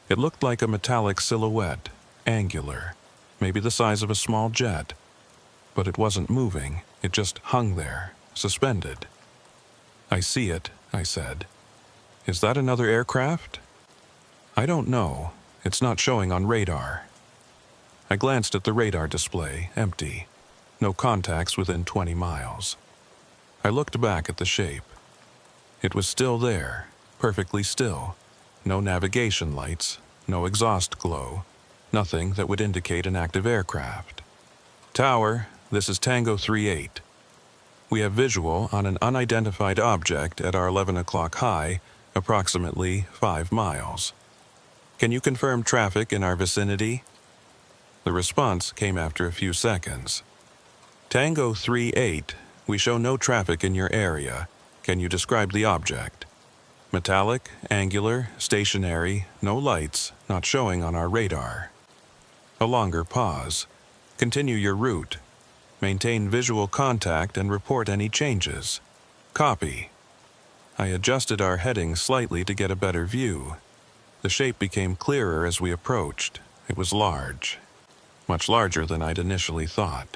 [SPEAKER 1] It looked like a metallic silhouette, angular, maybe the size of a small jet. But it wasn't moving, it just hung there, suspended. "I see it," I said. "Is that another aircraft?" "I don't know. It's not showing on radar." I glanced at the radar display, empty. No contacts within 20 miles. I looked back at the shape. It was still there, perfectly still. No navigation lights, no exhaust glow, nothing that would indicate an active aircraft. "Tower, this is Tango 38. We have visual on an unidentified object at our 11 o'clock high, approximately 5 miles. Can you confirm traffic in our vicinity?" The response came after a few seconds. "Tango 38, we show no traffic in your area. Can you describe the object?" "Metallic, angular, stationary, no lights, not showing on our radar." A longer pause. "Continue your route. Maintain visual contact and report any changes." "Copy." I adjusted our heading slightly to get a better view. The shape became clearer as we approached. It was large. Much larger than I'd initially thought.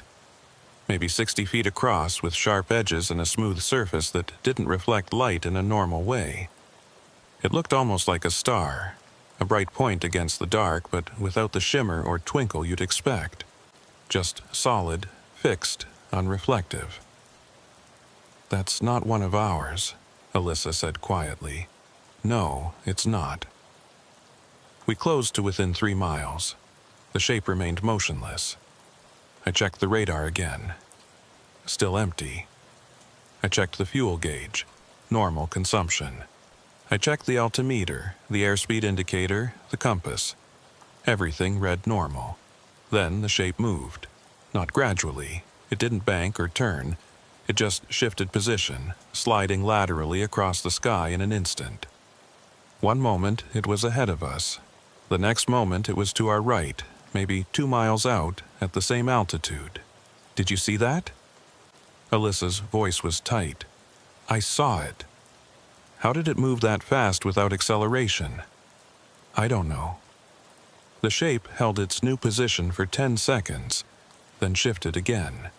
[SPEAKER 1] Maybe 60 feet across with sharp edges and a smooth surface that didn't reflect light in a normal way. It looked almost like a star, a bright point against the dark, but without the shimmer or twinkle you'd expect. Just solid, fixed, unreflective. "That's not one of ours," Alyssa said quietly. "No, it's not." We closed to within 3 miles. The shape remained motionless. I checked the radar again. Still empty. I checked the fuel gauge. Normal consumption. I checked the altimeter, the airspeed indicator, the compass. Everything read normal. Then the shape moved. Not gradually. It didn't bank or turn. It just shifted position, sliding laterally across the sky in an instant. One moment it was ahead of us. The next moment it was to our right, maybe 2 miles out, at the same altitude. "Did you see that?" Alyssa's voice was tight. "I saw it." "How did it move that fast without acceleration?" "I don't know." The shape held its new position for 10 seconds, then shifted again.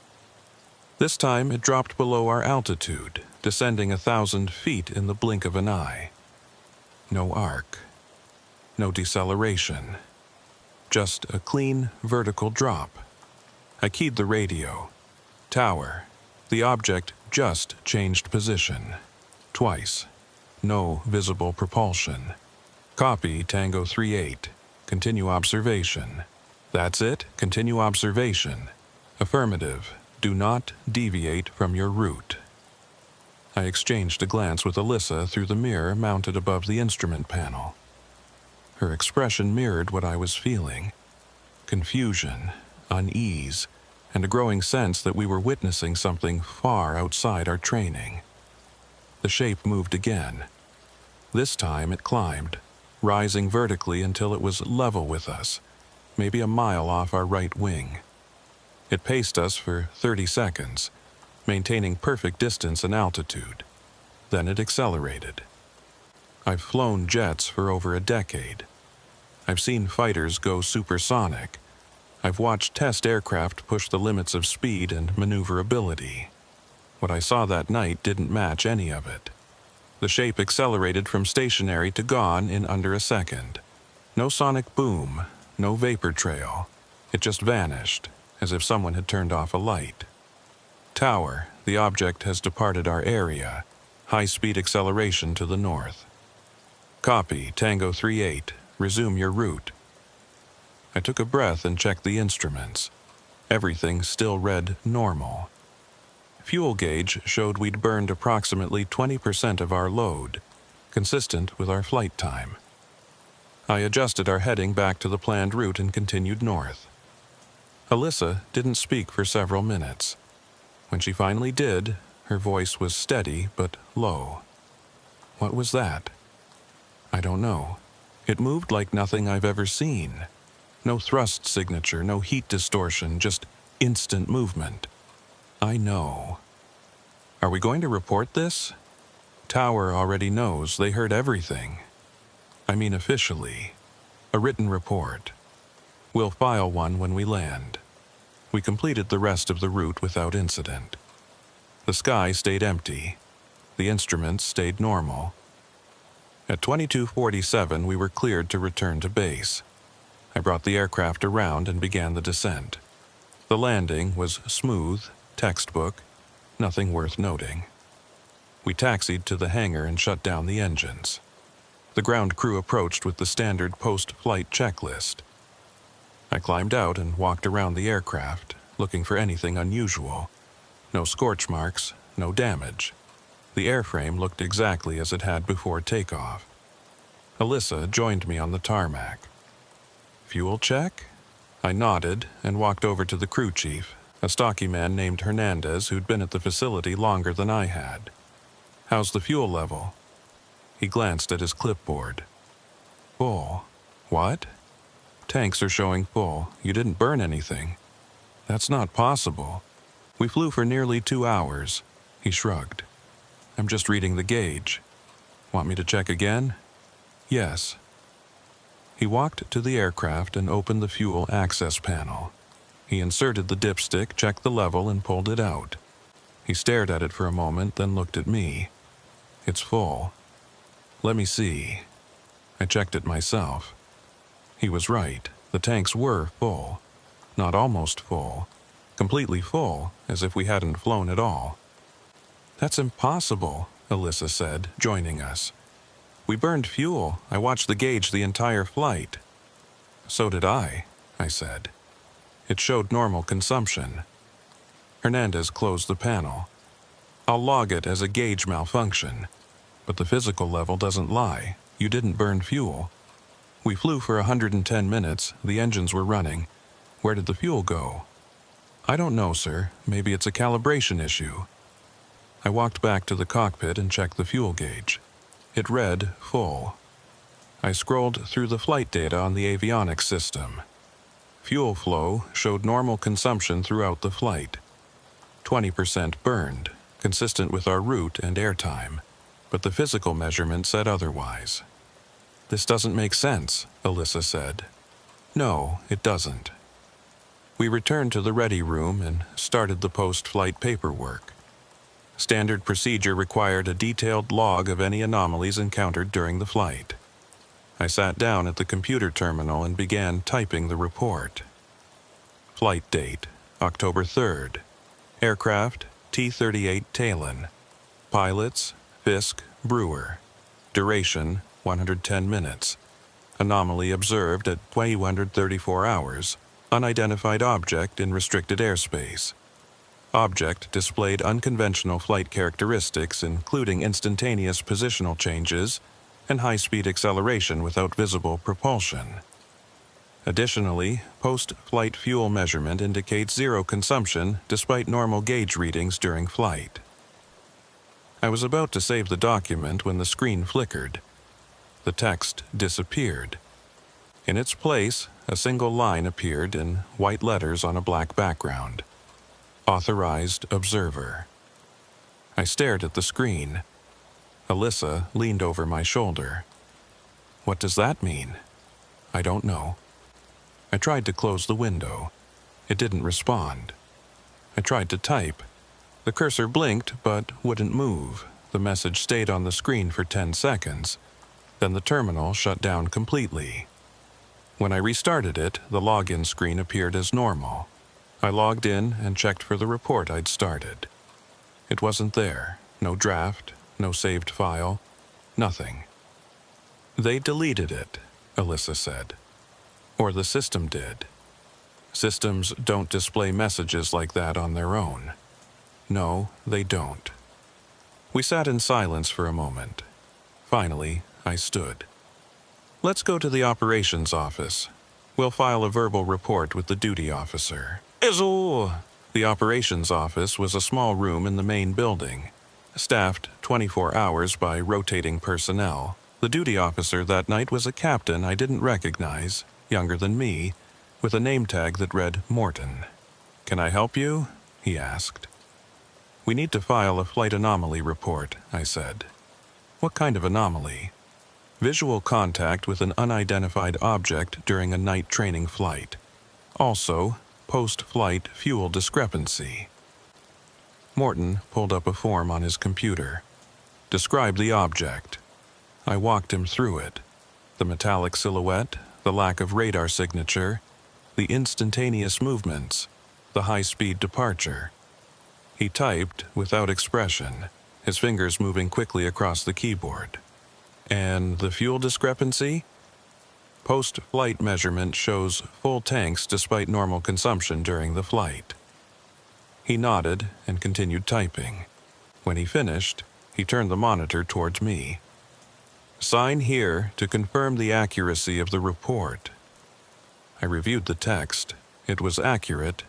[SPEAKER 1] This time it dropped below our altitude, descending 1,000 feet in the blink of an eye. No arc. No deceleration. Just a clean, vertical drop. I keyed the radio. "Tower, the object just changed position. Twice. No visible propulsion. Copy, Tango 38. Continue observation." "That's it, continue observation." "Affirmative. Do not deviate from your route." I exchanged a glance with Alyssa through the mirror mounted above the instrument panel. Her expression mirrored what I was feeling. Confusion, unease, and a growing sense that we were witnessing something far outside our training. The shape moved again. This time it climbed, rising vertically until it was level with us, maybe a mile off our right wing. It paced us for 30 seconds, maintaining perfect distance and altitude. Then it accelerated. I've flown jets for over a decade. I've seen fighters go supersonic. I've watched test aircraft push the limits of speed and maneuverability. What I saw that night didn't match any of it. The shape accelerated from stationary to gone in under a second. No sonic boom, no vapor trail. It just vanished, as if someone had turned off a light. "Tower, the object has departed our area. High-speed acceleration to the north." "Copy, Tango 38. Resume your route." I took a breath and checked the instruments. Everything still read normal. Fuel gauge showed we'd burned approximately 20% of our load, consistent with our flight time. I adjusted our heading back to the planned route and continued north. Alyssa didn't speak for several minutes. When she finally did, her voice was steady but low. "What was that?" "I don't know. It moved like nothing I've ever seen. No thrust signature, no heat distortion, just instant movement." "I know." "Are we going to report this?" Tower already knows. They heard everything. I mean officially. A written report. We'll file one when we land. We completed the rest of the route without incident. The sky stayed empty. The instruments stayed normal. At 22:47, we were cleared to return to base. I brought the aircraft around and began the descent. The landing was smooth, textbook, nothing worth noting. We taxied to the hangar and shut down the engines. The ground crew approached with the standard post-flight checklist. I climbed out and walked around the aircraft, looking for anything unusual. No scorch marks, no damage. The airframe looked exactly as it had before takeoff. Alyssa joined me on the tarmac. Fuel check? I nodded and walked over to the crew chief, a stocky man named Hernandez who'd been at the facility longer than I had. How's the fuel level? He glanced at his clipboard. Full. What? Tanks are showing full. You didn't burn anything. That's not possible. We flew for nearly 2 hours. He shrugged. I'm just reading the gauge. Want me to check again? Yes. He walked to the aircraft and opened the fuel access panel. He inserted the dipstick, checked the level, and pulled it out. He stared at it for a moment, then looked at me. It's full. Let me see. I checked it myself. He was right. The tanks were full. Not almost full. Completely full, as if we hadn't flown at all. That's impossible, Alyssa said, joining us. We burned fuel. I watched the gauge the entire flight. So did I said. It showed normal consumption. Hernandez closed the panel. I'll log it as a gauge malfunction. But the physical level doesn't lie. You didn't burn fuel. We flew for 110 minutes. The engines were running. Where did the fuel go? I don't know, sir. Maybe it's a calibration issue. I walked back to the cockpit and checked the fuel gauge. It read full. I scrolled through the flight data on the avionics system. Fuel flow showed normal consumption throughout the flight. 20% burned, consistent with our route and airtime, but the physical measurement said otherwise. This doesn't make sense, Alyssa said. No, it doesn't. We returned to the ready room and started the post-flight paperwork. Standard procedure required a detailed log of any anomalies encountered during the flight. I sat down at the computer terminal and began typing the report. Flight date, October 3rd. Aircraft, T-38 Talon. Pilots, Fisk, Brewer. Duration, 110 minutes. Anomaly observed at 234 hours. Unidentified object in restricted airspace. Object displayed unconventional flight characteristics, including instantaneous positional changes and high-speed acceleration without visible propulsion. Additionally, post-flight fuel measurement indicates zero consumption despite normal gauge readings during flight. I was about to save the document when the screen flickered. The text disappeared. In its place, a single line appeared in white letters on a black background. Authorized Observer. I stared at the screen. Alyssa leaned over my shoulder. What does that mean? I don't know. I tried to close the window. It didn't respond. I tried to type. The cursor blinked but wouldn't move. The message stayed on the screen for 10 seconds. Then the terminal shut down completely. When I restarted it, the login screen appeared as normal. I logged in and checked for the report I'd started. It wasn't there. No draft, no saved file, nothing. They deleted it, Alyssa said. Or the system did. Systems don't display messages like that on their own. No, they don't. We sat in silence for a moment. Finally, I stood. Let's go to the operations office. We'll file a verbal report with the duty officer. The operations office was a small room in the main building, staffed 24 hours by rotating personnel. The duty officer that night was a captain I didn't recognize, younger than me, with a name tag that read Morton. Can I help you? He asked. We need to file a flight anomaly report, I said. What kind of anomaly? Visual contact with an unidentified object during a night training flight. Also, post-flight fuel discrepancy. Morton pulled up a form on his computer. Describe the object. I walked him through it. The metallic silhouette, the lack of radar signature, the instantaneous movements, the high-speed departure. He typed without expression, his fingers moving quickly across the keyboard. And the fuel discrepancy? Post-flight measurement shows full tanks despite normal consumption during the flight. He nodded and continued typing. When he finished, he turned the monitor towards me. Sign here to confirm the accuracy of the report. I reviewed the text. It was accurate,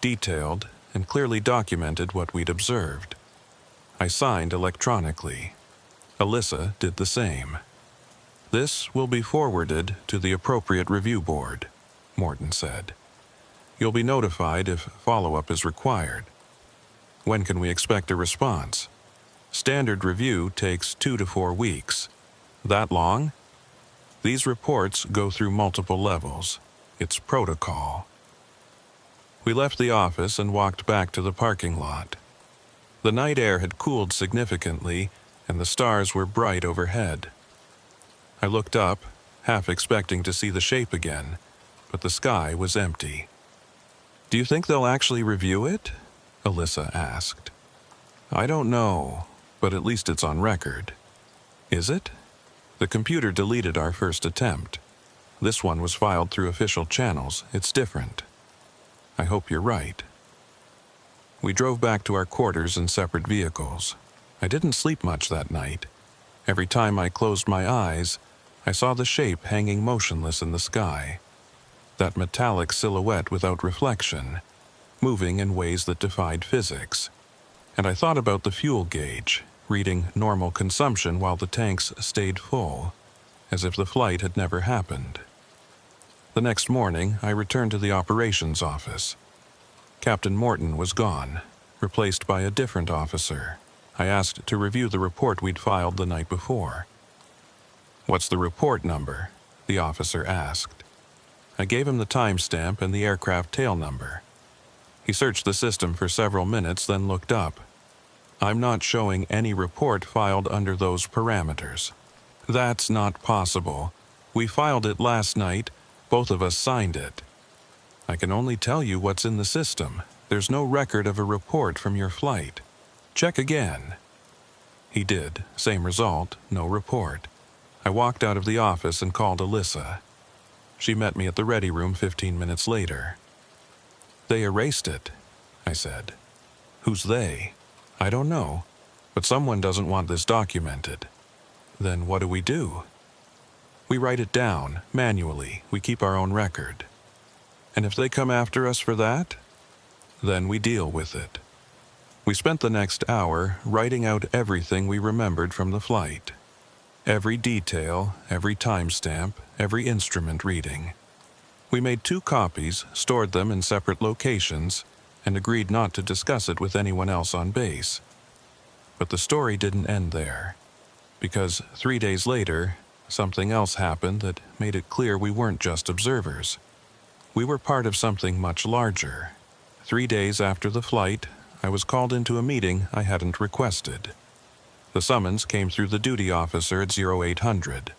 [SPEAKER 1] detailed, and clearly documented what we'd observed. I signed electronically. Alyssa did the same. This will be forwarded to the appropriate review board, Morton said. You'll be notified if follow-up is required. When can we expect a response? Standard review takes 2 to 4 weeks. That long? These reports go through multiple levels. It's protocol. We left the office and walked back to the parking lot. The night air had cooled significantly, and the stars were bright overhead. I looked up, half expecting to see the shape again, but the sky was empty. Do you think they'll actually review it? Alyssa asked. I don't know, but at least it's on record. Is it? The computer deleted our first attempt. This one was filed through official channels. It's different. I hope you're right. We drove back to our quarters in separate vehicles. I didn't sleep much that night. Every time I closed my eyes, I saw the shape hanging motionless in the sky. That metallic silhouette without reflection, moving in ways that defied physics. And I thought about the fuel gauge, reading normal consumption while the tanks stayed full, as if the flight had never happened. The next morning, I returned to the operations office. Captain Morton was gone, replaced by a different officer. I asked to review the report we'd filed the night before. What's the report number? The officer asked. I gave him the timestamp and the aircraft tail number. He searched the system for several minutes, then looked up. I'm not showing any report filed under those parameters. That's not possible. We filed it last night. Both of us signed it. I can only tell you what's in the system. There's no record of a report from your flight. Check again. He did. Same result, no report. I walked out of the office and called Alyssa. She met me at the ready room 15 minutes later. They erased it, I said. Who's they? I don't know, but someone doesn't want this documented. Then what do we do? We write it down, manually. We keep our own record. And if they come after us for that, then we deal with it. We spent the next hour writing out everything we remembered from the flight. Every detail, every timestamp, every instrument reading. We made 2 copies, stored them in separate locations, and agreed not to discuss it with anyone else on base. But the story didn't end there, because 3 days later, something else happened that made it clear we weren't just observers. We were part of something much larger. 3 days after the flight, I was called into a meeting I hadn't requested. The summons came through the duty officer at 0800.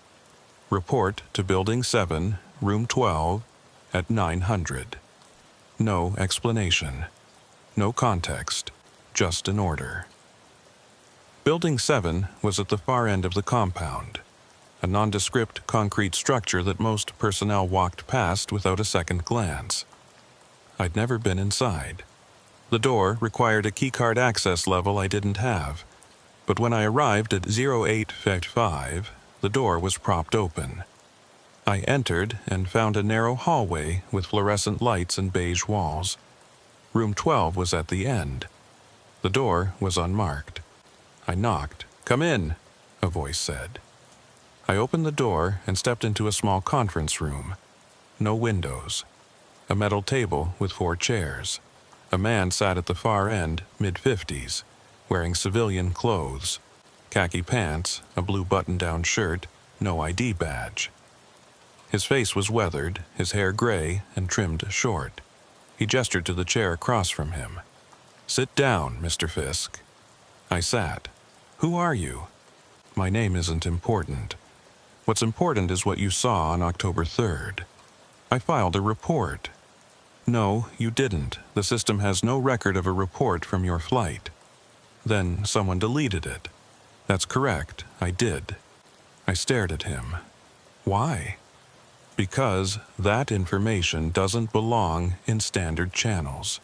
[SPEAKER 1] Report to Building 7, Room 12, at 900. No explanation. No context. Just an order. Building 7 was at the far end of the compound, a nondescript concrete structure that most personnel walked past without a second glance. I'd never been inside. The door required a keycard access level I didn't have, but when I arrived at 0855, the door was propped open. I entered and found a narrow hallway with fluorescent lights and beige walls. Room 12 was at the end. The door was unmarked. I knocked. "Come in," a voice said. I opened the door and stepped into a small conference room. No windows. A metal table with 4 chairs. A man sat at the far end, mid-50s, wearing civilian clothes. khaki pants, a blue button-down shirt, no ID badge. His face was weathered, his hair gray and trimmed short. He gestured to the chair across from him. "Sit down, Mr. Fisk." I sat. "Who are you?" "My name isn't important. What's important is what you saw on October 3rd. I filed a report." "No, you didn't. The system has no record of a report from your flight." "Then someone deleted it." "That's correct, I did." I stared at him. "Why?" "Because that information doesn't belong in standard channels.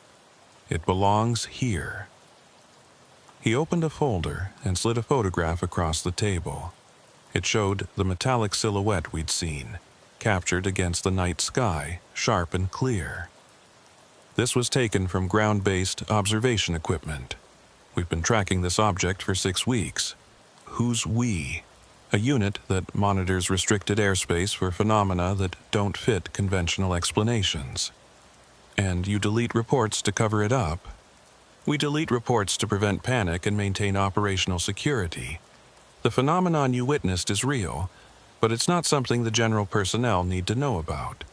[SPEAKER 1] It belongs here." He opened a folder and slid a photograph across the table. It showed the metallic silhouette we'd seen, captured against the night sky, sharp and clear. This was taken from ground-based observation equipment. We've been tracking this object for 6 weeks. Who's we? A unit that monitors restricted airspace for phenomena that don't fit conventional explanations. And you delete reports to cover it up? We delete reports to prevent panic and maintain operational security. The phenomenon you witnessed is real, but it's not something the general personnel need to know about.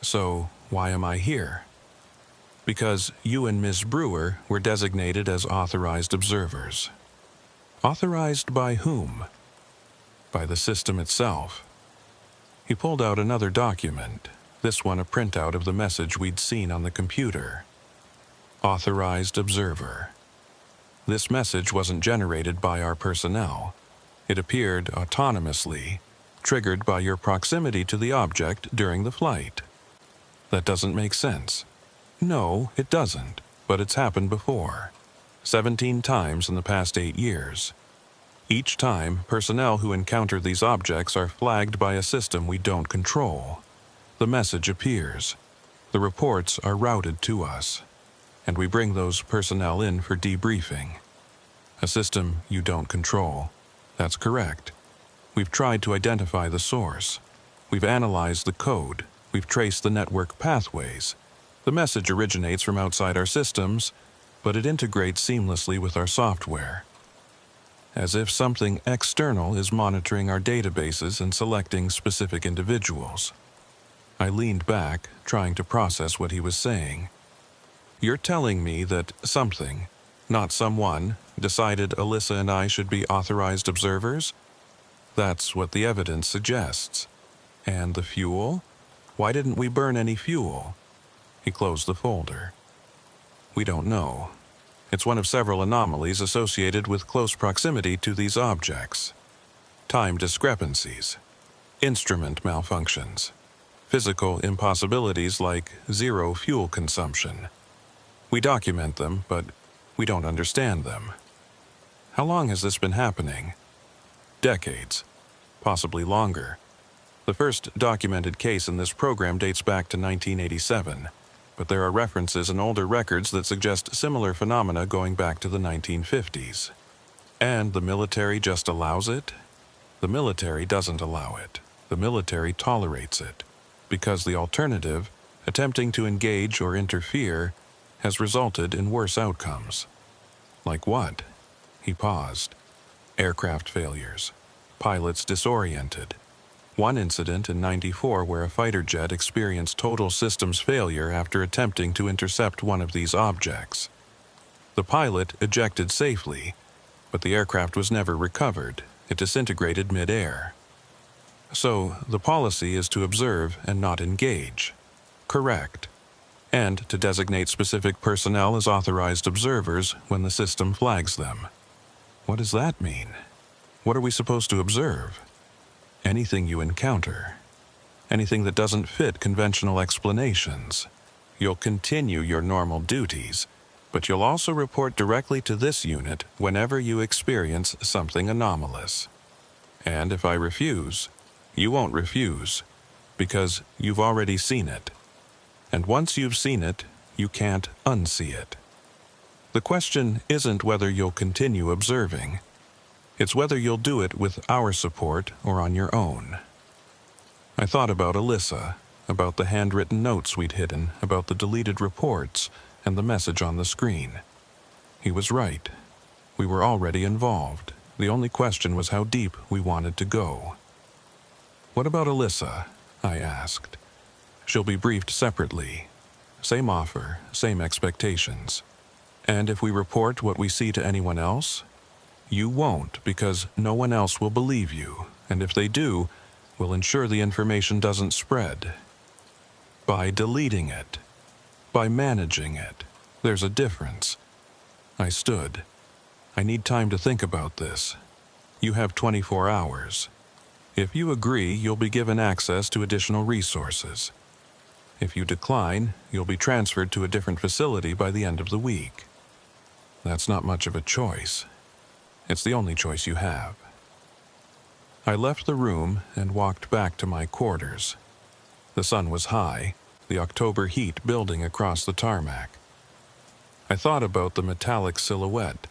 [SPEAKER 1] So, why am I here? Because you and Ms. Brewer were designated as authorized observers. Authorized by whom? By the system itself. He pulled out another document, this one a printout of the message we'd seen on the computer. Authorized observer. This message wasn't generated by our personnel. It appeared autonomously, triggered by your proximity to the object during the flight. That doesn't make sense. No, it doesn't, but it's happened before. 17 times in the past 8 years. Each time, personnel who encounter these objects are flagged by a system we don't control. The message appears. The reports are routed to us, and we bring those personnel in for debriefing. A system you don't control. That's correct. We've tried to identify the source. We've analyzed the code. We've traced the network pathways. The message originates from outside our systems, but it integrates seamlessly with our software. As if something external is monitoring our databases and selecting specific individuals. I leaned back, trying to process what he was saying. You're telling me that something, not someone, decided Alyssa and I should be authorized observers? That's what the evidence suggests. And the fuel? Why didn't we burn any fuel? He closed the folder. We don't know. It's one of several anomalies associated with close proximity to these objects. Time discrepancies, instrument malfunctions, physical impossibilities like zero fuel consumption. We document them, but we don't understand them. How long has this been happening? Decades, possibly longer. The first documented case in this program dates back to 1987, but there are references in older records that suggest similar phenomena going back to the 1950s. And the military just allows it? The military doesn't allow it. The military tolerates it, because the alternative, attempting to engage or interfere, has resulted in worse outcomes. Like what? He paused. Aircraft failures. Pilots disoriented. One incident in '94 where a fighter jet experienced total systems failure after attempting to intercept one of these objects. The pilot ejected safely, but the aircraft was never recovered. It disintegrated mid-air. So, the policy is to observe and not engage. Correct. And to designate specific personnel as authorized observers when the system flags them. What does that mean? What are we supposed to observe? Anything you encounter. Anything that doesn't fit conventional explanations. You'll continue your normal duties, but you'll also report directly to this unit whenever you experience something anomalous. And if I refuse, you won't refuse, because you've already seen it. And once you've seen it, you can't unsee it. The question isn't whether you'll continue observing. It's whether you'll do it with our support or on your own. I thought about Alyssa, about the handwritten notes we'd hidden, about the deleted reports, and the message on the screen. He was right. We were already involved, The only question was how deep we wanted to go. "What about Alyssa?" I asked. "She'll be briefed separately. Same offer, same expectations. And if we report what we see to anyone else? You won't, because no one else will believe you, and if they do, we'll ensure the information doesn't spread. By deleting it. By managing it. There's a difference." I stood. "I need time to think about this. You have 24 hours. If you agree, you'll be given access to additional resources. If you decline, you'll be transferred to a different facility by the end of the week. That's not much of a choice. It's the only choice you have." I left the room and walked back to my quarters. The sun was high, the October heat building across the tarmac. I thought about the metallic silhouette,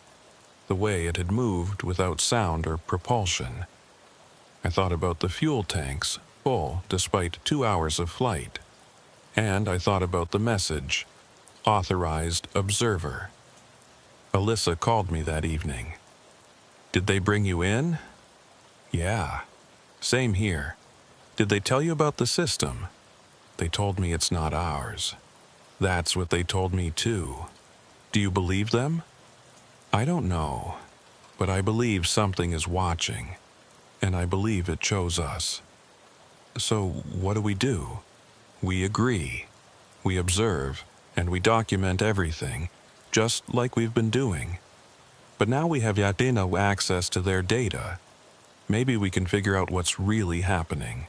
[SPEAKER 1] the way it had moved without sound or propulsion. I thought about the fuel tanks, full despite 2 hours of flight. And I thought about the message, "Authorized Observer." Alyssa called me that evening. "Did they bring you in?" "Yeah. Same here. Did they tell you about the system?" "They told me it's not ours." "That's what they told me too. Do you believe them?" "I don't know, but I believe something is watching, and I believe it chose us." "So what do we do?" "We agree. We observe, and we document everything, just like we've been doing. But now we have Yatina access to their data. Maybe we can figure out what's really happening.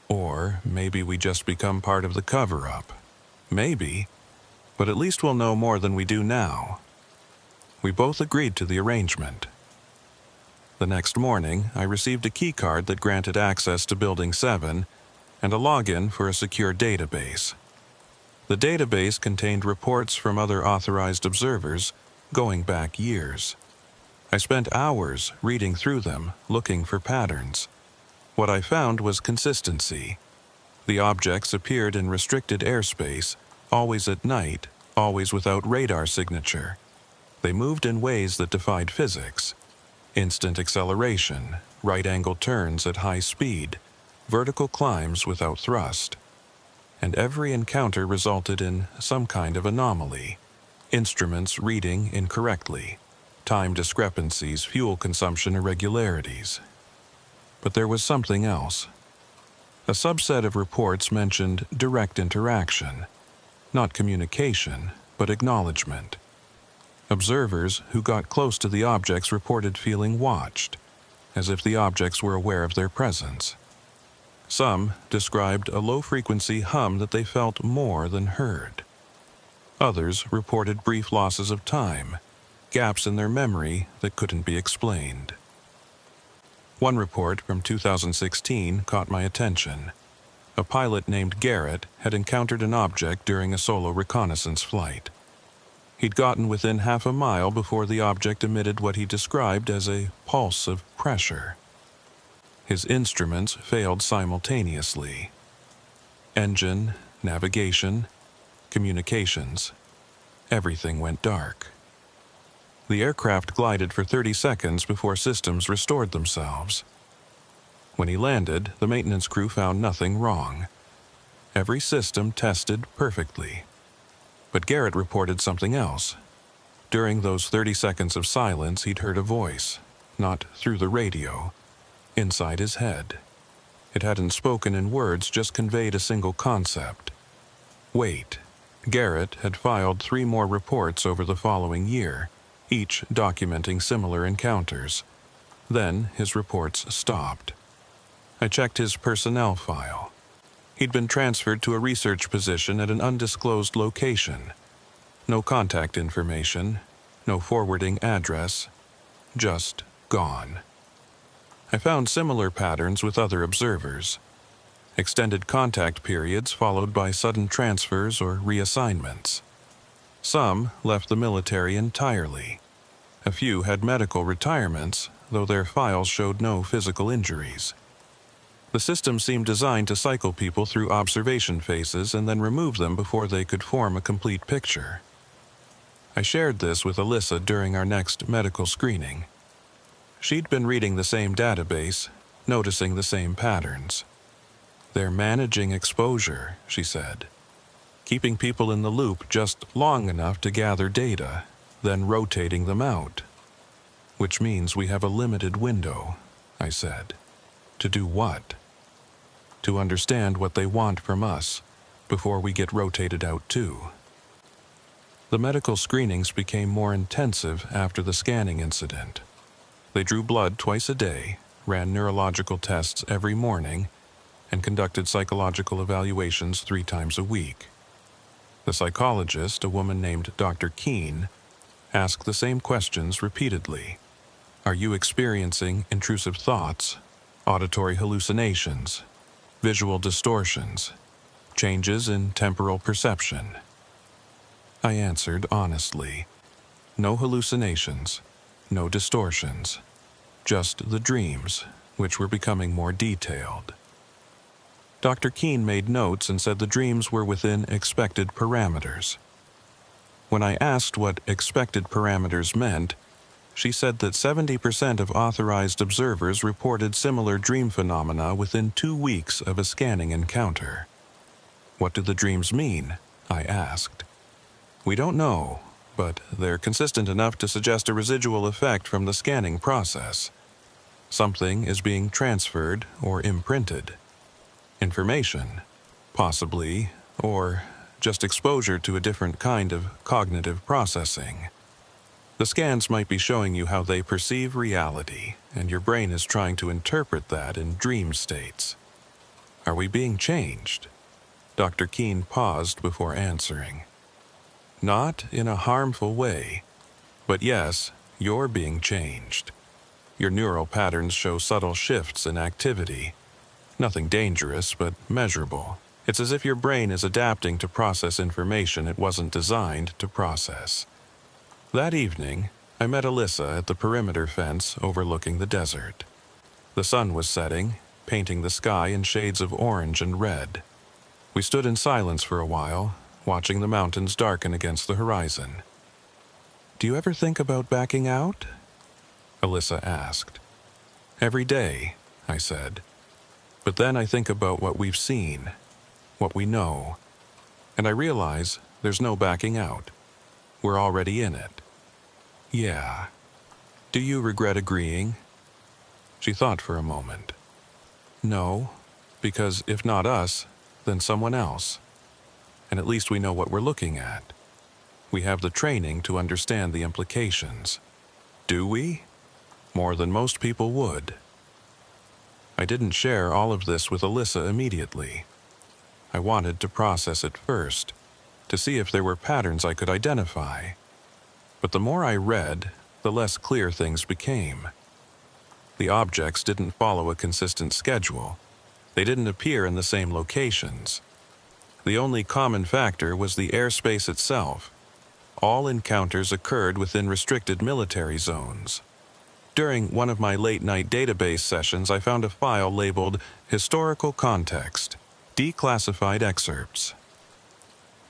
[SPEAKER 1] Or maybe we just become part of the cover-up. Maybe, but at least we'll know more than we do now." We both agreed to the arrangement. The next morning, I received a keycard that granted access to Building 7 and a login for a secure database. The database contained reports from other authorized observers going back years. I spent hours reading through them, looking for patterns. What I found was consistency. The objects appeared in restricted airspace, always at night, always without radar signature. They moved in ways that defied physics. Instant acceleration, right-angle turns at high speed, vertical climbs without thrust. And every encounter resulted in some kind of anomaly. Instruments reading incorrectly, time discrepancies, fuel consumption irregularities. But there was something else. A subset of reports mentioned direct interaction, not communication, but acknowledgement. Observers who got close to the objects reported feeling watched, as if the objects were aware of their presence. Some described a low-frequency hum that they felt more than heard. Others reported brief losses of time, gaps in their memory that couldn't be explained. One report from 2016 caught my attention. A pilot named Garrett had encountered an object during a solo reconnaissance flight. He'd gotten within half a mile before the object emitted what he described as a pulse of pressure. His instruments failed simultaneously. Engine, navigation, communications, everything went dark. The aircraft glided for 30 seconds before systems restored themselves. When he landed, the maintenance crew found nothing wrong. Every system tested perfectly. But Garrett reported something else. During those 30 seconds of silence, he'd heard a voice, not through the radio, inside his head. It hadn't spoken in words, just conveyed a single concept. Wait. Garrett had filed 3 more reports over the following year, each documenting similar encounters. Then his reports stopped. I checked his personnel file. He'd been transferred to a research position at an undisclosed location. No contact information, no forwarding address, just gone. I found similar patterns with other observers. Extended contact periods followed by sudden transfers or reassignments. Some left the military entirely. A few had medical retirements, though their files showed no physical injuries. The system seemed designed to cycle people through observation phases and then remove them before they could form a complete picture. I shared this with Alyssa during our next medical screening. She'd been reading the same database, noticing the same patterns. They're managing exposure, she said, keeping people in the loop just long enough to gather data, then rotating them out. Which means we have a limited window, I said. To do what? To understand what they want from us before we get rotated out too. The medical screenings became more intensive after the scanning incident. They drew blood twice a day, ran neurological tests every morning, and conducted psychological evaluations 3 times a week. The psychologist, a woman named Dr. Keene, asked the same questions repeatedly. Are you experiencing intrusive thoughts, auditory hallucinations, visual distortions, changes in temporal perception? I answered honestly. No hallucinations, no distortions, just the dreams, which were becoming more detailed. Dr. Keene made notes and said the dreams were within expected parameters. When I asked what expected parameters meant, she said that 70% of authorized observers reported similar dream phenomena within 2 weeks of a scanning encounter. What do the dreams mean? I asked. We don't know, but they're consistent enough to suggest a residual effect from the scanning process. Something is being transferred or imprinted. Information, possibly, or just exposure to a different kind of cognitive processing. The scans might be showing you how they perceive reality, and your brain is trying to interpret that in dream states. Are we being changed? Dr. Keene paused before answering. Not in a harmful way, but yes, you're being changed. Your neural patterns show subtle shifts in activity. Nothing dangerous, but measurable. It's as if your brain is adapting to process information it wasn't designed to process. That evening, I met Alyssa at the perimeter fence overlooking the desert. The sun was setting, painting the sky in shades of orange and red. We stood in silence for a while, watching the mountains darken against the horizon. Do you ever think about backing out? Alyssa asked. Every day, I said. But then I think about what we've seen, what we know, and I realize there's no backing out. We're already in it. Yeah. Do you regret agreeing? She thought for a moment. No, because if not us, then someone else. And at least we know what we're looking at. We have the training to understand the implications. Do we? More than most people would. I didn't share all of this with Alyssa immediately. I wanted to process it first, to see if there were patterns I could identify. But the more I read, the less clear things became. The objects didn't follow a consistent schedule. They didn't appear in the same locations. The only common factor was the airspace itself. All encounters occurred within restricted military zones. During one of my late-night database sessions, I found a file labeled Historical Context, Declassified Excerpts.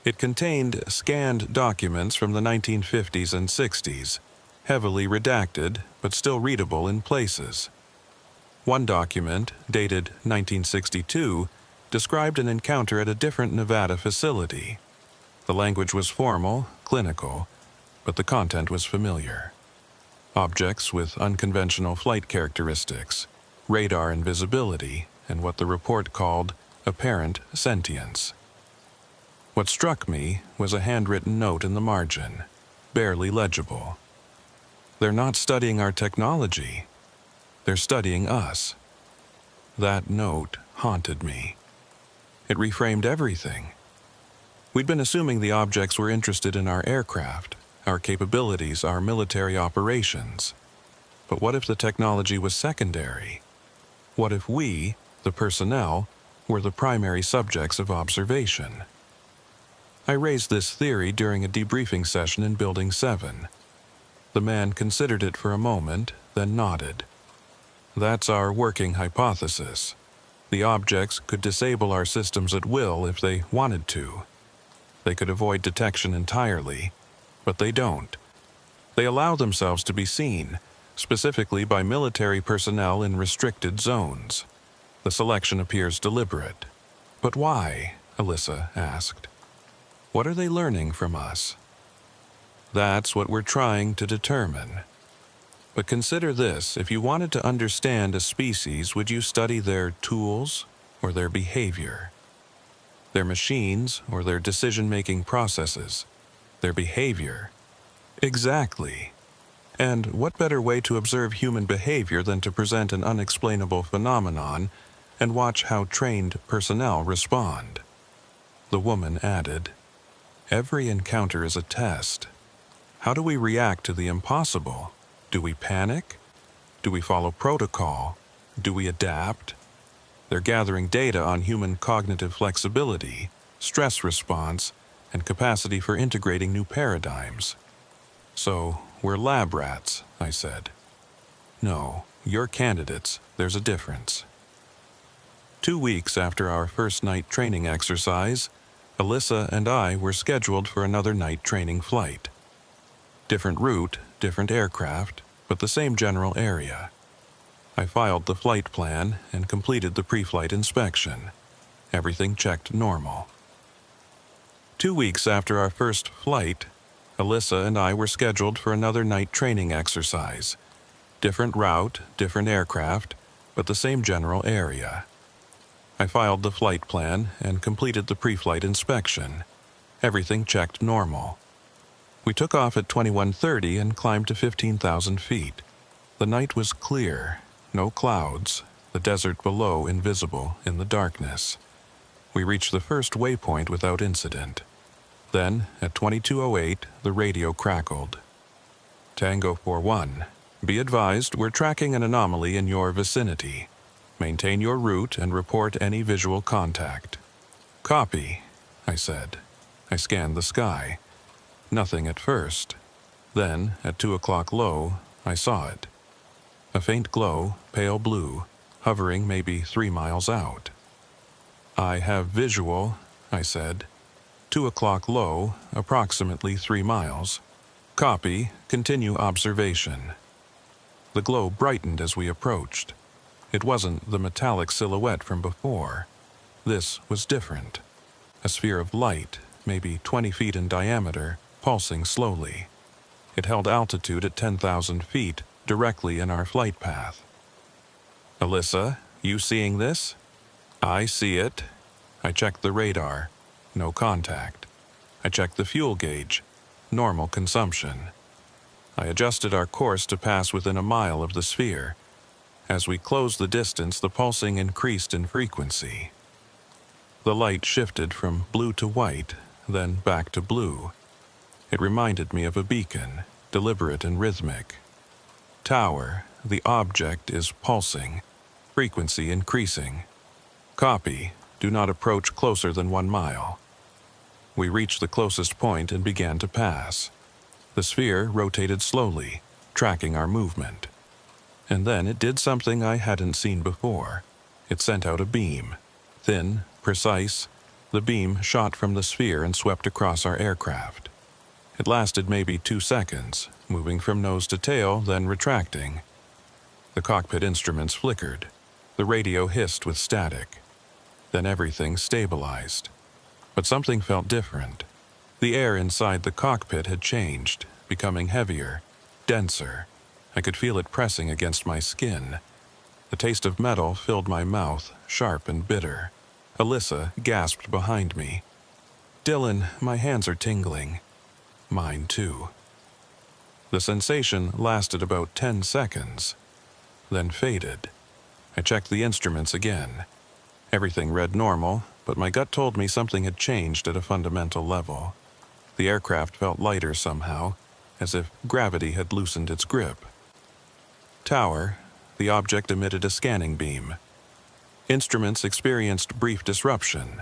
[SPEAKER 1] It contained scanned documents from the 1950s and 60s, heavily redacted but still readable in places. One document, dated 1962, described an encounter at a different Nevada facility. The language was formal, clinical, but the content was familiar. Objects with unconventional flight characteristics, radar invisibility, and what the report called apparent sentience. What struck me was a handwritten note in the margin, barely legible. They're not studying our technology. They're studying us. That note haunted me. It reframed everything. We'd been assuming the objects were interested in our aircraft, our capabilities, our military operations. But what if the technology was secondary? What if we, the personnel, were the primary subjects of observation? I raised this theory during a debriefing session in Building 7. The man considered it for a moment, then nodded. That's our working hypothesis. The objects could disable our systems at will if they wanted to. They could avoid detection entirely, but they don't. They allow themselves to be seen, specifically by military personnel in restricted zones. The selection appears deliberate. But why? Alyssa asked. What are they learning from us? That's what we're trying to determine. But consider this, if you wanted to understand a species, would you study their tools or their behavior? Their machines or their decision-making processes? Their behavior? Exactly. And what better way to observe human behavior than to present an unexplainable phenomenon and watch how trained personnel respond? The woman added, Every encounter is a test. How do we react to the impossible? Do we panic? Do we follow protocol? Do we adapt? They're gathering data on human cognitive flexibility, stress response, and capacity for integrating new paradigms. So, we're lab rats, I said. No, you're candidates. There's a difference. 2 weeks after our first night training exercise, Alyssa and I were scheduled for another night training flight. Different route, different aircraft, but the same general area. I filed the flight plan and completed the pre-flight inspection. Everything checked normal. 2 weeks after our first flight, Alyssa and I were scheduled for another night training exercise. Different route, different aircraft, but the same general area. I filed the flight plan and completed the pre-flight inspection. Everything checked normal. We took off at 21:30 and climbed to 15,000 feet. The night was clear, no clouds, the desert below invisible in the darkness. We reached the first waypoint without incident. Then, at 22:08, the radio crackled. Tango 41, be advised we're tracking an anomaly in your vicinity. Maintain your route and report any visual contact. Copy, I said. I scanned the sky. Nothing at first. Then, at 2 o'clock low, I saw it. A faint glow, pale blue, hovering maybe 3 miles out. I have visual, I said. 2 o'clock low, approximately 3 miles. Copy, continue observation. The glow brightened as we approached. It wasn't the metallic silhouette from before. This was different. A sphere of light, maybe 20 feet in diameter, pulsing slowly. It held altitude at 10,000 feet, directly in our flight path. Alyssa, you seeing this? I see it. I checked the radar. No contact. I checked the fuel gauge. Normal consumption. I adjusted our course to pass within a mile of the sphere. As we closed the distance, the pulsing increased in frequency. The light shifted from blue to white, then back to blue. It reminded me of a beacon, deliberate and rhythmic. Tower, the object is pulsing, frequency increasing. Copy, do not approach closer than 1 mile. We reached the closest point and began to pass. The sphere rotated slowly, tracking our movement. And then it did something I hadn't seen before. It sent out a beam. Thin, precise, the beam shot from the sphere and swept across our aircraft. It lasted maybe 2 seconds, moving from nose to tail, then retracting. The cockpit instruments flickered. The radio hissed with static. Then everything stabilized. But something felt different. The air inside the cockpit had changed, becoming heavier, denser. I could feel it pressing against my skin. The taste of metal filled my mouth, sharp and bitter. Alyssa gasped behind me. Dylan, my hands are tingling. Mine too. The sensation lasted about 10 seconds, then faded. I checked the instruments again. Everything read normal, but my gut told me something had changed at a fundamental level. The aircraft felt lighter somehow, as if gravity had loosened its grip. Tower, the object emitted a scanning beam. Instruments experienced brief disruption.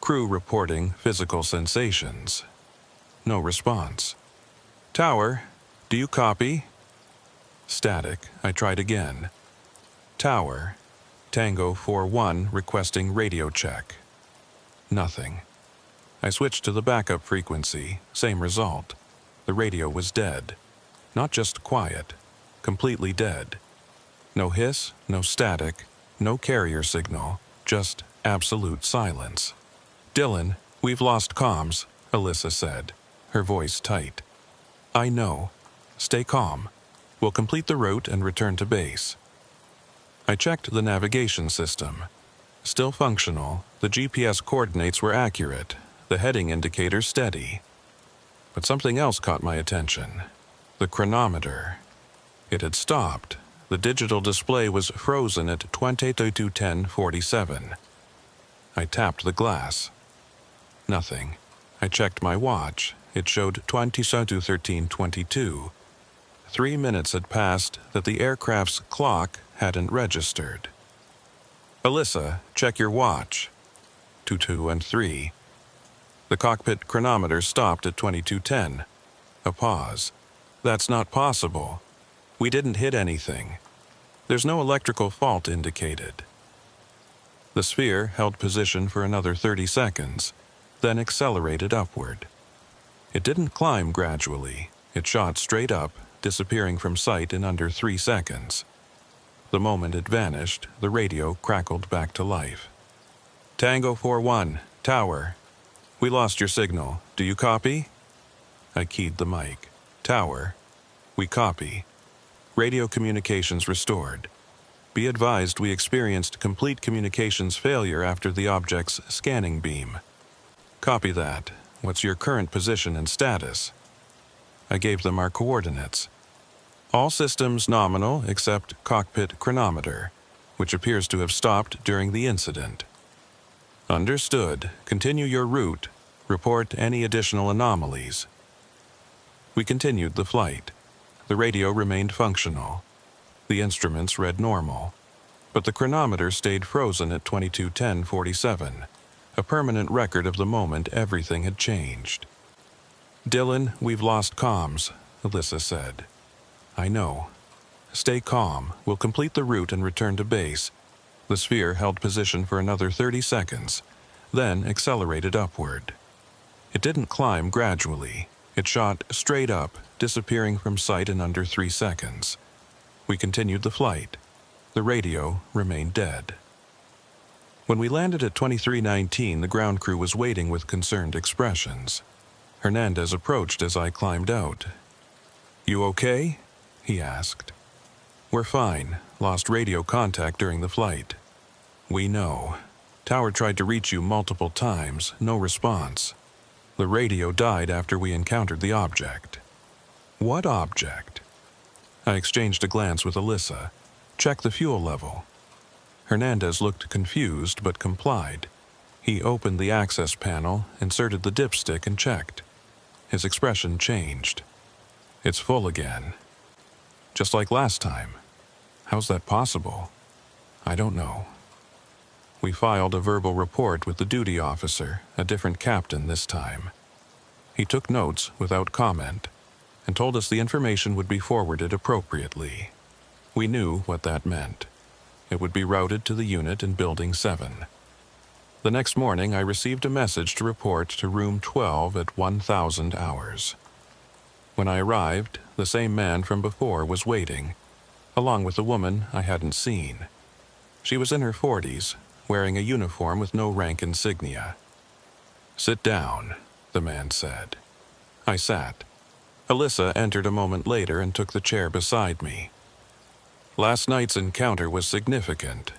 [SPEAKER 1] Crew reporting physical sensations. No response. Tower, do you copy? Static. I tried again. Tower, Tango 41 requesting radio check. Nothing. I switched to the backup frequency, same result. The radio was dead. Not just quiet, completely dead. No hiss, no static, no carrier signal, just absolute silence. "Dylan, we've lost comms," Alyssa said, her voice tight. "I know. Stay calm. We'll complete the route and return to base." I checked the navigation system. Still functional, the GPS coordinates were accurate, the heading indicator steady. But something else caught my attention. The chronometer. It had stopped. The digital display was frozen at 22:10:47. I tapped the glass. Nothing. I checked my watch. It showed 22:13:22. 3 minutes had passed that the aircraft's clock hadn't registered. "Alyssa, check your watch." 22 and 3. The cockpit chronometer stopped at 22:10. A pause. "That's not possible. We didn't hit anything. There's no electrical fault indicated." The sphere held position for another 30 seconds, then accelerated upward. It didn't climb gradually. It shot straight up, disappearing from sight in under 3 seconds. The moment it vanished, the radio crackled back to life. "Tango 4-1, tower. We lost your signal. Do you copy?" I keyed the mic. "Tower. We copy. Radio communications restored. Be advised we experienced complete communications failure after the object's scanning beam." "Copy that. What's your current position and status?" I gave them our coordinates. "All systems nominal except cockpit chronometer, which appears to have stopped during the incident." "Understood. Continue your route. Report any additional anomalies." We continued the flight. The radio remained functional. The instruments read normal. But the chronometer stayed frozen at 22:10:47, a permanent record of the moment everything had changed. "Dylan, we've lost comms," Alyssa said. "I know. Stay calm. We'll complete the route and return to base." The sphere held position for another 30 seconds, then accelerated upward. It didn't climb gradually. It shot straight up, disappearing from sight in under 3 seconds. We continued the flight. The radio remained dead. When we landed at 2319, the ground crew was waiting with concerned expressions. Hernandez approached as I climbed out. "You okay?" he asked. "We're fine. Lost radio contact during the flight." "We know. Tower tried to reach you multiple times, no response. The radio died after we encountered the object." "What object?" I exchanged a glance with Alyssa. "Check the fuel level." Hernandez looked confused but complied. He opened the access panel, inserted the dipstick, and checked. His expression changed. "It's full again." "Just like last time. How's that possible?" "I don't know." We filed a verbal report with the duty officer, a different captain this time. He took notes without comment and told us the information would be forwarded appropriately. We knew what that meant. It would be routed to the unit in Building 7. The next morning, I received a message to report to Room 12 at 1000 hours. When I arrived, the same man from before was waiting, along with a woman I hadn't seen. She was in her 40s, wearing a uniform with no rank insignia. "Sit down," the man said. I sat. Alyssa entered a moment later and took the chair beside me. "Last night's encounter was significant,"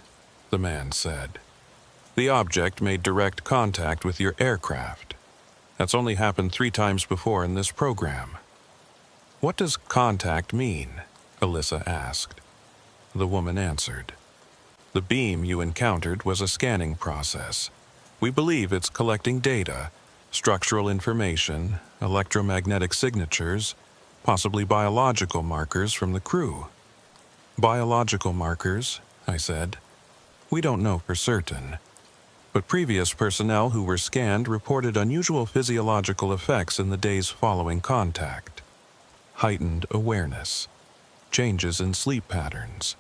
[SPEAKER 1] the man said. "The object made direct contact with your aircraft. That's only happened 3 times before in this program." "What does contact mean?" Alyssa asked. The woman answered. "The beam you encountered was a scanning process. We believe it's collecting data, structural information, electromagnetic signatures, possibly biological markers from the crew." "Biological markers," I said. "We don't know for certain. But previous personnel who were scanned reported unusual physiological effects in the days following contact. Heightened awareness, changes in sleep patterns.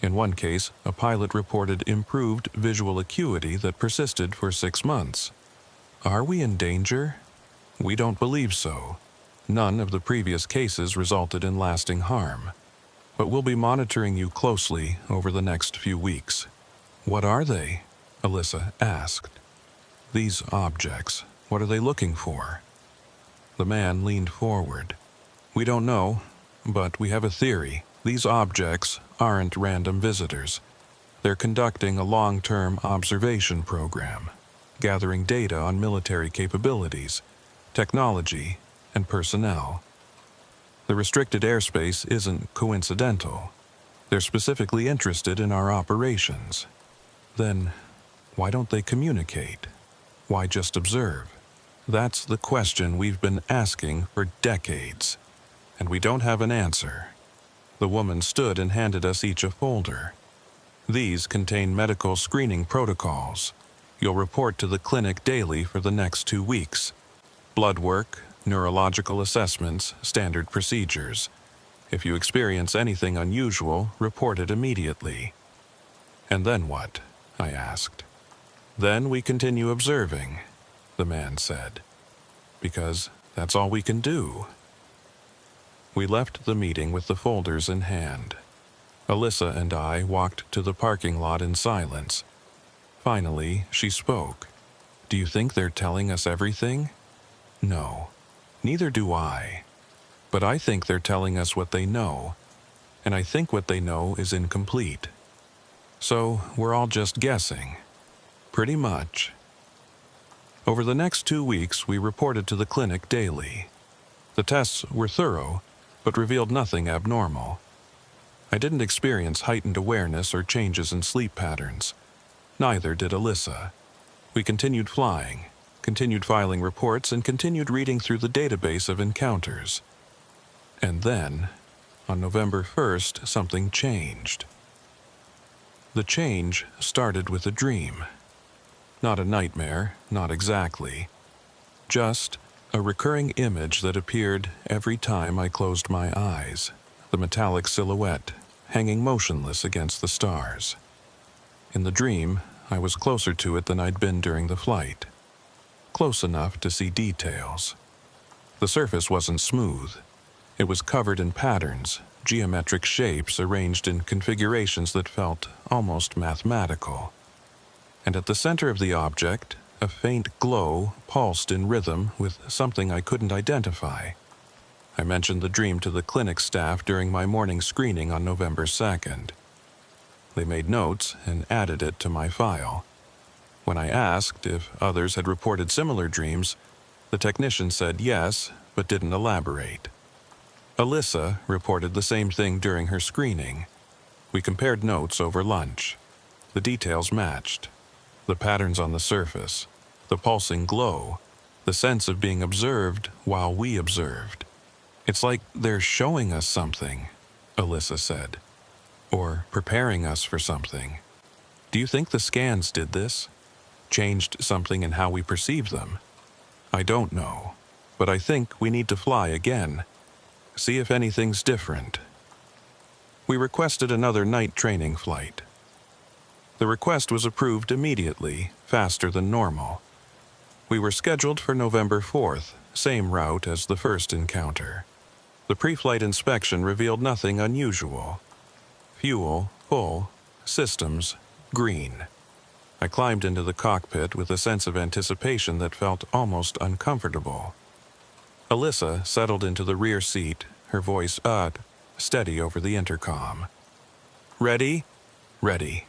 [SPEAKER 1] In one case, a pilot reported improved visual acuity that persisted for 6 months. Are we in danger? We don't believe so. None of the previous cases resulted in lasting harm. but we'll be monitoring you closely over the next few weeks." "What are they?" Alyssa asked. "These objects, what are they looking for?" The man leaned forward. "We don't know, but we have a theory. These objects aren't random visitors. They're conducting a long-term observation program, gathering data on military capabilities, technology, and personnel. The restricted airspace isn't coincidental. They're specifically interested in our operations. Then, why don't they communicate? Why just observe? That's the question we've been asking for decades, and we don't have an answer." The woman stood and handed us each a folder. "These contain medical screening protocols. You'll report to the clinic daily for the next 2 weeks. Blood work, neurological assessments, standard procedures. If you experience anything unusual, report it immediately." "And then what?" I asked. "Then we continue observing," the man said, "because that's all we can do." We left the meeting with the folders in hand. Alyssa and I walked to the parking lot in silence. Finally, she spoke. "Do you think they're telling us everything?" "No, neither do I. But I think they're telling us what they know, and I think what they know is incomplete. So we're all just guessing." "Pretty much." Over the next 2 weeks, we reported to the clinic daily. The tests were thorough, but revealed nothing abnormal. I didn't experience heightened awareness or changes in sleep patterns. Neither did Alyssa. We continued flying, continued filing reports, and continued reading through the database of encounters. And then, on November 1st, something changed. The change started with a dream. Not a nightmare, not exactly. Just a recurring image that appeared every time I closed my eyes, the metallic silhouette hanging motionless against the stars. In the dream, I was closer to it than I'd been during the flight. Close enough to see details. The surface wasn't smooth. It was covered in patterns, geometric shapes arranged in configurations that felt almost mathematical. And at the center of the object, a faint glow pulsed in rhythm with something I couldn't identify. I mentioned the dream to the clinic staff during my morning screening on November 2nd. They made notes and added it to my file. When I asked if others had reported similar dreams, the technician said yes, but didn't elaborate. Alyssa reported the same thing during her screening. We compared notes over lunch. The details matched. The patterns on the surface, the pulsing glow, the sense of being observed while we observed. "It's like they're showing us something," Alyssa said. "Or preparing us for something." "Do you think the scans did this? Changed something in how we perceive them?" "I don't know, but I think we need to fly again. See if anything's different." We requested another night training flight. The request was approved immediately, faster than normal. We were scheduled for November 4th, same route as the first encounter. The pre-flight inspection revealed nothing unusual. Fuel, full. Systems, green. I climbed into the cockpit with a sense of anticipation that felt almost uncomfortable. Alyssa settled into the rear seat, her voice steady over the intercom. "Ready?" "Ready."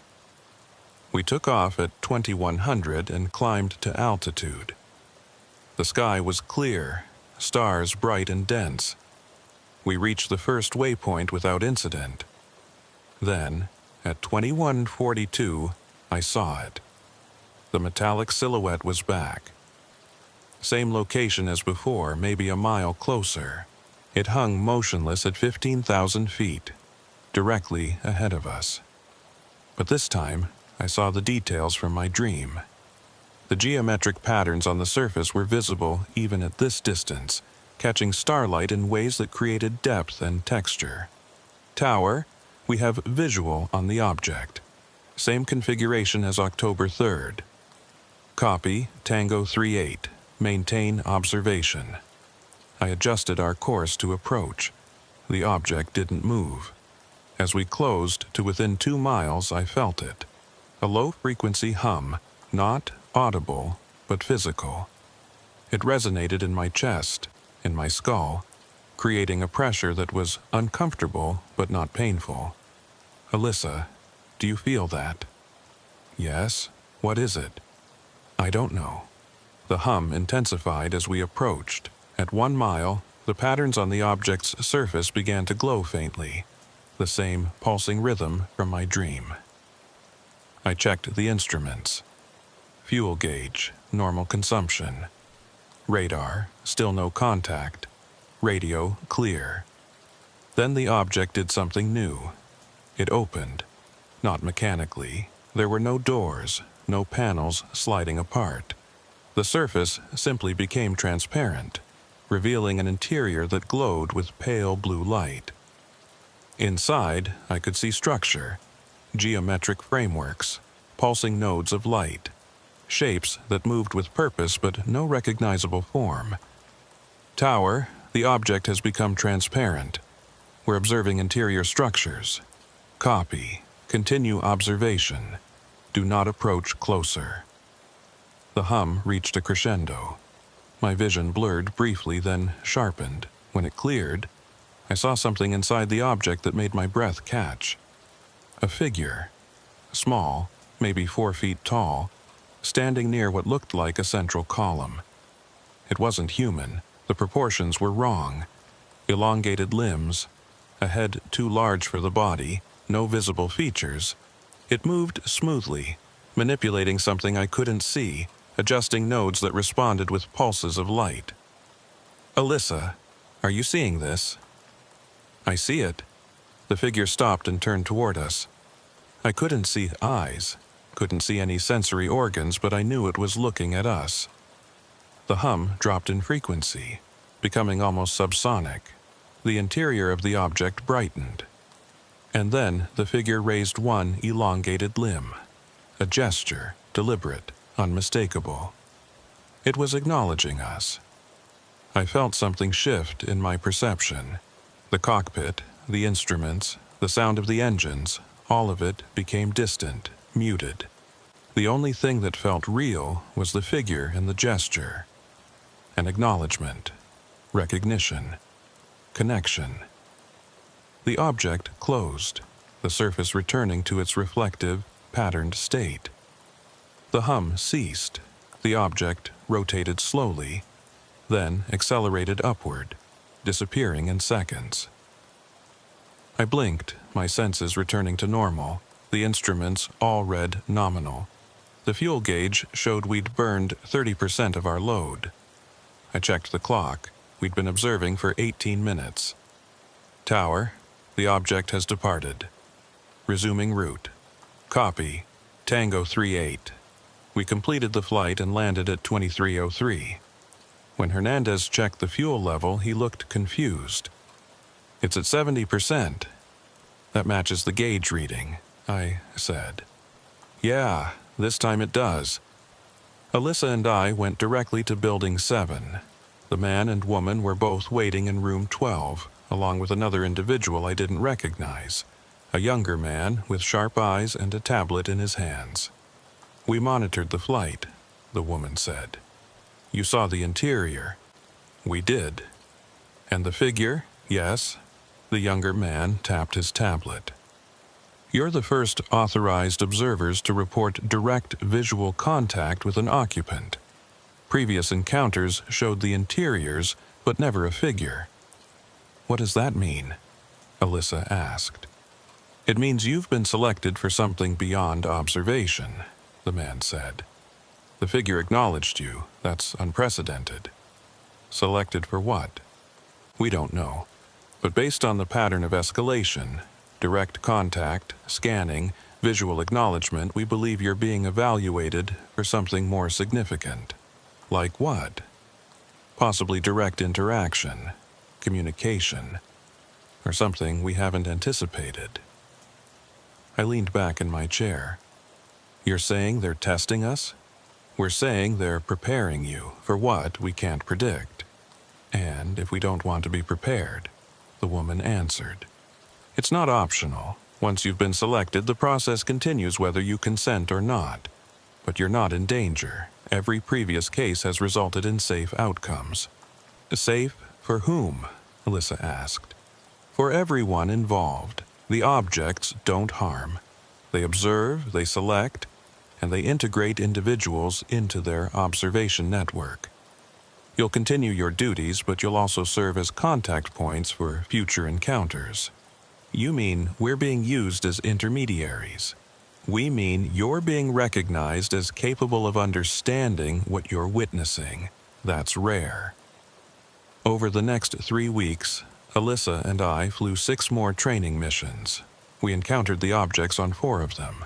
[SPEAKER 1] We took off at 2100 and climbed to altitude. The sky was clear, stars bright and dense. We reached the first waypoint without incident. Then, at 2142, I saw it. The metallic silhouette was back. Same location as before, maybe a mile closer. It hung motionless at 15,000 feet, directly ahead of us. But this time, I saw the details from my dream. The geometric patterns on the surface were visible even at this distance, catching starlight in ways that created depth and texture. Tower, we have visual on the object. Same configuration as October 3rd. Copy, Tango 38. Maintain observation. I adjusted our course to approach. The object didn't move. As we closed to within 2 miles, I felt it. A low-frequency hum, not audible, but physical. It resonated in my chest, in my skull, creating a pressure that was uncomfortable but not painful. Alyssa, do you feel that? Yes. What is it? I don't know. The hum intensified as we approached. At 1 mile, the patterns on the object's surface began to glow faintly, the same pulsing rhythm from my dream. I checked the instruments. Fuel gauge, normal consumption. Radar, still no contact. Radio, clear. Then the object did something new. It opened. Not mechanically. There were no doors, no panels sliding apart. The surface simply became transparent, revealing an interior that glowed with pale blue light. Inside, I could see structure, geometric frameworks, pulsing nodes of light, shapes that moved with purpose but no recognizable form. Tower, the object has become transparent. We're observing interior structures. Copy. Continue observation. Do not approach closer. The hum reached a crescendo. My vision blurred briefly, then sharpened. When it cleared, I saw something inside the object that made my breath catch. A figure, small, maybe 4 feet tall, standing near what looked like a central column. It wasn't human. The proportions were wrong. Elongated limbs, a head too large for the body, no visible features. It moved smoothly, manipulating something I couldn't see, adjusting nodes that responded with pulses of light. Alyssa, are you seeing this? I see it. The figure stopped and turned toward us. I couldn't see eyes, couldn't see any sensory organs, but I knew it was looking at us. The hum dropped in frequency, becoming almost subsonic. The interior of the object brightened. And then the figure raised one elongated limb. A gesture, deliberate, unmistakable. It was acknowledging us. I felt something shift in my perception. The cockpit, the instruments, the sound of the engines, all of it became distant, muted. The only thing that felt real was the figure and the gesture. An acknowledgement, recognition, connection. The object closed, the surface returning to its reflective, patterned state. The hum ceased. The object rotated slowly, then accelerated upward, disappearing in seconds. I blinked, my senses returning to normal, the instruments all read nominal. The fuel gauge showed we'd burned 30% of our load. I checked the clock. We'd been observing for 18 minutes. Tower, the object has departed. Resuming route. Copy. Tango 38. We completed the flight and landed at 2303. When Hernandez checked the fuel level, he looked confused. It's at 70%. That matches the gauge reading, I said. Yeah, this time it does. Alyssa and I went directly to Building 7. The man and woman were both waiting in room 12, along with another individual I didn't recognize, a younger man with sharp eyes and a tablet in his hands. We monitored the flight, the woman said. You saw the interior. We did. And the figure? Yes. The younger man tapped his tablet. You're the first authorized observers to report direct visual contact with an occupant. Previous encounters showed the interiors, but never a figure. What does that mean? Alyssa asked. It means you've been selected for something beyond observation, the man said. The figure acknowledged you. That's unprecedented. Selected for what? We don't know. But based on the pattern of escalation, direct contact, scanning, visual acknowledgement, we believe you're being evaluated for something more significant. Like what? Possibly direct interaction, communication, or something we haven't anticipated. I leaned back in my chair. You're saying they're testing us? We're saying they're preparing you for what we can't predict. And if we don't want to be prepared, the woman answered. It's not optional. Once you've been selected, the process continues whether you consent or not. But you're not in danger. Every previous case has resulted in safe outcomes. Safe for whom? Alyssa asked. For everyone involved. The objects don't harm. They observe, they select, and they integrate individuals into their observation network. You'll continue your duties, but you'll also serve as contact points for future encounters. You mean we're being used as intermediaries. We mean you're being recognized as capable of understanding what you're witnessing. That's rare. Over the next 3 weeks, Alyssa and I flew 6 more training missions. We encountered the objects on 4 of them.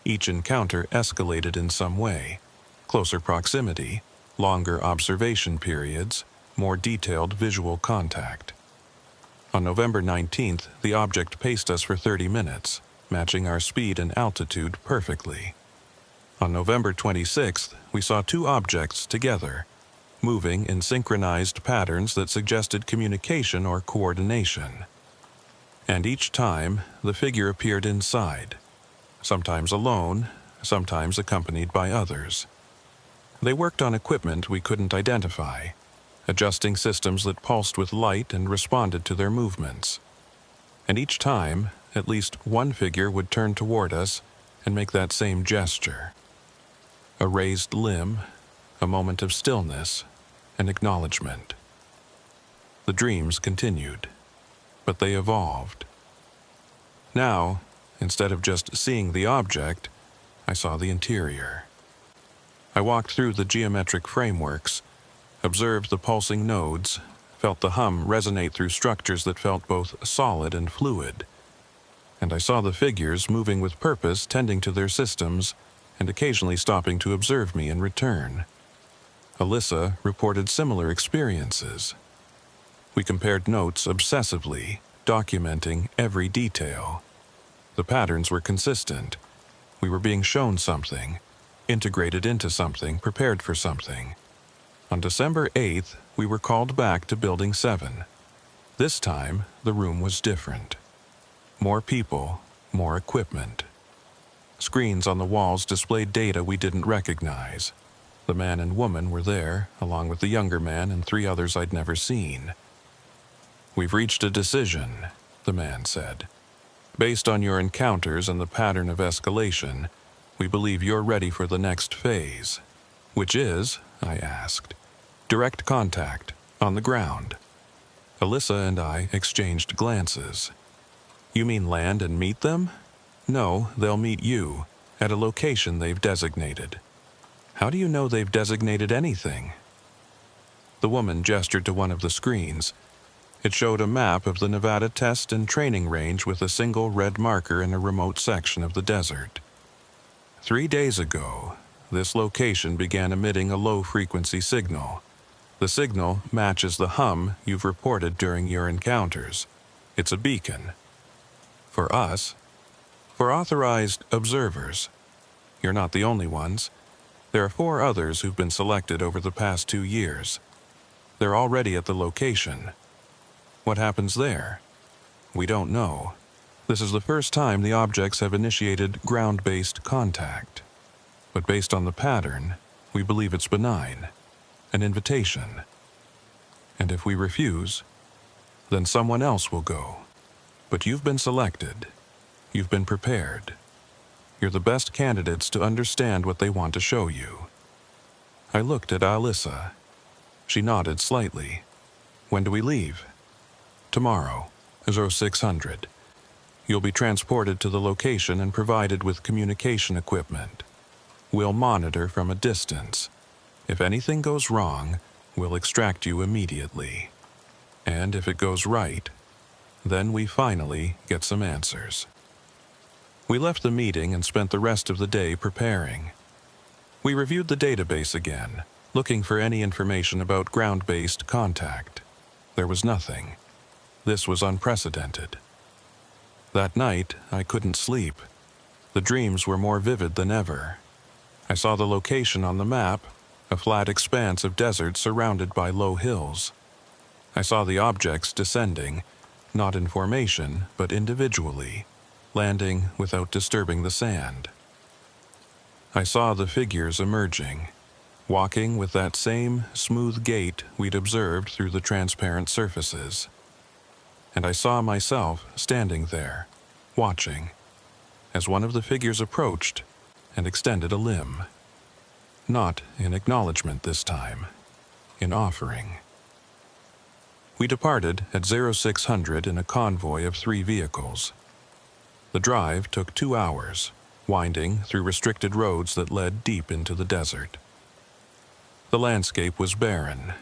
[SPEAKER 1] Each encounter escalated in some way. Closer proximity, longer observation periods, more detailed visual contact. On November 19th, the object paced us for 30 minutes, matching our speed and altitude perfectly. On November 26th, we saw 2 objects together, moving in synchronized patterns that suggested communication or coordination. And each time, the figure appeared inside, sometimes alone, sometimes accompanied by others. They worked on equipment we couldn't identify, adjusting systems that pulsed with light and responded to their movements. And each time, at least one figure would turn toward us and make that same gesture. A raised limb, a moment of stillness, an acknowledgement. The dreams continued, but they evolved. Now, instead of just seeing the object, I saw the interior. I walked through the geometric frameworks, observed the pulsing nodes, felt the hum resonate through structures that felt both solid and fluid. And I saw the figures moving with purpose, tending to their systems, and occasionally stopping to observe me in return. Alyssa reported similar experiences. We compared notes obsessively, documenting every detail. The patterns were consistent. We were being shown something, integrated into something, prepared for something. On December 8th, we were called back to Building 7. This time, the room was different. More people, more equipment. Screens on the walls displayed data we didn't recognize. The man and woman were there, along with the younger man and 3 others I'd never seen. "We've reached a decision," the man said. "Based on your encounters and the pattern of escalation, we believe you're ready for the next phase." "Which is?" I asked. "Direct contact, on the ground." Alyssa and I exchanged glances. "You mean land and meet them?" "No, they'll meet you, at a location they've designated." "How do you know they've designated anything?" The woman gestured to one of the screens. It showed a map of the Nevada test and training range with a single red marker in a remote section of the desert. 3 days ago, this location began emitting a low-frequency signal. The signal matches the hum you've reported during your encounters. It's a beacon. For us, for authorized observers. You're not the only ones. There are 4 others who've been selected over the past 2 years. They're already at the location. What happens there? We don't know. This is the first time the objects have initiated ground-based contact. But based on the pattern, we believe it's benign, an invitation. And if we refuse, then someone else will go. But you've been selected. You've been prepared. You're the best candidates to understand what they want to show you. I looked at Alyssa. She nodded slightly. "When do we leave?" "Tomorrow, 0600. You'll be transported to the location and provided with communication equipment. We'll monitor from a distance. If anything goes wrong, we'll extract you immediately. And if it goes right, then we finally get some answers." We left the meeting and spent the rest of the day preparing. We reviewed the database again, looking for any information about ground-based contact. There was nothing. This was unprecedented. That night, I couldn't sleep. The dreams were more vivid than ever. I saw the location on the map, a flat expanse of desert surrounded by low hills. I saw the objects descending, not in formation, but individually, landing without disturbing the sand. I saw the figures emerging, walking with that same smooth gait we'd observed through the transparent surfaces. And I saw myself standing there, watching, as one of the figures approached and extended a limb. Not in acknowledgement this time, in offering. We departed at 0600 in a convoy of 3 vehicles. The drive took 2 hours, winding through restricted roads that led deep into the desert. The landscape was barren,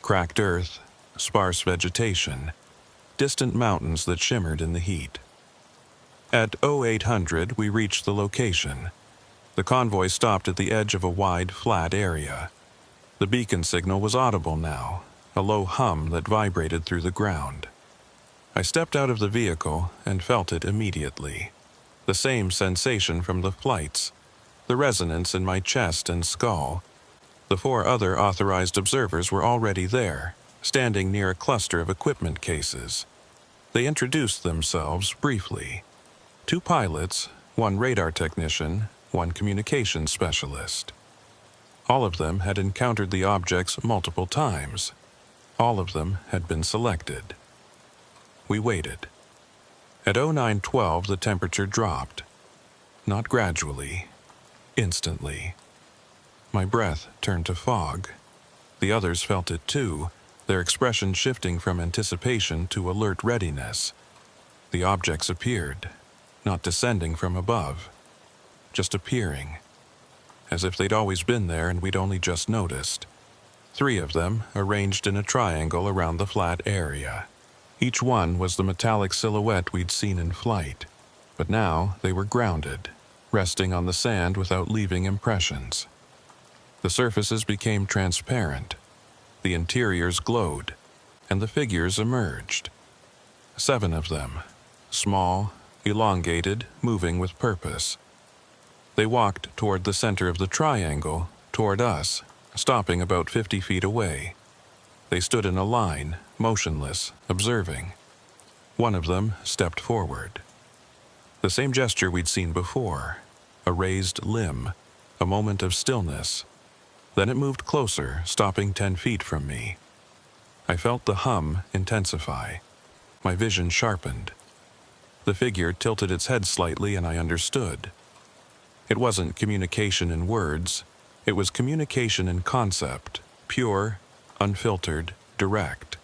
[SPEAKER 1] cracked earth, sparse vegetation, distant mountains that shimmered in the heat. At 0800 we reached the location. The convoy stopped at the edge of a wide, flat area. The beacon signal was audible now, a low hum that vibrated through the ground. I stepped out of the vehicle and felt it immediately. The same sensation from the flights, the resonance in my chest and skull. The 4 other authorized observers were already there, standing near a cluster of equipment cases. They introduced themselves briefly. 2 pilots, 1 radar technician, 1 communications specialist. All of them had encountered the objects multiple times. All of them had been selected. We waited. At 0912 the temperature dropped. Not gradually, instantly. My breath turned to fog. The others felt it too, their expression shifting from anticipation to alert readiness. The objects appeared, not descending from above, just appearing, as if they'd always been there and we'd only just noticed. 3 of them arranged in a triangle around the flat area. Each one was the metallic silhouette we'd seen in flight, but now they were grounded, resting on the sand without leaving impressions. The surfaces became transparent, the interiors glowed, and the figures emerged. 7 of them, small, elongated, moving with purpose. They walked toward the center of the triangle, toward us, stopping about 50 feet away. They stood in a line, motionless, observing. 1 of them stepped forward. The same gesture we'd seen before, a raised limb, a moment of stillness. Then it moved closer, stopping 10 feet from me. I felt the hum intensify. My vision sharpened. The figure tilted its head slightly and I understood. It wasn't communication in words, it was communication in concept, pure, unfiltered, direct.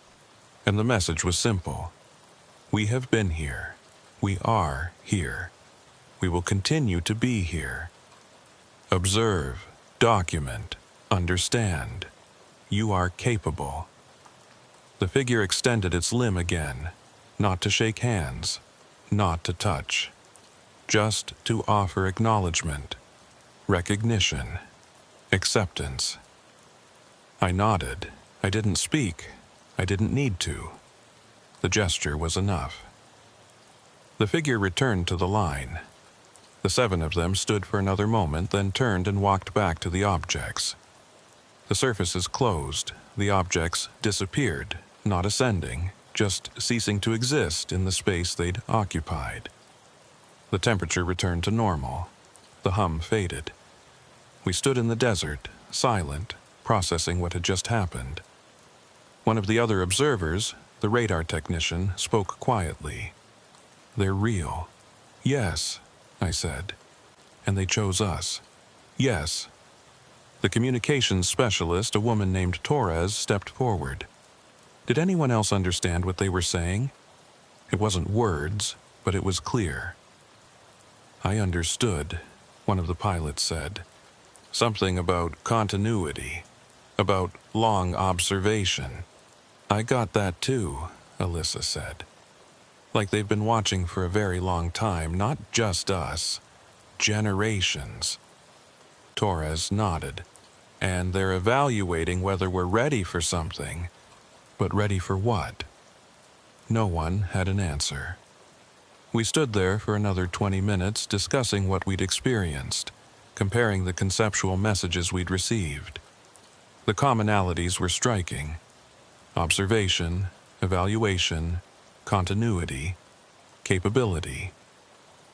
[SPEAKER 1] And the message was simple. We have been here. We are here. We will continue to be here. Observe, document, understand. You are capable. The figure extended its limb again, not to shake hands, not to touch, just to offer acknowledgement, recognition, acceptance. I nodded. I didn't speak. I didn't need to. The gesture was enough. The figure returned to the line. The 7 of them stood for another moment, then turned and walked back to the objects. The surfaces closed. The objects disappeared, not ascending, just ceasing to exist in the space they'd occupied. The temperature returned to normal. The hum faded. We stood in the desert, silent, processing what had just happened. One of the other observers, the radar technician, spoke quietly. They're real. Yes, I said. And they chose us. Yes. The communications specialist, a woman named Torres, stepped forward. Did anyone else understand what they were saying? It wasn't words, but it was clear. I understood, one of the pilots said. Something about continuity, about long observation. I got that too, Alyssa said. Like they've been watching for a very long time, not just us, generations. Torres nodded. And they're evaluating whether we're ready for something. But ready for what? No one had an answer. We stood there for another 20 minutes discussing what we'd experienced, comparing the conceptual messages we'd received. The commonalities were striking. Observation, evaluation, continuity, capability.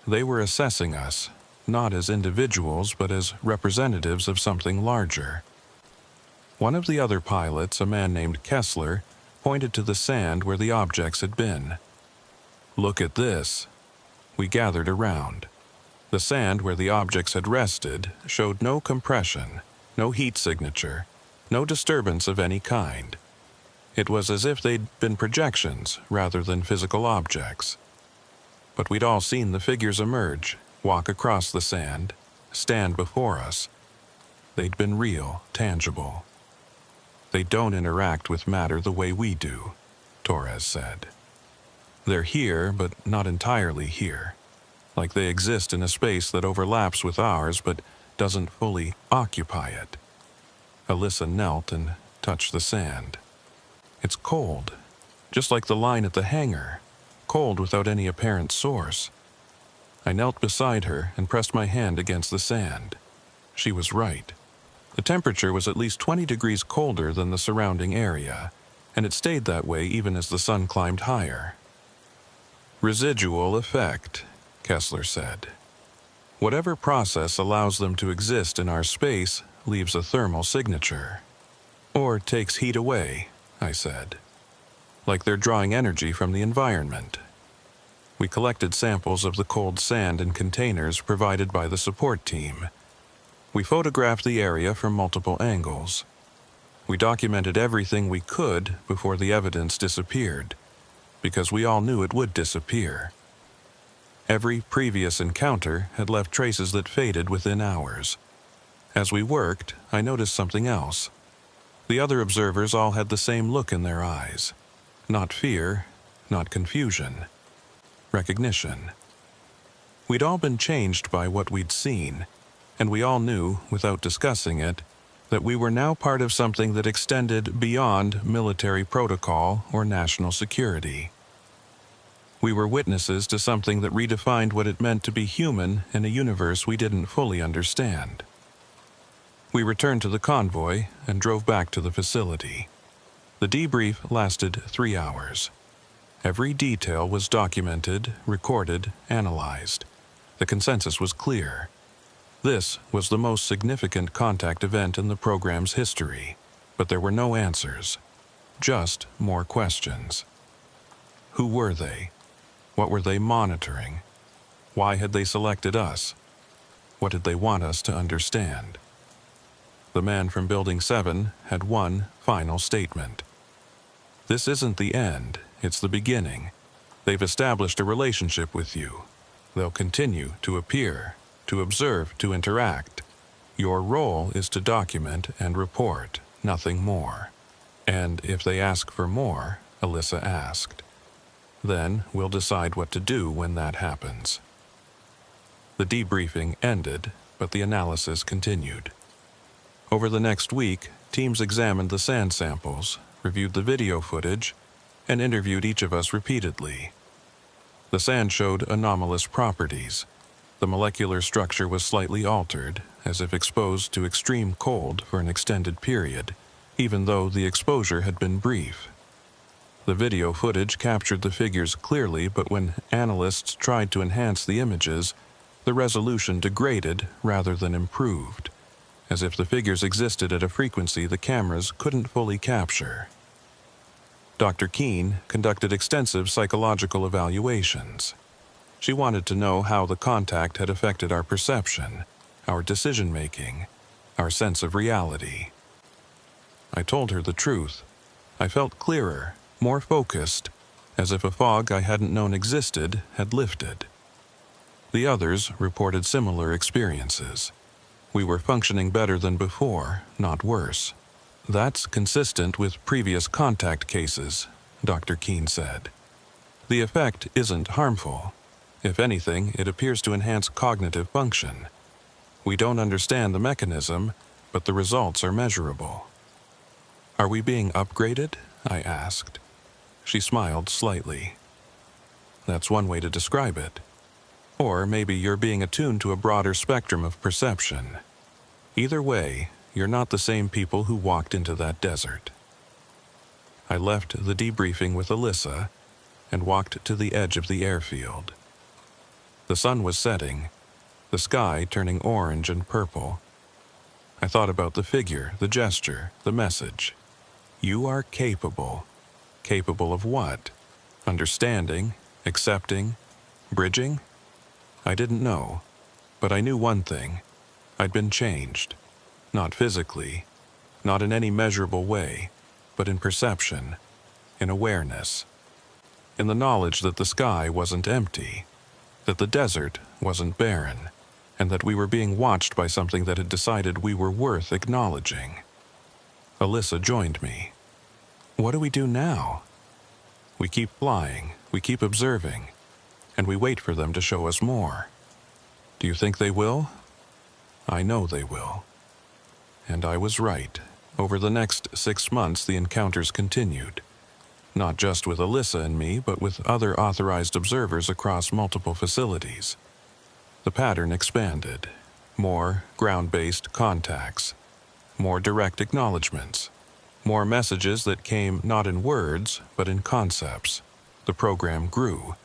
[SPEAKER 1] They were assessing us, not as individuals but as representatives of something larger. One of the other pilots, a man named Kessler, pointed to the sand where the objects had been. "Look at this." We gathered around. The sand where the objects had rested showed no compression, no heat signature, no disturbance of any kind. It was as if they'd been projections rather than physical objects. But we'd all seen the figures emerge, walk across the sand, stand before us. They'd been real, tangible. "They don't interact with matter the way we do," Torres said. "They're here, but not entirely here. Like they exist in a space that overlaps with ours but doesn't fully occupy it." Alyssa knelt and touched the sand. "It's cold, just like the line at the hangar, cold without any apparent source." I knelt beside her and pressed my hand against the sand. She was right. The temperature was at least 20 degrees colder than the surrounding area, and it stayed that way even as the sun climbed higher. "Residual effect," Kessler said. "Whatever process allows them to exist in our space leaves a thermal signature. Or takes heat away," I said. "Like they're drawing energy from the environment." We collected samples of the cold sand in containers provided by the support team. We photographed the area from multiple angles. We documented everything we could before the evidence disappeared, because we all knew it would disappear. Every previous encounter had left traces that faded within hours. As we worked, I noticed something else. The other observers all had the same look in their eyes. Not fear, not confusion. Recognition. We'd all been changed by what we'd seen, and we all knew, without discussing it, that we were now part of something that extended beyond military protocol or national security. We were witnesses to something that redefined what it meant to be human in a universe we didn't fully understand. We returned to the convoy and drove back to the facility. The debrief lasted 3 hours. Every detail was documented, recorded, analyzed. The consensus was clear. This was the most significant contact event in the program's history, but there were no answers, just more questions. Who were they? What were they monitoring? Why had they selected us? What did they want us to understand? The man from Building 7 had one final statement. "This isn't the end, it's the beginning. They've established a relationship with you. They'll continue to appear, to observe, to interact. Your role is to document and report, nothing more. And if they ask for more," Alyssa asked, "then we'll decide what to do when that happens." The debriefing ended, but the analysis continued. Over the next week, teams examined the sand samples, reviewed the video footage, and interviewed each of us repeatedly. The sand showed anomalous properties. The molecular structure was slightly altered, as if exposed to extreme cold for an extended period, even though the exposure had been brief. The video footage captured the figures clearly, but when analysts tried to enhance the images, the resolution degraded rather than improved, as if the figures existed at a frequency the cameras couldn't fully capture. Dr. Keene conducted extensive psychological evaluations. She wanted to know how the contact had affected our perception, our decision-making, our sense of reality. I told her the truth. I felt clearer, more focused, as if a fog I hadn't known existed had lifted. The others reported similar experiences. We were functioning better than before, not worse. "That's consistent with previous contact cases," Dr. Keene said. "The effect isn't harmful. If anything, it appears to enhance cognitive function. We don't understand the mechanism, but the results are measurable." "Are we being upgraded?" I asked. She smiled slightly. "That's one way to describe it. Or maybe you're being attuned to a broader spectrum of perception. Either way, you're not the same people who walked into that desert." I left the debriefing with Alyssa and walked to the edge of the airfield. The sun was setting, the sky turning orange and purple. I thought about the figure, the gesture, the message. You are capable. Capable of what? Understanding, accepting, bridging? I didn't know, but I knew one thing. I'd been changed. Not physically, not in any measurable way, but in perception, in awareness, in the knowledge that the sky wasn't empty, that the desert wasn't barren, and that we were being watched by something that had decided we were worth acknowledging. Alyssa joined me. What do we do now? We keep flying, we keep observing, and we wait for them to show us more. Do you think they will? I know they will. And I was right. Over the next 6 months, the encounters continued. Not just with Alyssa and me, but with other authorized observers across multiple facilities. The pattern expanded. More ground-based contacts. More direct acknowledgments. More messages that came not in words, but in concepts. The program grew.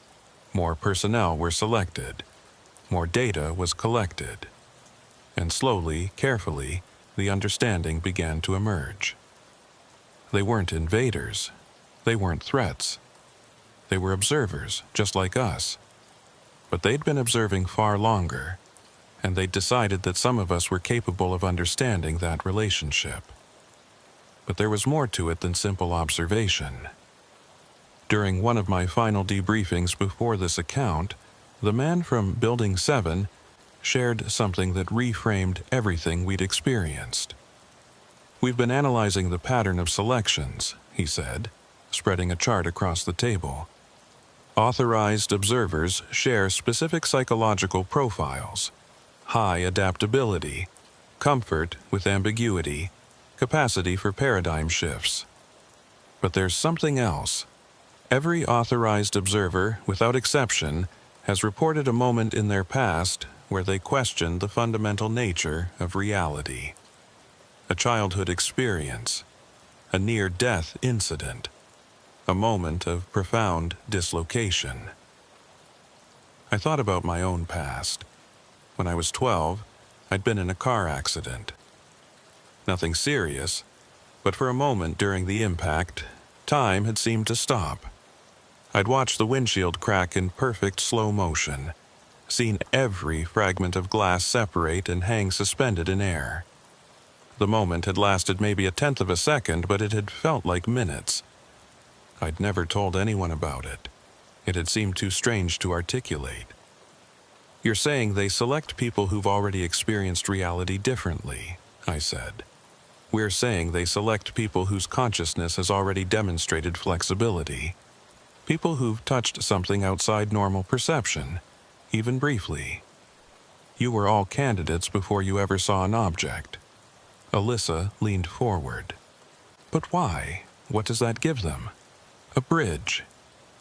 [SPEAKER 1] More personnel were selected. More data was collected. And slowly, carefully, the understanding began to emerge. They weren't invaders. They weren't threats. They were observers, just like us. But they'd been observing far longer, and they'd decided that some of us were capable of understanding that relationship. But there was more to it than simple observation. During one of my final debriefings before this account, the man from Building 7 shared something that reframed everything we'd experienced. We've been analyzing the pattern of selections, he said, spreading a chart across the table. Authorized observers share specific psychological profiles: high adaptability, comfort with ambiguity, capacity for paradigm shifts. But there's something else. Every authorized observer, without exception, has reported a moment in their past where they questioned the fundamental nature of reality. A childhood experience, a near-death incident, a moment of profound dislocation. I thought about my own past. When I was 12, I'd been in a car accident. Nothing serious, but for a moment during the impact, time had seemed to stop. I'd watched the windshield crack in perfect slow motion, seen every fragment of glass separate and hang suspended in air. The moment had lasted maybe a tenth of a second, but it had felt like minutes. I'd never told anyone about it. It had seemed too strange to articulate. You're saying they select people who've already experienced reality differently, I said. We're saying they select people whose consciousness has already demonstrated flexibility. People who've touched something outside normal perception, even briefly. You were all candidates before you ever saw an object. Alyssa leaned forward. But why? What does that give them? A bridge.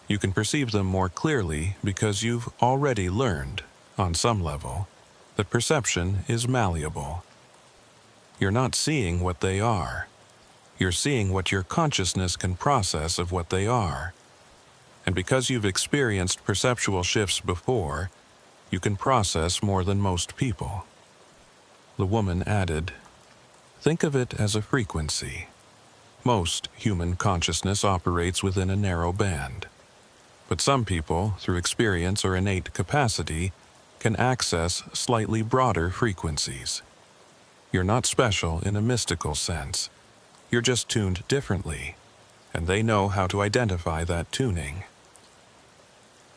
[SPEAKER 1] You can perceive them more clearly because you've already learned, on some level, that perception is malleable. You're not seeing what they are. You're seeing what your consciousness can process of what they are. And because you've experienced perceptual shifts before, you can process more than most people. The woman added, think of it as a frequency. Most human consciousness operates within a narrow band. But some people, through experience or innate capacity, can access slightly broader frequencies. You're not special in a mystical sense. You're just tuned differently, and they know how to identify that tuning.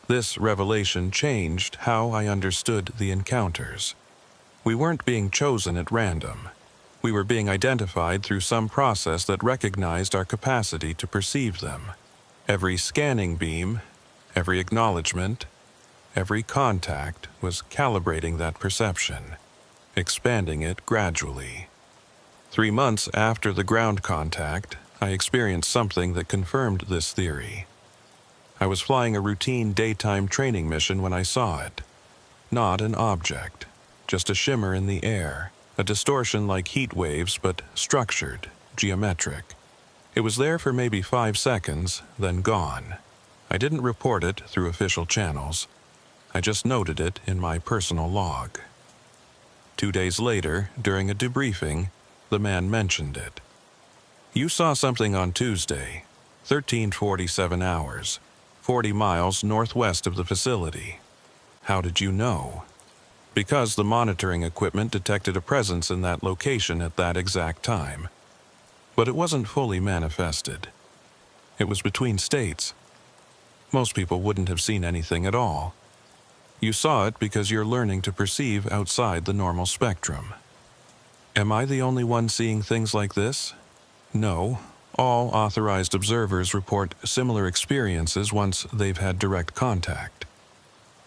[SPEAKER 1] This revelation changed how I understood the encounters. We weren't being chosen at random. We were being identified through some process that recognized our capacity to perceive them. Every scanning beam, every acknowledgement, every contact was calibrating that perception, expanding it gradually. 3 months after the ground contact, I experienced something that confirmed this theory. I was flying a routine daytime training mission when I saw it. Not an object, just a shimmer in the air, a distortion like heat waves but structured, geometric. It was there for maybe 5 seconds, then gone. I didn't report it through official channels. I just noted it in my personal log. 2 days later, during a debriefing, the man mentioned it. You saw something on Tuesday, 1347 hours, 40 miles northwest of the facility. How did you know? Because the monitoring equipment detected a presence in that location at that exact time. But it wasn't fully manifested. It was between states. Most people wouldn't have seen anything at all. You saw it because you're learning to perceive outside the normal spectrum. Am I the only one seeing things like this? No. All authorized observers report similar experiences once they've had direct contact.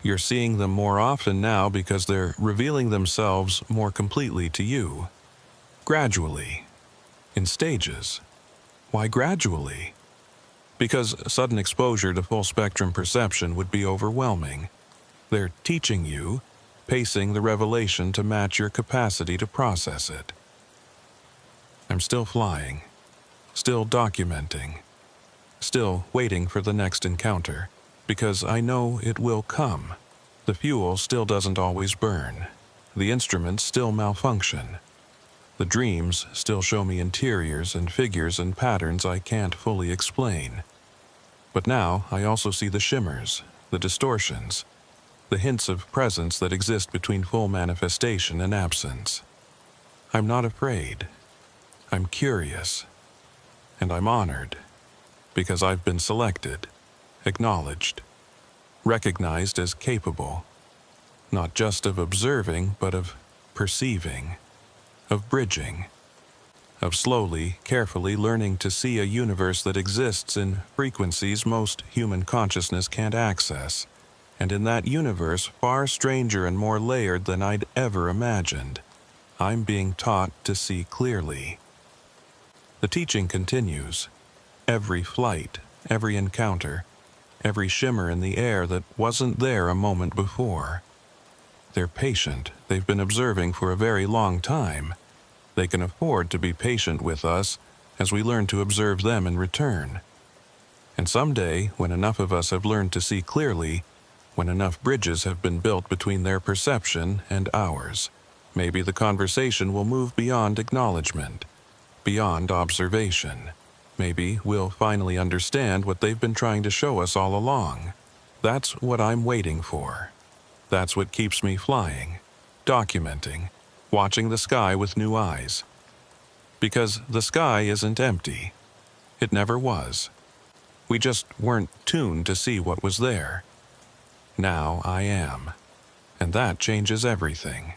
[SPEAKER 1] You're seeing them more often now because they're revealing themselves more completely to you. Gradually. In stages. Why gradually? Because sudden exposure to full spectrum perception would be overwhelming. They're teaching you, pacing the revelation to match your capacity to process it. I'm still flying, still documenting, still waiting for the next encounter, because I know it will come. The fuel still doesn't always burn. The instruments still malfunction. The dreams still show me interiors and figures and patterns I can't fully explain. But now I also see the shimmers, the distortions, the hints of presence that exist between full manifestation and absence. I'm not afraid. I'm curious. And I'm honored, because I've been selected, acknowledged, recognized as capable, not just of observing, but of perceiving, of bridging, of slowly, carefully learning to see a universe that exists in frequencies most human consciousness can't access, and in that universe far stranger and more layered than I'd ever imagined. I'm being taught to see clearly. The teaching continues. Every flight, every encounter, every shimmer in the air that wasn't there a moment before. They're patient. They've been observing for a very long time. They can afford to be patient with us as we learn to observe them in return. And someday, when enough of us have learned to see clearly, when enough bridges have been built between their perception and ours, maybe the conversation will move beyond acknowledgement, beyond observation. Maybe we'll finally understand what they've been trying to show us all along. That's what I'm waiting for. That's what keeps me flying, documenting, watching the sky with new eyes. Because the sky isn't empty. It never was. We just weren't tuned to see what was there. Now I am. And that changes everything.